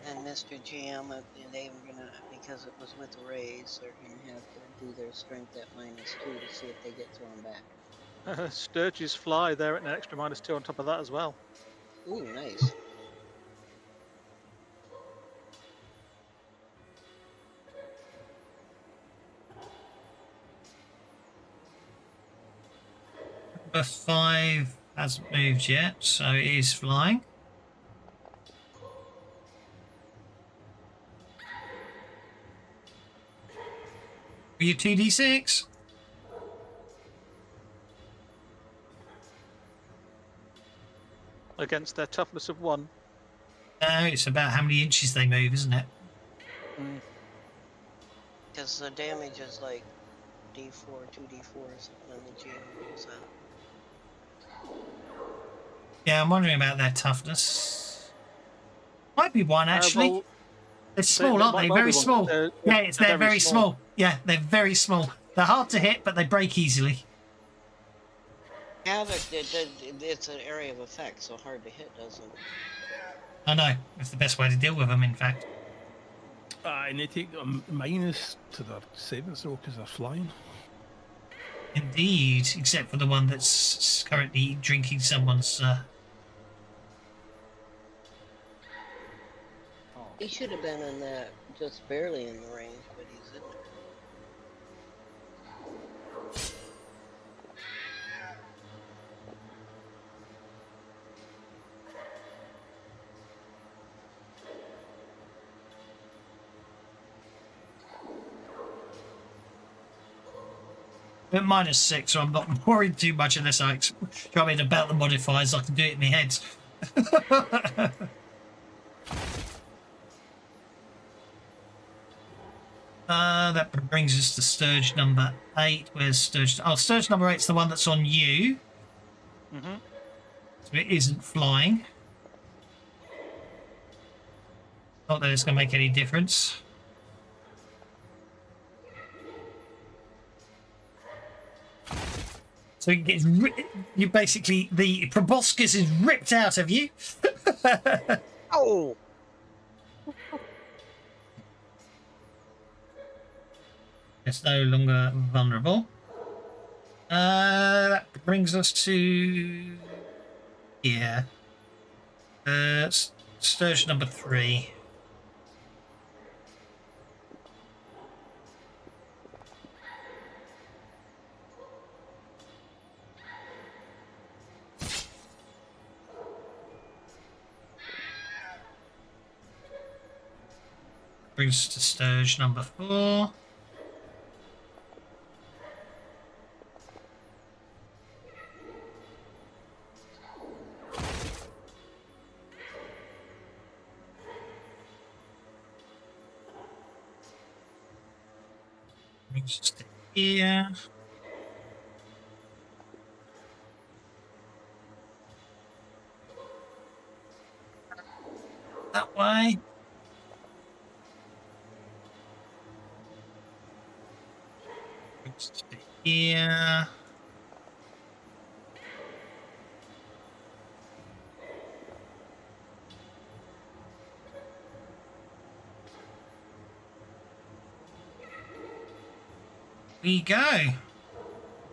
And Mr. GM, they were gonna, because it was with a raise, they're gonna have to do their strength at -2 to see if they get thrown back. Sturges fly, they're at an extra -2 on top of that as well. Ooh, nice. Number 5 hasn't moved yet, so it is flying. Are you 2d6? Against their toughness of 1. No, it's about how many inches they move, isn't it? Because the damage is like D4, 2d4 or something, and the GM rolls out. Yeah, I'm wondering about their toughness. Might be 1 actually. Well, they're small, aren't they? Very small. Yeah, they're very small. Yeah, they're very small. They're hard to hit, but they break easily. Yeah, it's an area of effect, so hard to hit, doesn't it? I know. It's the best way to deal with them, in fact. And they take minus to their savings throw because they're flying. Indeed, except for the one that's currently drinking someone's... He should have been in that, just barely in the range, but he's in there. At -6, so I'm not worried too much unless I try me about the modifiers. I can do it in my head. That brings us to Sturge number 8. Where's Sturge? Oh, Sturge number 8's the one that's on you. Mm-hmm. So it isn't flying. Not that it's going to make any difference. So it gets you basically, the proboscis is ripped out of you. Oh! It's no longer vulnerable. That brings us to... yeah. Sturge number 3. Brings us to Sturge number 4. Brings us to here. That way. Brings us to here. We go.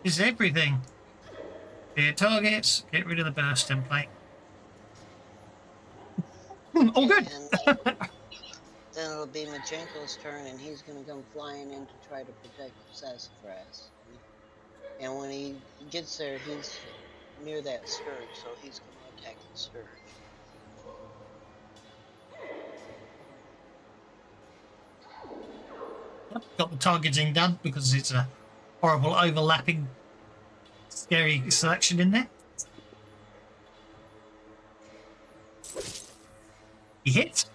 This is everything. Clear targets. Get rid of the burst template. All good. Then it'll be Machenko's turn, and he's going to come flying in to try to protect Sassafras. And when he gets there, he's near that scourge, so he's going to attack and surge. Yep, got the targeting done because it's a horrible overlapping, scary selection in there. He hit.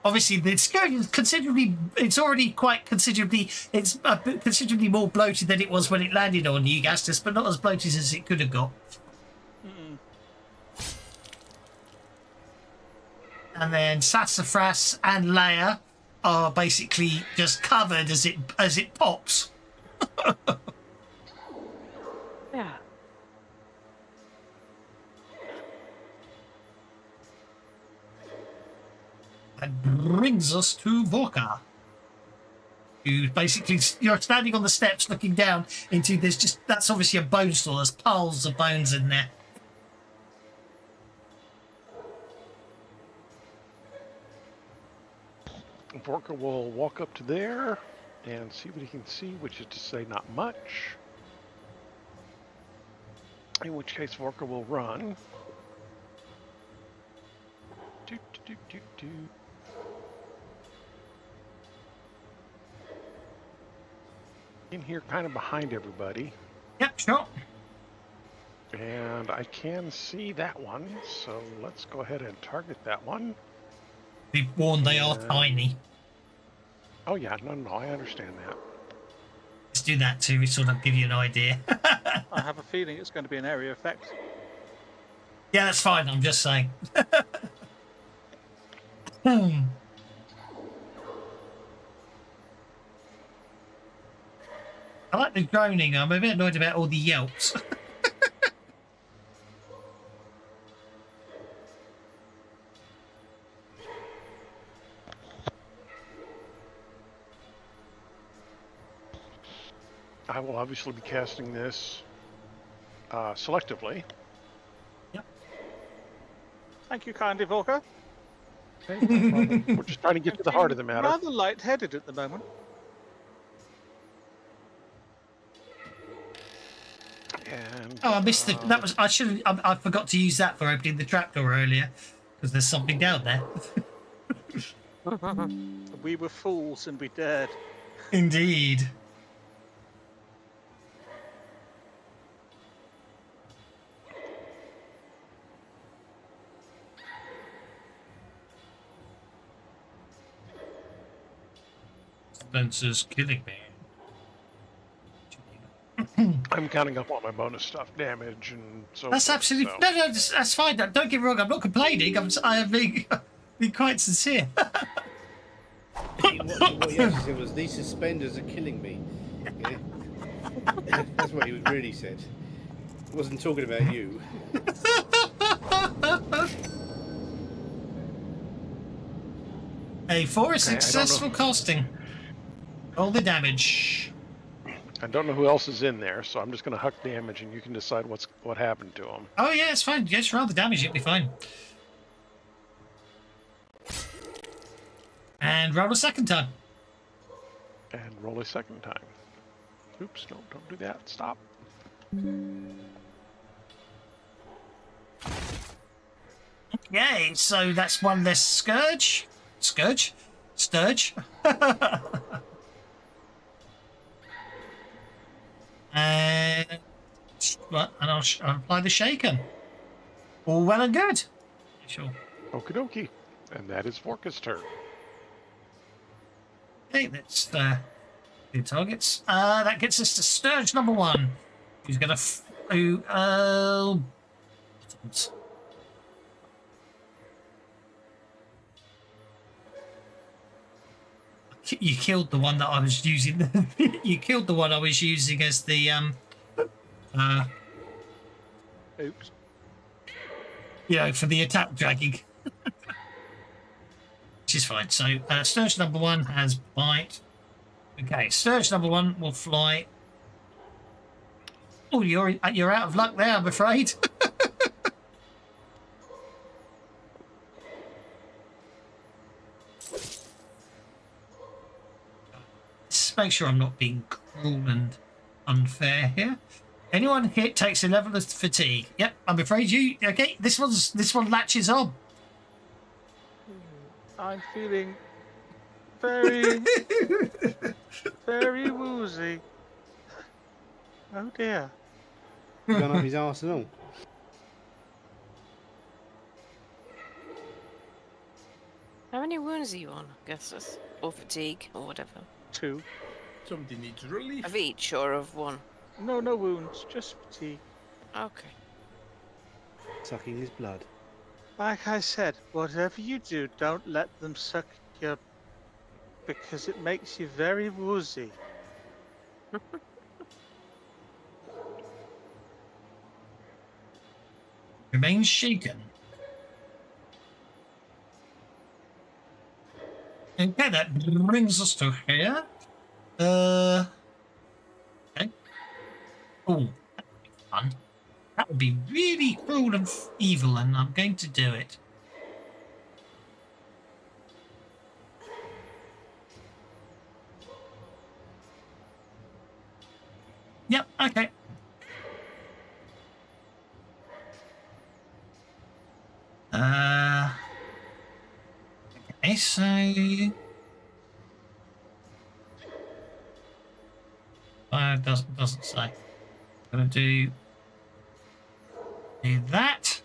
Obviously, it's going considerably. It's already quite considerably. It's a bit considerably more bloated than it was when it landed on you, Gastus, but not as bloated as it could have got. And then Sassafras and Leia are basically just covered as it pops. Yeah. That brings us to Vorka, who basically, you're standing on the steps looking down into this. That's obviously a bone store. There's piles of bones in there. Vorka will walk up to there and see what he can see, which is to say not much. In which case Vorka will run. In here kind of behind everybody. Yep, sure. And I can see that one, so let's go ahead and target that one. Be warned, they are tiny. Oh yeah, no, I understand that. Let's do that to sort of give you an idea. I have a feeling it's going to be an area effect. Yeah, that's fine. I'm just saying. I like the groaning. I'm a bit annoyed about all the yelps. I will obviously be casting this selectively. Yep. Thank you kindly, Vorka. Okay, no problem. We're just trying to get to the heart of the matter. Rather light-headed at the moment. And, Oh, I missed it. That was. I should. I forgot to use that for opening the trapdoor earlier, because there's something down there. We were fools and we dared. Indeed. Spencer's killing me. I'm counting up all my bonus stuff, damage and so That's forth, absolutely so. no. That's fine. Don't get me wrong. I'm not complaining. I am being quite sincere. What he actually said was, "These suspenders are killing me." Yeah? That's what he really said. He wasn't talking about you. A for a successful casting. Roll the damage. I don't know who else is in there, so I'm just going to huck damage, and you can decide what happened to him. Oh yeah, it's fine. Just roll the damage. It'll be fine. And roll a second time. And roll a second time. Oops, no, don't do that. Stop. Okay, so that's one less scourge. Sturge. And I'll apply the shaken. All well and good. Sure. Okie dokie. And that is Vorka's turn. Okay, let's do targets. That gets us to Sturge number 1. Who's gonna you killed the one that I was using. You killed the one I was using as the Oops. you know, for the attack dragging. Which is fine. So Sturge number 1 has bite. Okay, Sturge number 1 will fly. Oh, you're out of luck there, I'm afraid. Let's make sure I'm not being cruel and unfair here. Anyone hit takes a level of fatigue. Yep, I'm afraid you. Okay, this one latches on. I'm feeling very, very woozy. Oh dear. Gone up his arse and all. How many wounds are you on, Augustus? Or fatigue, or whatever? 2. Somebody needs relief. Of each or of one? No wounds, just fatigue. Okay. Sucking his blood. Like I said, whatever you do, don't let them suck your... because it makes you very woozy. Remains shaken. Okay, that brings us to here. Okay. Oh, that'd be fun. That would be really cruel and evil, and I'm going to do it. Yep, okay. Okay, so doesn't say. I'm gonna do that.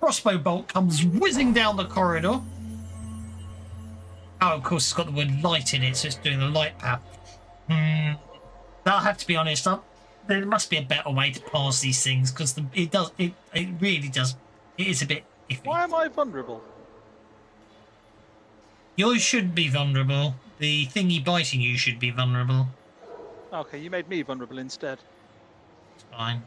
Crossbow bolt comes whizzing down the corridor. Oh, of course, it's got the word light in it, so it's doing the light power. I'll have to be honest. There must be a better way to pass these things because it really does. It is a bit iffy. Why am I vulnerable? Yours should be vulnerable. The thingy biting you should be vulnerable. Okay, you made me vulnerable instead. It's fine.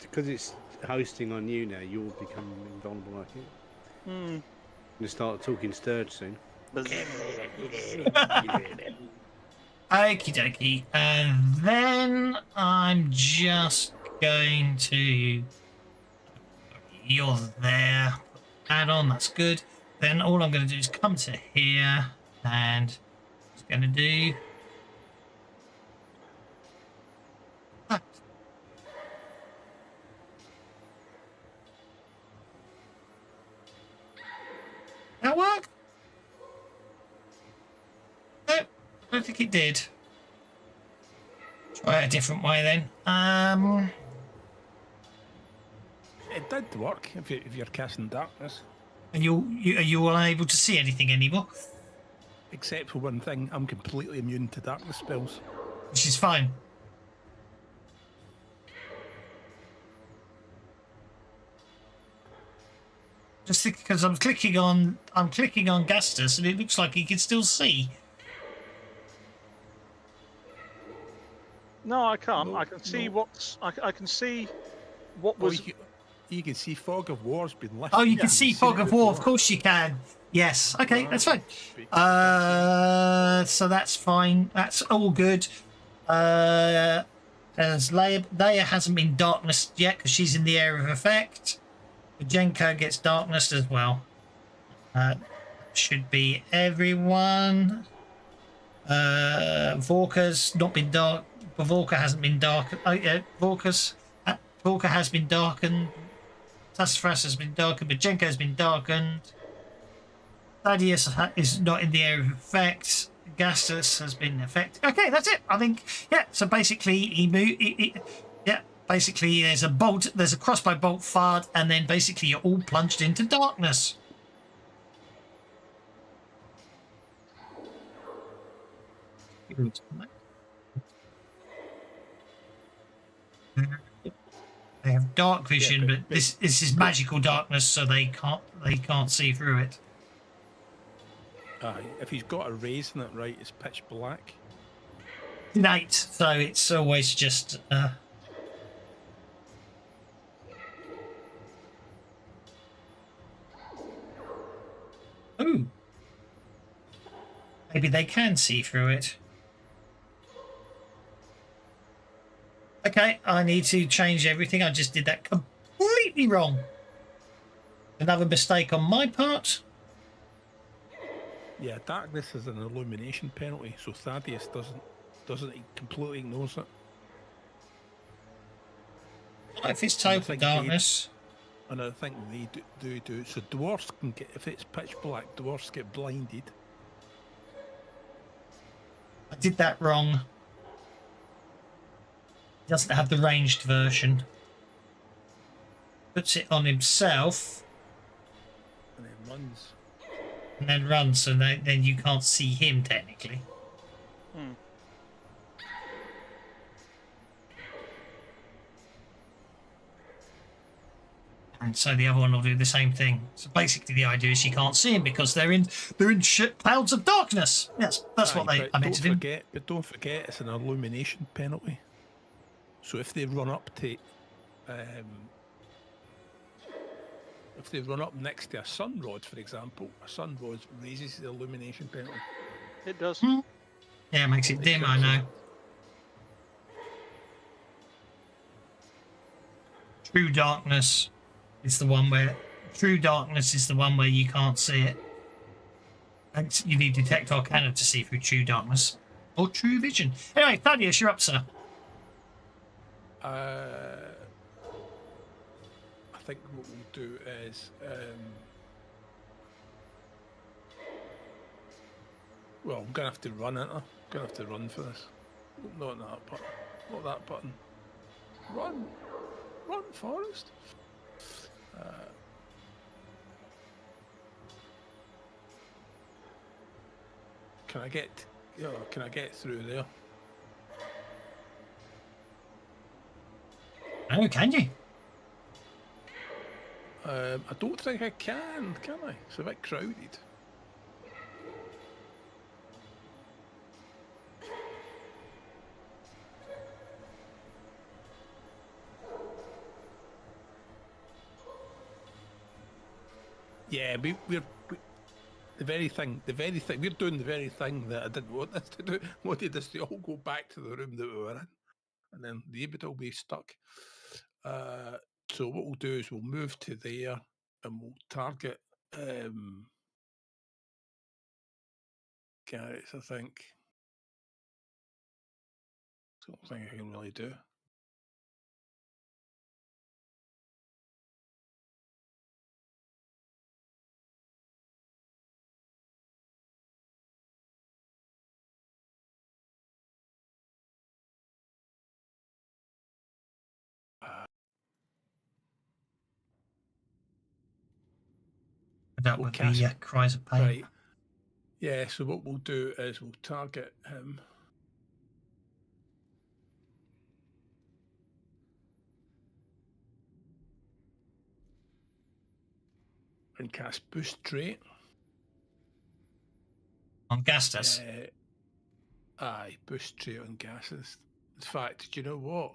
Because it's hosting on you now, you'll become invulnerable, I think. Hmm. You'll start talking stirred soon. Okie dokie. And then I'm just going to... You're there. Add on, that's good. Then all I'm going to do is come to here and it's going to do that. That work? No, I don't think it did. Try it a different way then. It did work if you're casting darkness. And are you unable to see anything anymore? Except for one thing, I'm completely immune to darkness spells. Which is fine. Just because I'm clicking on Gastus and it looks like he can still see. No, I can't. No, I can see no. what's. I can see what Oh, was. you can see Fog of War's been lifted. Oh, you can Yeah. see Fog of War. Of course you can. Yes. Okay, that's fine. So that's fine. That's all good. As Leia hasn't been darkness yet because she's in the area of effect. Jenko gets darkness as well. Should be everyone. Vorka's not been dark. Vorka hasn't been dark. Oh yeah, Vorka has been darkened. Sassafras has been darkened, but Jenko has been darkened. Thaddeus is not in the area of effect. Gastus has been affected. Okay, that's it. I think, yeah. So basically, he moved. Yeah, basically, there's a bolt. There's a crossbow bolt fired, and then basically you're all plunged into darkness. They have dark vision, but this is magical darkness, so they can't see through it. If he's got a raise in it right, it's pitch black. Night, so it's always just Ooh. Maybe they can see through it. Okay, I need to change everything. I just did that completely wrong. Another mistake on my part. Yeah, darkness is an illumination penalty, so Thaddeus doesn't. He completely ignores it. If it's And I total think darkness. And I think they do. So dwarves can get, if it's pitch black, dwarves get blinded. I did that wrong. He doesn't have the ranged version. Puts it on himself. And then runs. And then runs, so then you can't see him technically. Hmm. And so the other one will do the same thing. So basically, the idea is you can't see him because they're in clouds of darkness. Yes, that's what I meant to do. But don't forget, it's an illumination penalty. So if they run up to, if they run up next to a sun rod, for example, a sun rod raises the illumination penalty. It does. Yeah, it makes it dim. I know. True darkness. It's the one where true darkness is the one where you can't see it. You need detect arcana to see through true darkness or true vision. Anyway, Thaddeus, you're up, sir. I think what we'll do is well, I'm gonna have to run it. I'm gonna have to run for this. Not that button. Not that button. Run, Forest. Can I get through there? Oh, can you? I don't think I can I? It's a bit crowded. Yeah, we're the very thing. We're doing the very thing that I didn't want us to do. Wanted us to all go back to the room that we were in, and then the would all be stuck. So what we'll do is we'll move to there, and we'll target Garrett's, I think. That's the only thing I can really do. That would be cries of pain. Right. Yeah, so what we'll do is we'll target him. And cast boost trait. On Gastus? Aye, boost trait on gases. In fact, do you know what?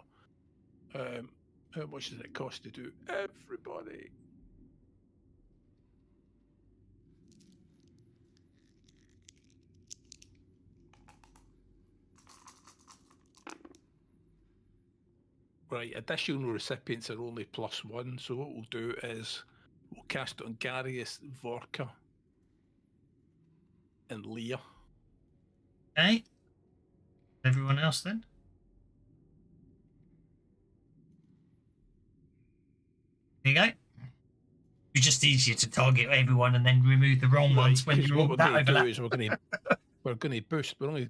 How much does it cost to do everybody? Right, additional recipients are only +1, so what we'll do is we'll cast it on Garius, Vorka, and Leah. Okay. Everyone else then? There you go. It's just easier to target everyone and then remove the wrong ones when you're all that overlap. We're going to boost. We're only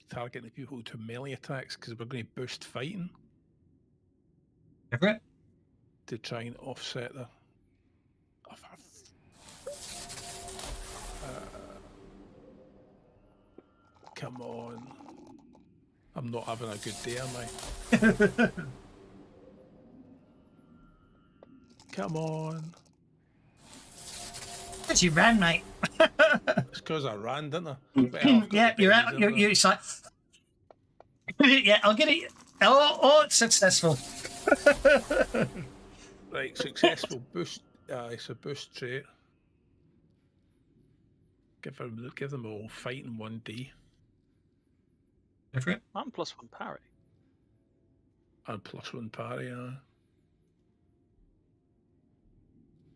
targeting the people who do melee attacks because we're going to boost fighting. Over it. To try and offset the. Come on. I'm not having a good day, am I? Come on. Because you ran, mate. It's because I ran, didn't I? Well, yeah, you're out. You're like... yeah, I'll get it. Oh, it's successful. Right, successful boost. It's a boost trait. Give them all fighting 1D. Go for it. I'm +1 parry. And +1 parry,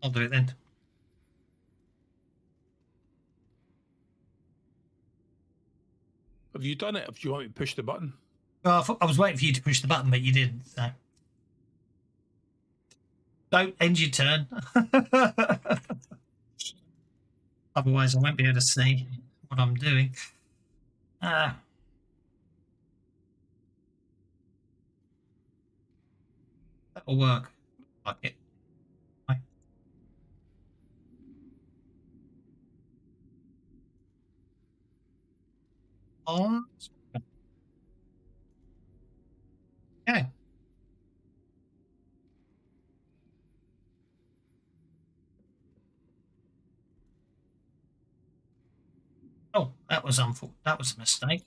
I'll do it then. Have you done it? If you want me to push the button? Well, I was waiting for you to push the button, but you didn't. So. Don't end your turn. Otherwise, I won't be able to see what I'm doing. That'll work. Like it. Right. On. Okay. Oh, that was that was a mistake.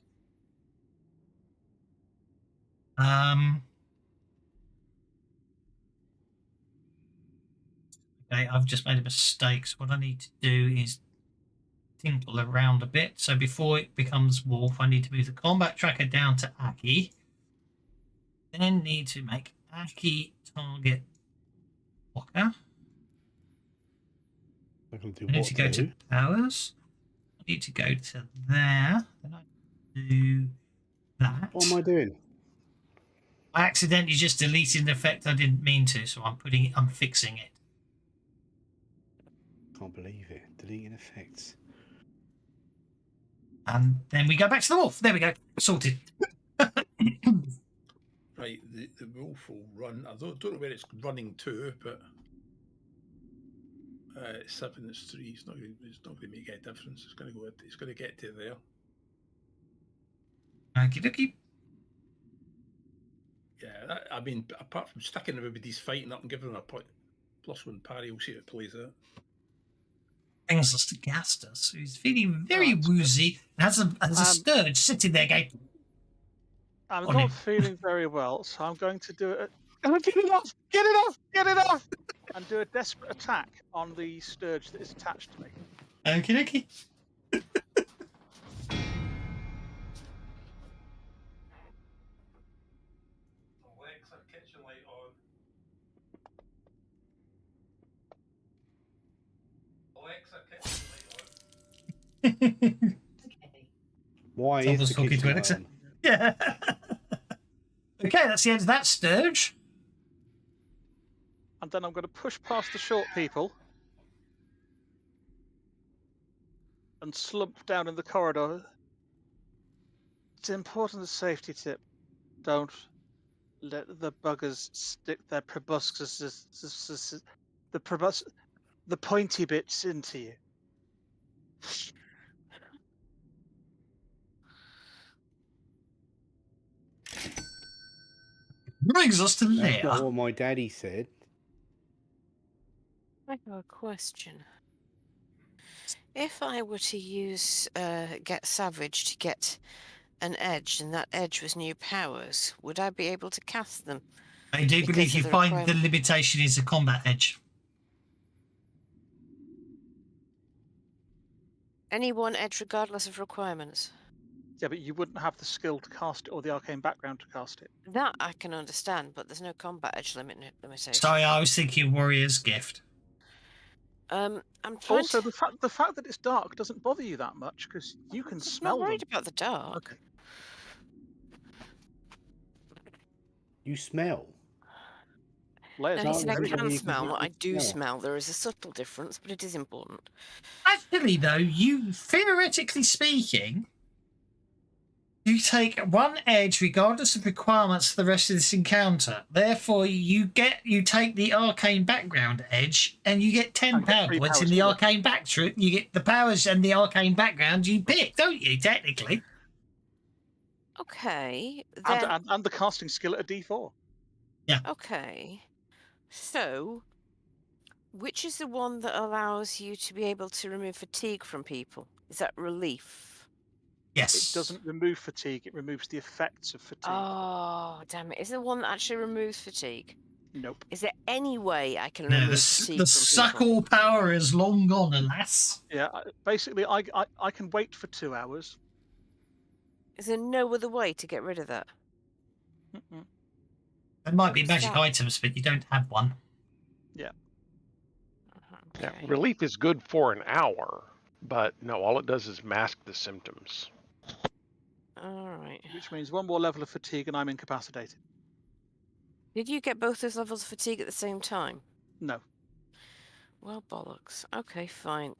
Okay, I've just made a mistake. So what I need to do is tinkle around a bit. So before it becomes Wolf, I need to move the combat tracker down to Aki. Then need to make Aki target Walker. I can do I need to go to powers. I need to go to there. Then I do that. What am I doing? I accidentally just deleted an effect I didn't mean to, so I'm fixing it. Can't believe it. Deleting effects. And then we go back to the wolf. There we go. Sorted. Right, the wolf will run. I don't know where it's running to, but 7 is 3. It's not going to make a difference. It's going to go. It's going to get to there. Okie dokie. Yeah, I mean, apart from sticking everybody's fighting up and giving them a +1 parry, we'll see how it plays out. Brings us to Gastus, who's feeling very woozy and has a scourge sitting there going. I'm not feeling very well, so I'm going to do it. Get it off! Get it off! Get it off! And do a desperate attack on the scourge that is attached to me. Okie dokie. Alexa, kitchen light on. Alexa, kitchen light on. Why is the kitchen light on? Yeah. Okay, that's the end of that scourge. And then I'm going to push past the short people and slump down in the corridor. It's an important safety tip. Don't let the buggers stick their proboscises, the pointy bits into you. Brings us to That's Leia. not what my daddy said. I have a question. If I were to use Get Savage to get an edge, and that edge was new powers, would I be able to cast them? I do believe you find the limitation is a combat edge. Any one edge, regardless of requirements. Yeah, but you wouldn't have the skill to cast it or the arcane background to cast it. That I can understand, but there's no combat edge limitation. Sorry, I was thinking Warrior's Gift. I'm trying also, the fact that it's dark doesn't bother you that much because you can smell them. I'm not worried about the dark. Okay. You smell. No, he said I can smell, not I do smell. There is a subtle difference, but it is important. Actually, though, you theoretically speaking, you take 1 edge regardless of requirements for the rest of this encounter. Therefore, you take the arcane background edge, and you get 10 power points in the arcane background. You get the powers and the arcane background you pick, don't you? Technically. Okay. And the casting skill at a D4. Yeah. Okay. So, which is the one that allows you to be able to remove fatigue from people? Is that relief? Yes. It doesn't remove fatigue, it removes the effects of fatigue. Oh, damn it. Is there one that actually removes fatigue? Nope. Is there any way I can remove fatigue the from suck people? all power is long gone, alas. Yeah, basically, I can wait for 2 hours. Is there no other way to get rid of that? Mm-mm. There might be magic items, but you don't have one. Yeah. Yeah, relief is good for an hour, but no, all it does is mask the symptoms. All right. Which means 1 more level of fatigue and I'm incapacitated. Did you get both those levels of fatigue at the same time? No. Well, bollocks. Okay, fine.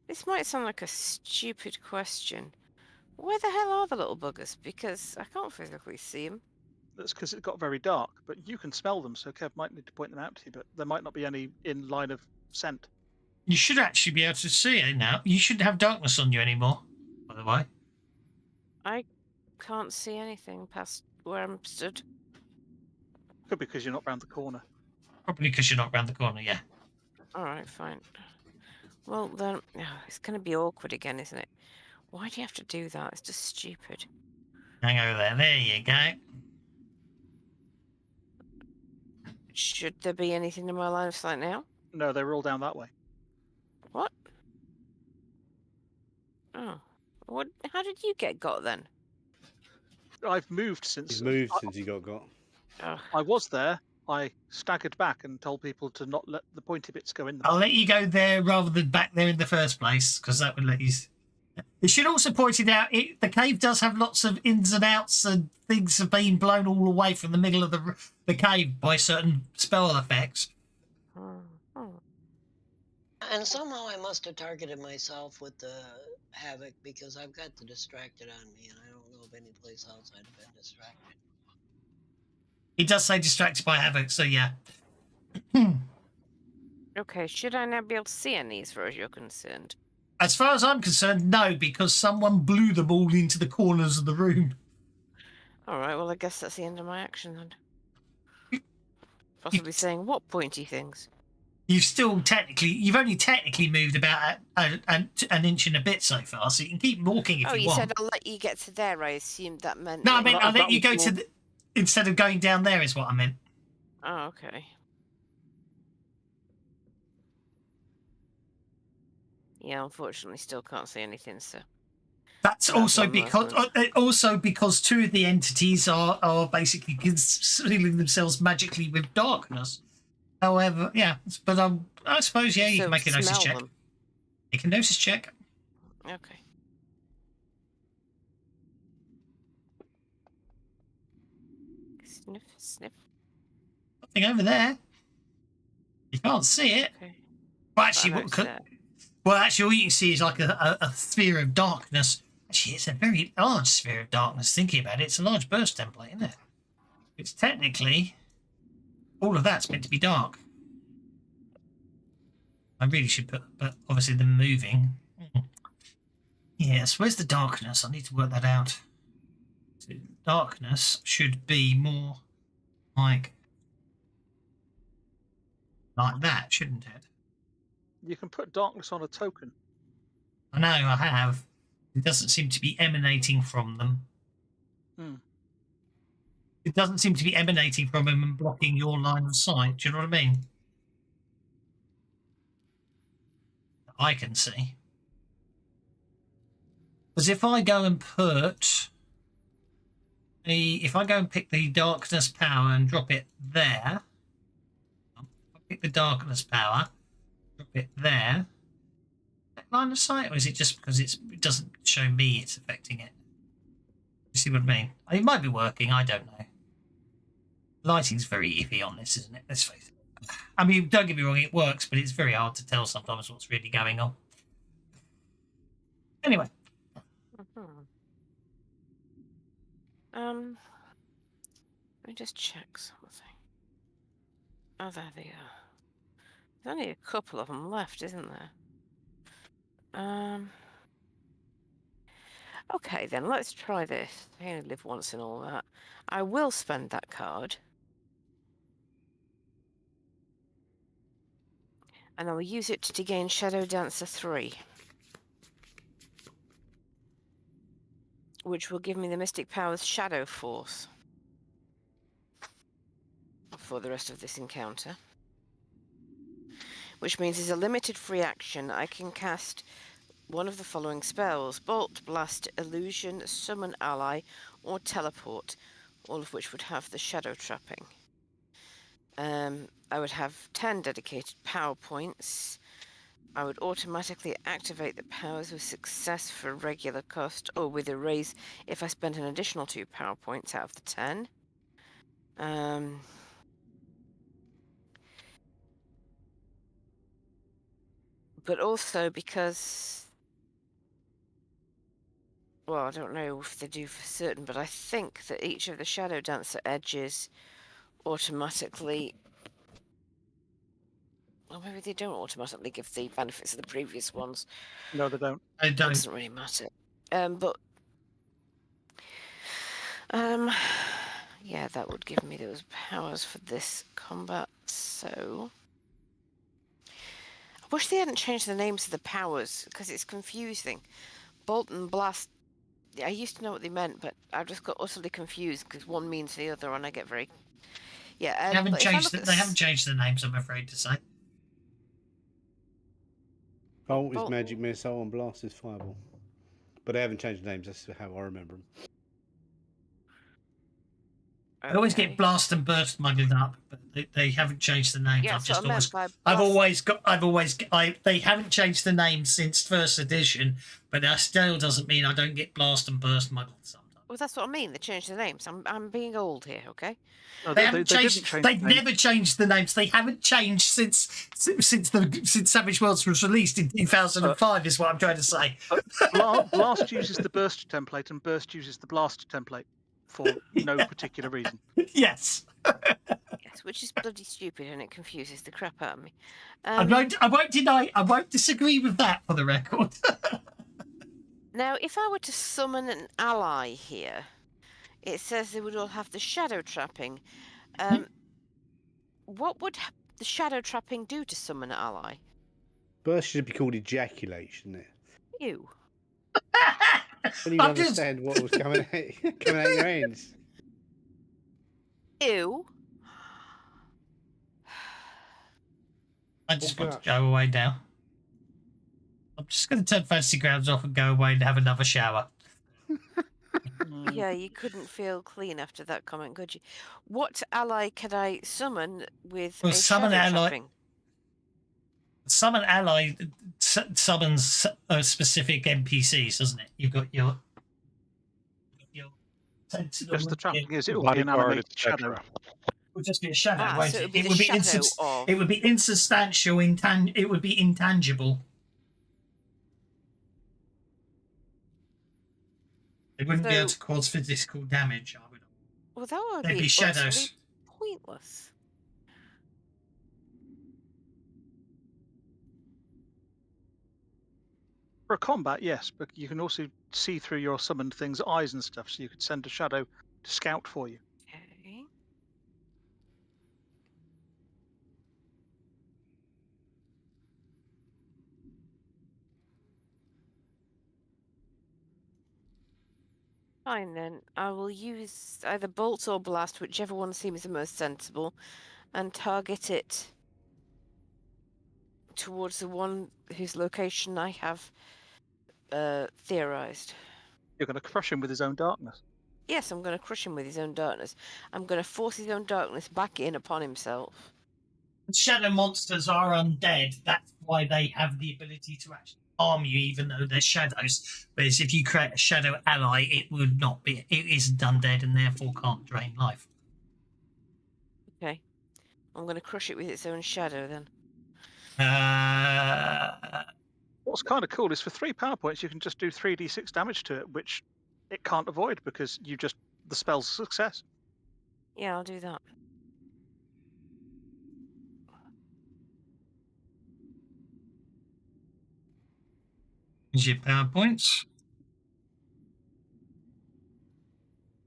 This might sound like a stupid question. Where the hell are the little buggers? Because I can't physically see them. That's because it got very dark, but you can smell them, so Kev might need to point them out to you, but there might not be any in line of scent. You should actually be able to see it now. You shouldn't have darkness on you anymore, by the way. I can't see anything past where I'm stood. Could be because you're not round the corner. Probably because you're not round the corner, yeah. All right, fine. Well, then, it's going to be awkward again, isn't it? Why do you have to do that? It's just stupid. Hang over there. There you go. Should there be anything in my line of sight now? No, they were all down that way. What? Oh. What? How did you get got then? I've moved since... He's moved since he got got. Oh. I was there. I staggered back and told people to not let the pointy bits go in them. I'll let you go there rather than back there in the first place, because that would let you... It should also point it out, the cave does have lots of ins and outs, and things have been blown all away from the middle of the cave by certain spell effects. And somehow I must have targeted myself with the havoc because I've got the distracted on me, and I don't know of any place else I'd have been distracted. He does say distracted by havoc, so yeah. Okay, should I now be able to see any as far as you're concerned? As far as I'm concerned, no, because someone blew them all into the corners of the room. All right, well, I guess that's the end of my action then. Possibly saying what pointy things? You've only technically moved about an inch and a bit so far, so you can keep walking if you want. Oh, you said I'll let you get to there. I assumed that meant... No, I meant I'll let you go to instead of going down there is what I meant. Oh, okay. Yeah, unfortunately, still can't see anything, so... That's also because two of the entities are basically concealing themselves magically with darkness. However, yeah, but I suppose, yeah, you can make a gnosis check. You can gnosis check. Okay. Sniff, sniff. Nothing over there. You can't see it. Okay. Well, actually, all you can see is like a sphere of darkness. Actually, it's a very large sphere of darkness. Thinking about it, it's a large burst template, isn't it? It's technically all of that's meant to be dark. I really should put, but obviously the moving. Yes, where's the darkness? I need to work that out. So darkness should be more like that, shouldn't it? You can put darkness on a token. I know, I have. It doesn't seem to be emanating from them. It doesn't seem to be emanating from them and blocking your line of sight. Do you know what I mean? I can see. Because if I go and pick the darkness power and drop it there, pick the darkness power, drop it there, line of sight, or is it just because it doesn't show me it's affecting it? You see what I mean? It might be working, I don't know. Lighting's very iffy on this, isn't it? Let's face it. I mean, don't get me wrong, it works, but it's very hard to tell sometimes what's really going on. Anyway. Let me just check something. Oh, there they are. There's only a couple of them left, isn't there? Okay, then let's try this. I only live once and all that. I will spend that card. And I will use it to gain Shadow Dancer 3. Which will give me the Mystic Powers Shadow Force. For the rest of this encounter. Which means as a limited free action, I can cast one of the following spells: Bolt, Blast, Illusion, Summon Ally, or Teleport, all of which would have the shadow trapping. I would have 10 dedicated power points, I would automatically activate the powers with success for regular cost or with a raise if I spent an additional 2 power points out of the 10. But also because, well, I don't know if they do for certain, but I think that each of the Shadow Dancer edges automatically, well, maybe they don't automatically give the benefits of the previous ones. No, they don't. They It don't. doesn't really matter. Yeah, that would give me those powers for this combat, so... I wish they hadn't changed the names of the powers, because it's confusing. Bolt and Blast, I used to know what they meant, but I just got utterly confused, because one means the other, and I get very... Yeah, They haven't but if I changed. look at They haven't changed the names, I'm afraid to say. Bolt is Bolt- magic missile and blast is fireball. But they haven't changed the names. That's how I remember them. I always Okay. get blast and burst muddled up, but they haven't changed the names. Yeah, I've so just I meant by they haven't changed the names since first edition, but that still doesn't mean I don't get blast and burst muddled sometimes. Well, that's what I mean. They changed the names. I'm being old here, okay? No, They haven't changed. didn't change They've the name. never changed the names. They haven't changed since Savage Worlds was released in 2005. Is what I'm trying to say. Blast uses the burst template, and burst uses the blast template for no particular reason. Yes. Yes, which is bloody stupid, and it confuses the crap out of me. I won't disagree with that, for the record. Now, if I were to summon an ally here, it says they would all have the shadow trapping. What would the shadow trapping do to summon an ally? Burst should be called ejaculate, shouldn't it? Ew. When you understand what was coming out your hands. Ew. I just want to go away now. I'm just going to turn Fantasy Grounds off and go away and have another shower. Yeah, you couldn't feel clean after that comment, could you? What ally could I summon with a shadow trapping? Summon ally summons specific NPCs, doesn't it? You've got your sentinel. Just the trapping is it will be an animated shadow. It would just be a shadow, won't so it? it would be It the would be shadow of... It would be insubstantial. It would be intangible. They wouldn't be able to cause physical damage. I would. Well, that would They'd be be shadows. Pointless. For a combat, yes, but you can also see through your summoned thing's eyes and stuff, so you could send a shadow to scout for you. Okay. Fine then. I will use either bolt or blast, whichever one seems the most sensible, and target it towards the one whose location I have theorized. You're going to crush him with his own darkness. Yes, I'm going to crush him with his own darkness. I'm going to force his own darkness back in upon himself. Shadow monsters are undead. That's why they have the ability to actually harm you, even though they're shadows. Whereas if you create a shadow ally, it would not be. It isn't undead and therefore can't drain life. Okay. I'm going to crush it with its own shadow then. What's kind of cool is for 3 power points, you can just do 3d6 damage to it, which it can't avoid because the spell's a success. Yeah, I'll do that. Is your power points?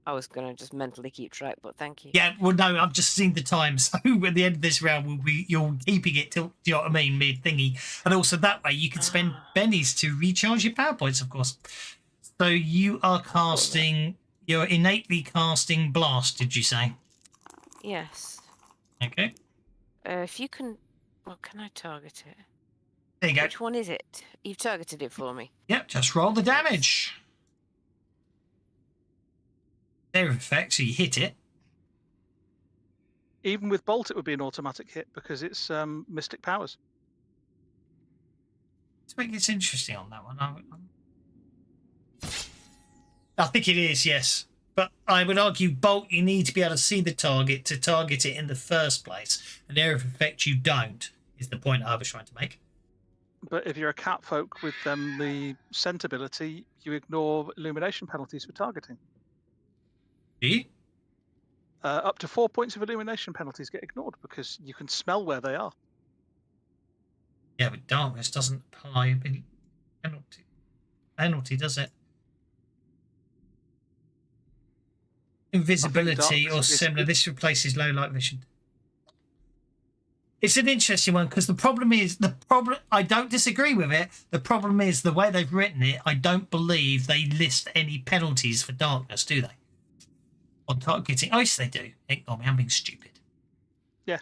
I was going to just mentally keep track, but thank you. Yeah, well, no, I've just seen the time. So at the end of this round, you're keeping it till, you know what I mean, mid thingy. And also that way you can spend bennies to recharge your power points, of course. So you are you're innately casting Blast, did you say? Yes. Okay. If you can... Well, can I target it? There you go. Which one is it? You've targeted it for me. Yep, just roll the damage. Their effect, so you hit it. Even with Bolt, it would be an automatic hit because it's Mystic Powers. to make it interesting on that one. I think it is, yes. But I would argue, Bolt, you need to be able to see the target to target it in the first place. An area of effect you don't, is the point I was trying to make. But if you're a catfolk with the scent ability, you ignore illumination penalties for targeting. Do you? Up to 4 points of illumination penalties get ignored because you can smell where they are. Yeah, but darkness doesn't apply a penalty, does it? Invisibility or similar. This replaces low light vision. It's an interesting one because the problem. I don't disagree with it. The problem is the way they've written it. I don't believe they list any penalties for darkness, do they? On targeting. Oh, yes, they do. Ignore me. I'm being stupid. Yeah.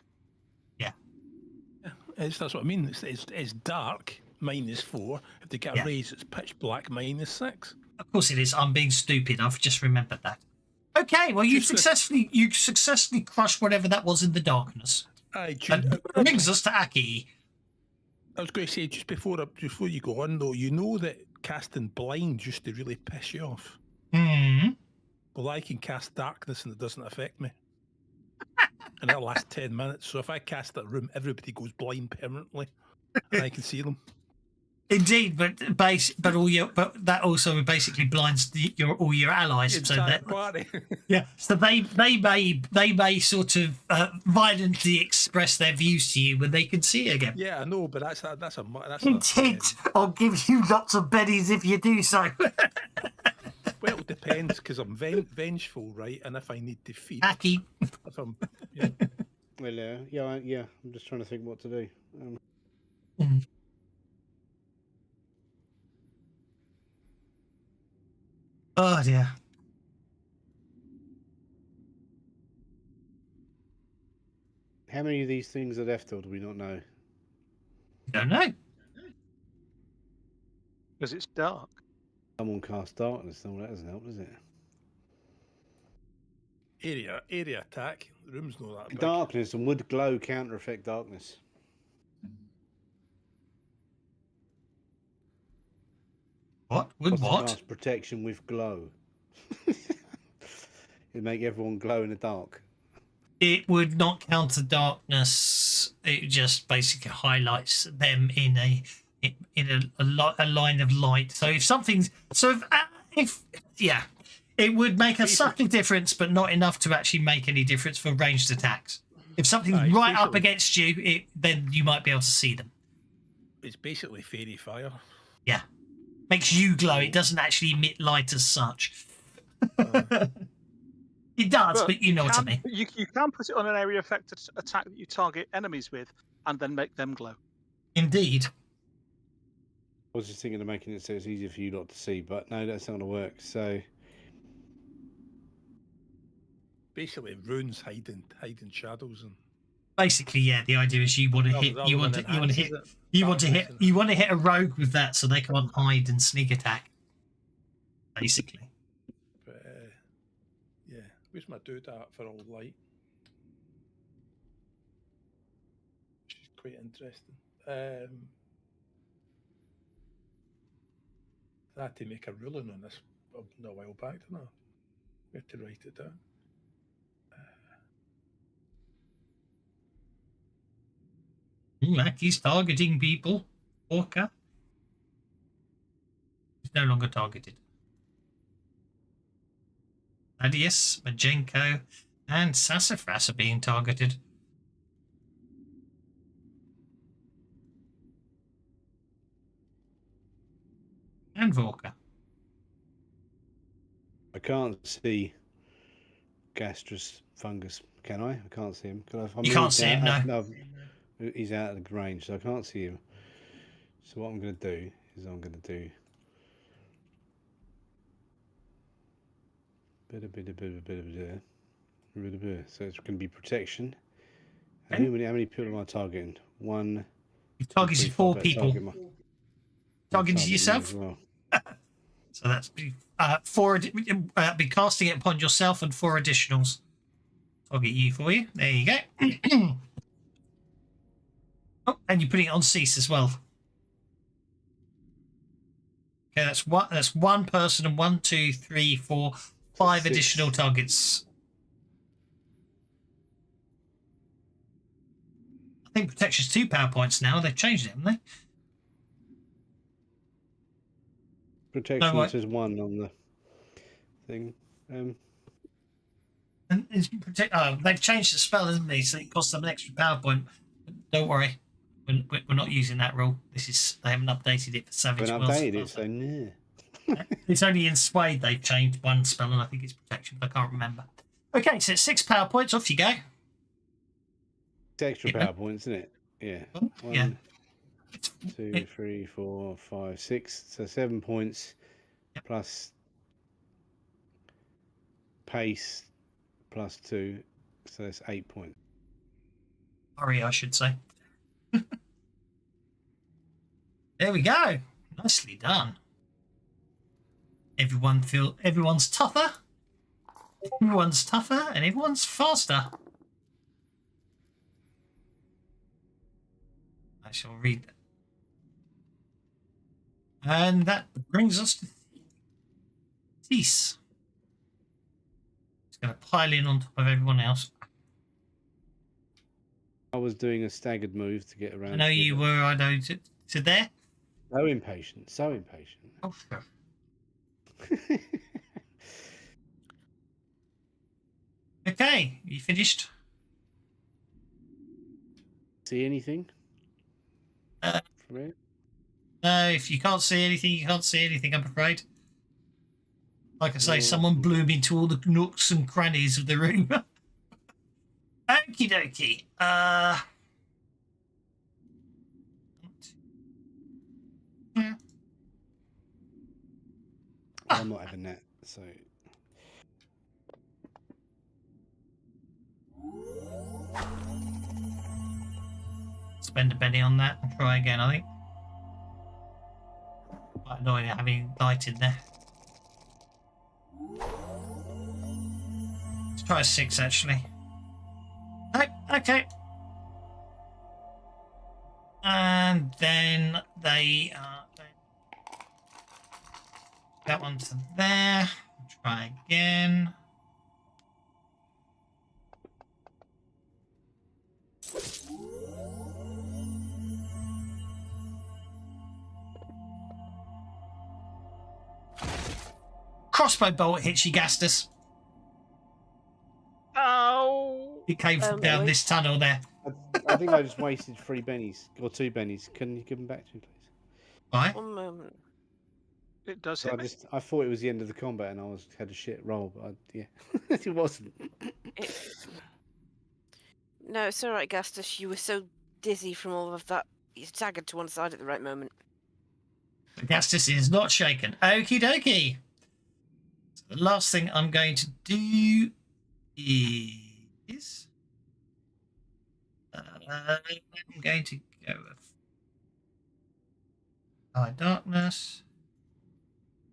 Yeah. That's what I mean. It's dark -4. If they get a raise, it's pitch black -6. Of course it is. I'm being stupid. I've just remembered that. Okay, well, you successfully crushed whatever that was in the darkness. And brings us to Aki. I was going to say, just before you go on, though, you know that casting blind used to really piss you off. Mm-hmm. Well, I can cast darkness and it doesn't affect me. And it'll last 10 minutes. So if I cast that room, everybody goes blind permanently. And I can see them. Indeed, but that also basically blinds all your allies. So that party. Yeah, so they may sort of violently express their views to you when they can see it again. Yeah, I know, but that's Indeed, I'll give you lots of bennies if you do so. Well, it depends because I'm vengeful, right? And if I need defeat, Aki. If I'm, yeah. Well, yeah. I'm just trying to think what to do. Oh dear. How many of these things are left, or do we not know? Don't know. Because it's dark. Someone cast darkness. No, that doesn't help, does it? Area attack. The room's not that big. Darkness and would glow counter effect darkness. What? Would what? Cast protection with glow. It'd make everyone glow in the dark. It would not counter darkness. It just basically highlights them in a line of light. So if something's it would make a subtle difference, but not enough to actually make any difference for ranged attacks. If something's right up against you, then you might be able to see them. It's basically fairy fire. Yeah. Makes you glow. It doesn't actually emit light as such. It does, but you know what I mean. You can put it on an area effect attack that you target enemies with and then make them glow. Indeed. I was just thinking of making it so it's easier for you not to see, but no, that's not going to work. So basically, runes hiding shadows and. Basically, yeah. The idea is you want to hit a rogue with that, so they can't hide and sneak attack. Basically. But yeah, where's my doodah for all light? She's quite interesting. I had to make a ruling on this a while back, didn't I? We have to write it down. Like he's targeting people. Orca. He's no longer targeted. Thaddeus, Majenko, and Sassafras are being targeted. And Vorka. I can't see gastrus fungus, can I? I can't see him. You can't see him, no. No. He's out of the range, so I can't see him. So what I'm going to do is I'm going to do so it's going to be protection. And how many people am I targeting? One. You've targeted 4 people. Targeted yourself? Well. So that's be 4. Be casting it upon yourself and 4 additionals. Target you for you. There you go. Oh, and you're putting it on cease as well. Okay, that's one person and 1, 2, 3, 4, 5 6. additional targets. I think protection's 2 power points now. They've changed it, haven't they? Protection right. says 1 on the thing. And they've changed the spell, haven't they? So it costs them an extra power point. Don't worry, we're not using that rule. They haven't updated it for Savage When Worlds. updated it, so no. It's only in Sway they've changed one spell, and I think it's protection, but I can't remember. Okay, so it's 6 power points. Off you go. It's extra power points, isn't it? Yeah. 1, 2, 3, 4, 5, 6. So 7 points plus pace plus 2. So that's 8 points. Sorry, I should say. There we go. Nicely done. Everyone's tougher. Everyone's tougher and everyone's faster. I shall read that. And that brings us to Thieves. It's going to pile in on top of everyone else. I was doing a staggered move to get around. I know you were. I know. To there. So impatient. So impatient. Oh, sure. Okay, you finished? See anything? From here? No, if you can't see anything, you can't see anything, I'm afraid. Like I say, someone blew me into all the nooks and crannies of the room. Okie dokie. Yeah. I'm not having that, so... Spend a penny on that and try again, I think. Quite annoying having light in there. Let's try a 6, actually. No, okay. And then they that one to there. Try again. Crossbow bolt hits you, Gastus. Oh! It came from down this tunnel there. I think I just wasted 3 bennies or 2 bennies. Can you give them back to me, please? Why? One moment. It does So hit me. I thought it was the end of the combat, and I had a shit roll, but yeah, it wasn't. No, it's all right, Gastus. You were so dizzy from all of that. You staggered to one side at the right moment. Gastus is not shaken. Okie dokie. So the last thing I'm going to do is I'm going to go with darkness.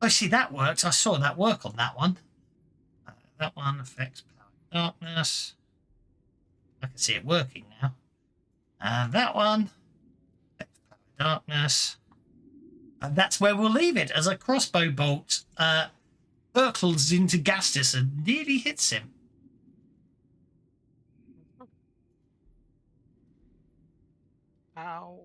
Oh, see, that works. I saw that work on that one. That one affects power darkness. I can see it working now. And that one affects power darkness. And that's where we'll leave it, as a crossbow bolt hurtles into Gastus and nearly hits him. Ow.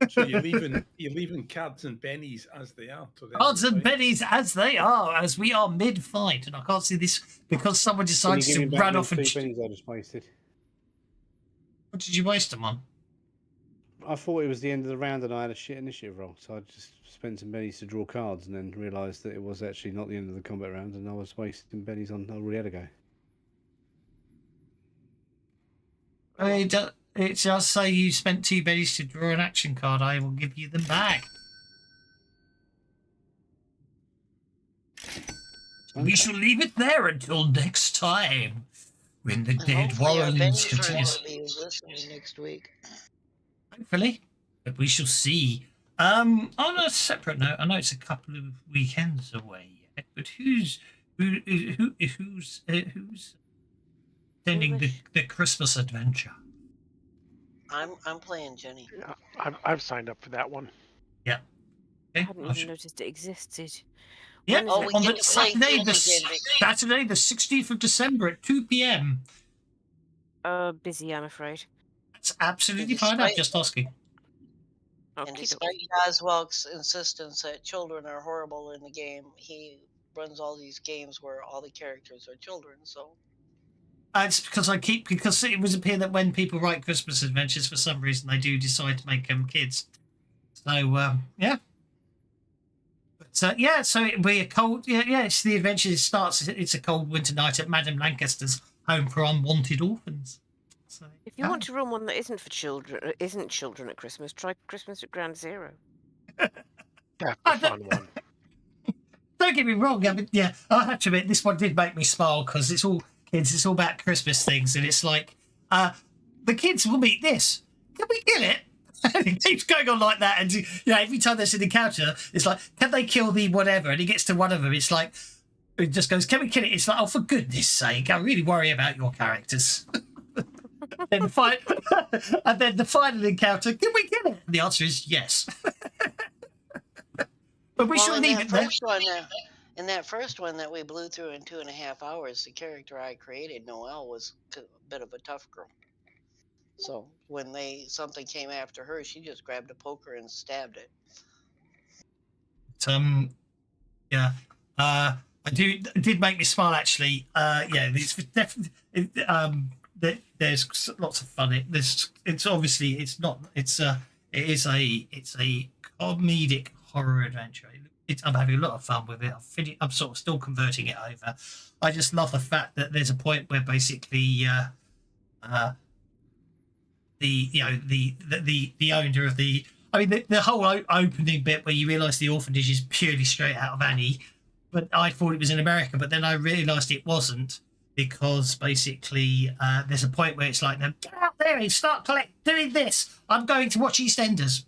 So you're leaving cards and bennies as they are. Cards and bennies as they are, as we are mid-fight, and I can't see this because someone decides to run off and... 2 bennies I just wasted. What did you waste them on? I thought it was the end of the round and I had a shit initiative roll, so I just spent some bennies to draw cards and then realised that it was actually not the end of the combat round and I was wasting bennies on I already had a go. It does say you spent 2 bennies to draw an action card. I will give you them back. Okay. We shall leave it there until next time, when the dead Warrens continues. Next week. Hopefully, but we shall see. On a separate note, I know it's a couple of weekends away yet, but who's attending the Christmas adventure? I'm playing Jenny. Yeah, I've signed up for that one. Yeah. I Okay, hadn't even noticed it existed. Yeah, When is it? on get the to play Saturday, Candy. Saturday, the 16th of December at 2 p.m. Busy, I'm afraid. That's absolutely And fine. I'm despite, just asking. and Okie despite dokie. Oswald's insistence that children are horrible in the game, he runs all these games where all the characters are children. So It's because because it was appear that when people write Christmas adventures, for some reason they do decide to make them kids. So yeah. But yeah, so it'll be a cold. Yeah. It's the adventure starts. It's a cold winter night at Madame Lancaster's home for unwanted orphans. So, If you want to run one that isn't for children, isn't children at Christmas, try Christmas at Ground Zero. That's the fun one. Don't get me wrong. I mean, yeah, I have to admit this one did make me smile because it's all kids. It's all about Christmas things, and it's like the kids will meet this. Can we kill it? And it keeps going on like that, and every time there's an encounter, it's like, can they kill the whatever? And he gets to one of them, it's like, it just goes, can we kill it? It's like, oh, for goodness sake, I really worry about your characters. And then the final encounter, can we kill it? And the answer is yes. But we shall leave it there. In that first one that we blew through in 2.5 hours, the character I created, Noelle, was a bit of a tough girl. So when something came after her, she just grabbed a poker and stabbed it. Yeah. It did make me smile actually. It's definitely there's lots of fun. It is a comedic horror adventure. I'm having a lot of fun with it. I'm sort of still converting it over. I just love the fact that there's a point where basically the owner of the whole opening bit where you realise the orphanage is purely straight out of Annie, but I thought it was in America, but then I realised it wasn't, because basically there's a point where it's like, now get out there and start doing this. I'm going to watch EastEnders.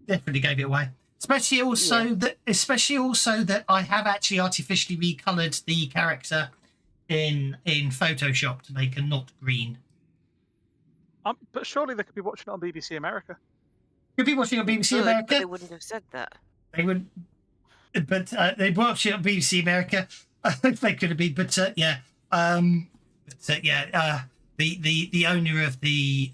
Definitely gave it away. Especially also that I have actually artificially recoloured the character in Photoshop to make her not green. But surely they could be watching it on BBC America. Could be watching on BBC America. But they wouldn't have said that. They would, but they'd watch it on BBC America. They could have been, but yeah. The owner of the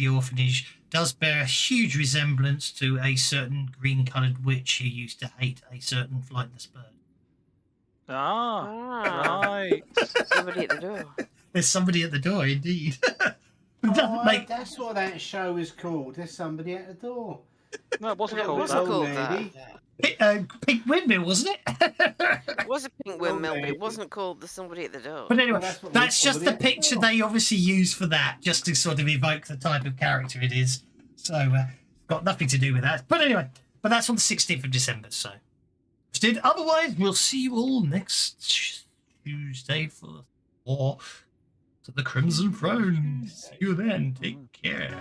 orphanage does bear a huge resemblance to a certain green-coloured witch who used to hate a certain flightless bird. Right. Somebody at the door. There's somebody at the door, indeed. That's what that show is called. There's somebody at the door. No, it wasn't called that. Pink Windmill, wasn't it? It was a pink windmill, but it wasn't called the somebody at the door. But anyway, that's just the picture they obviously use for that, just to sort of evoke the type of character it is. So, got nothing to do with that. But anyway, that's on the 16th of December, so. Otherwise, we'll see you all next Tuesday for to the Crimson Throne. See you then. Take care.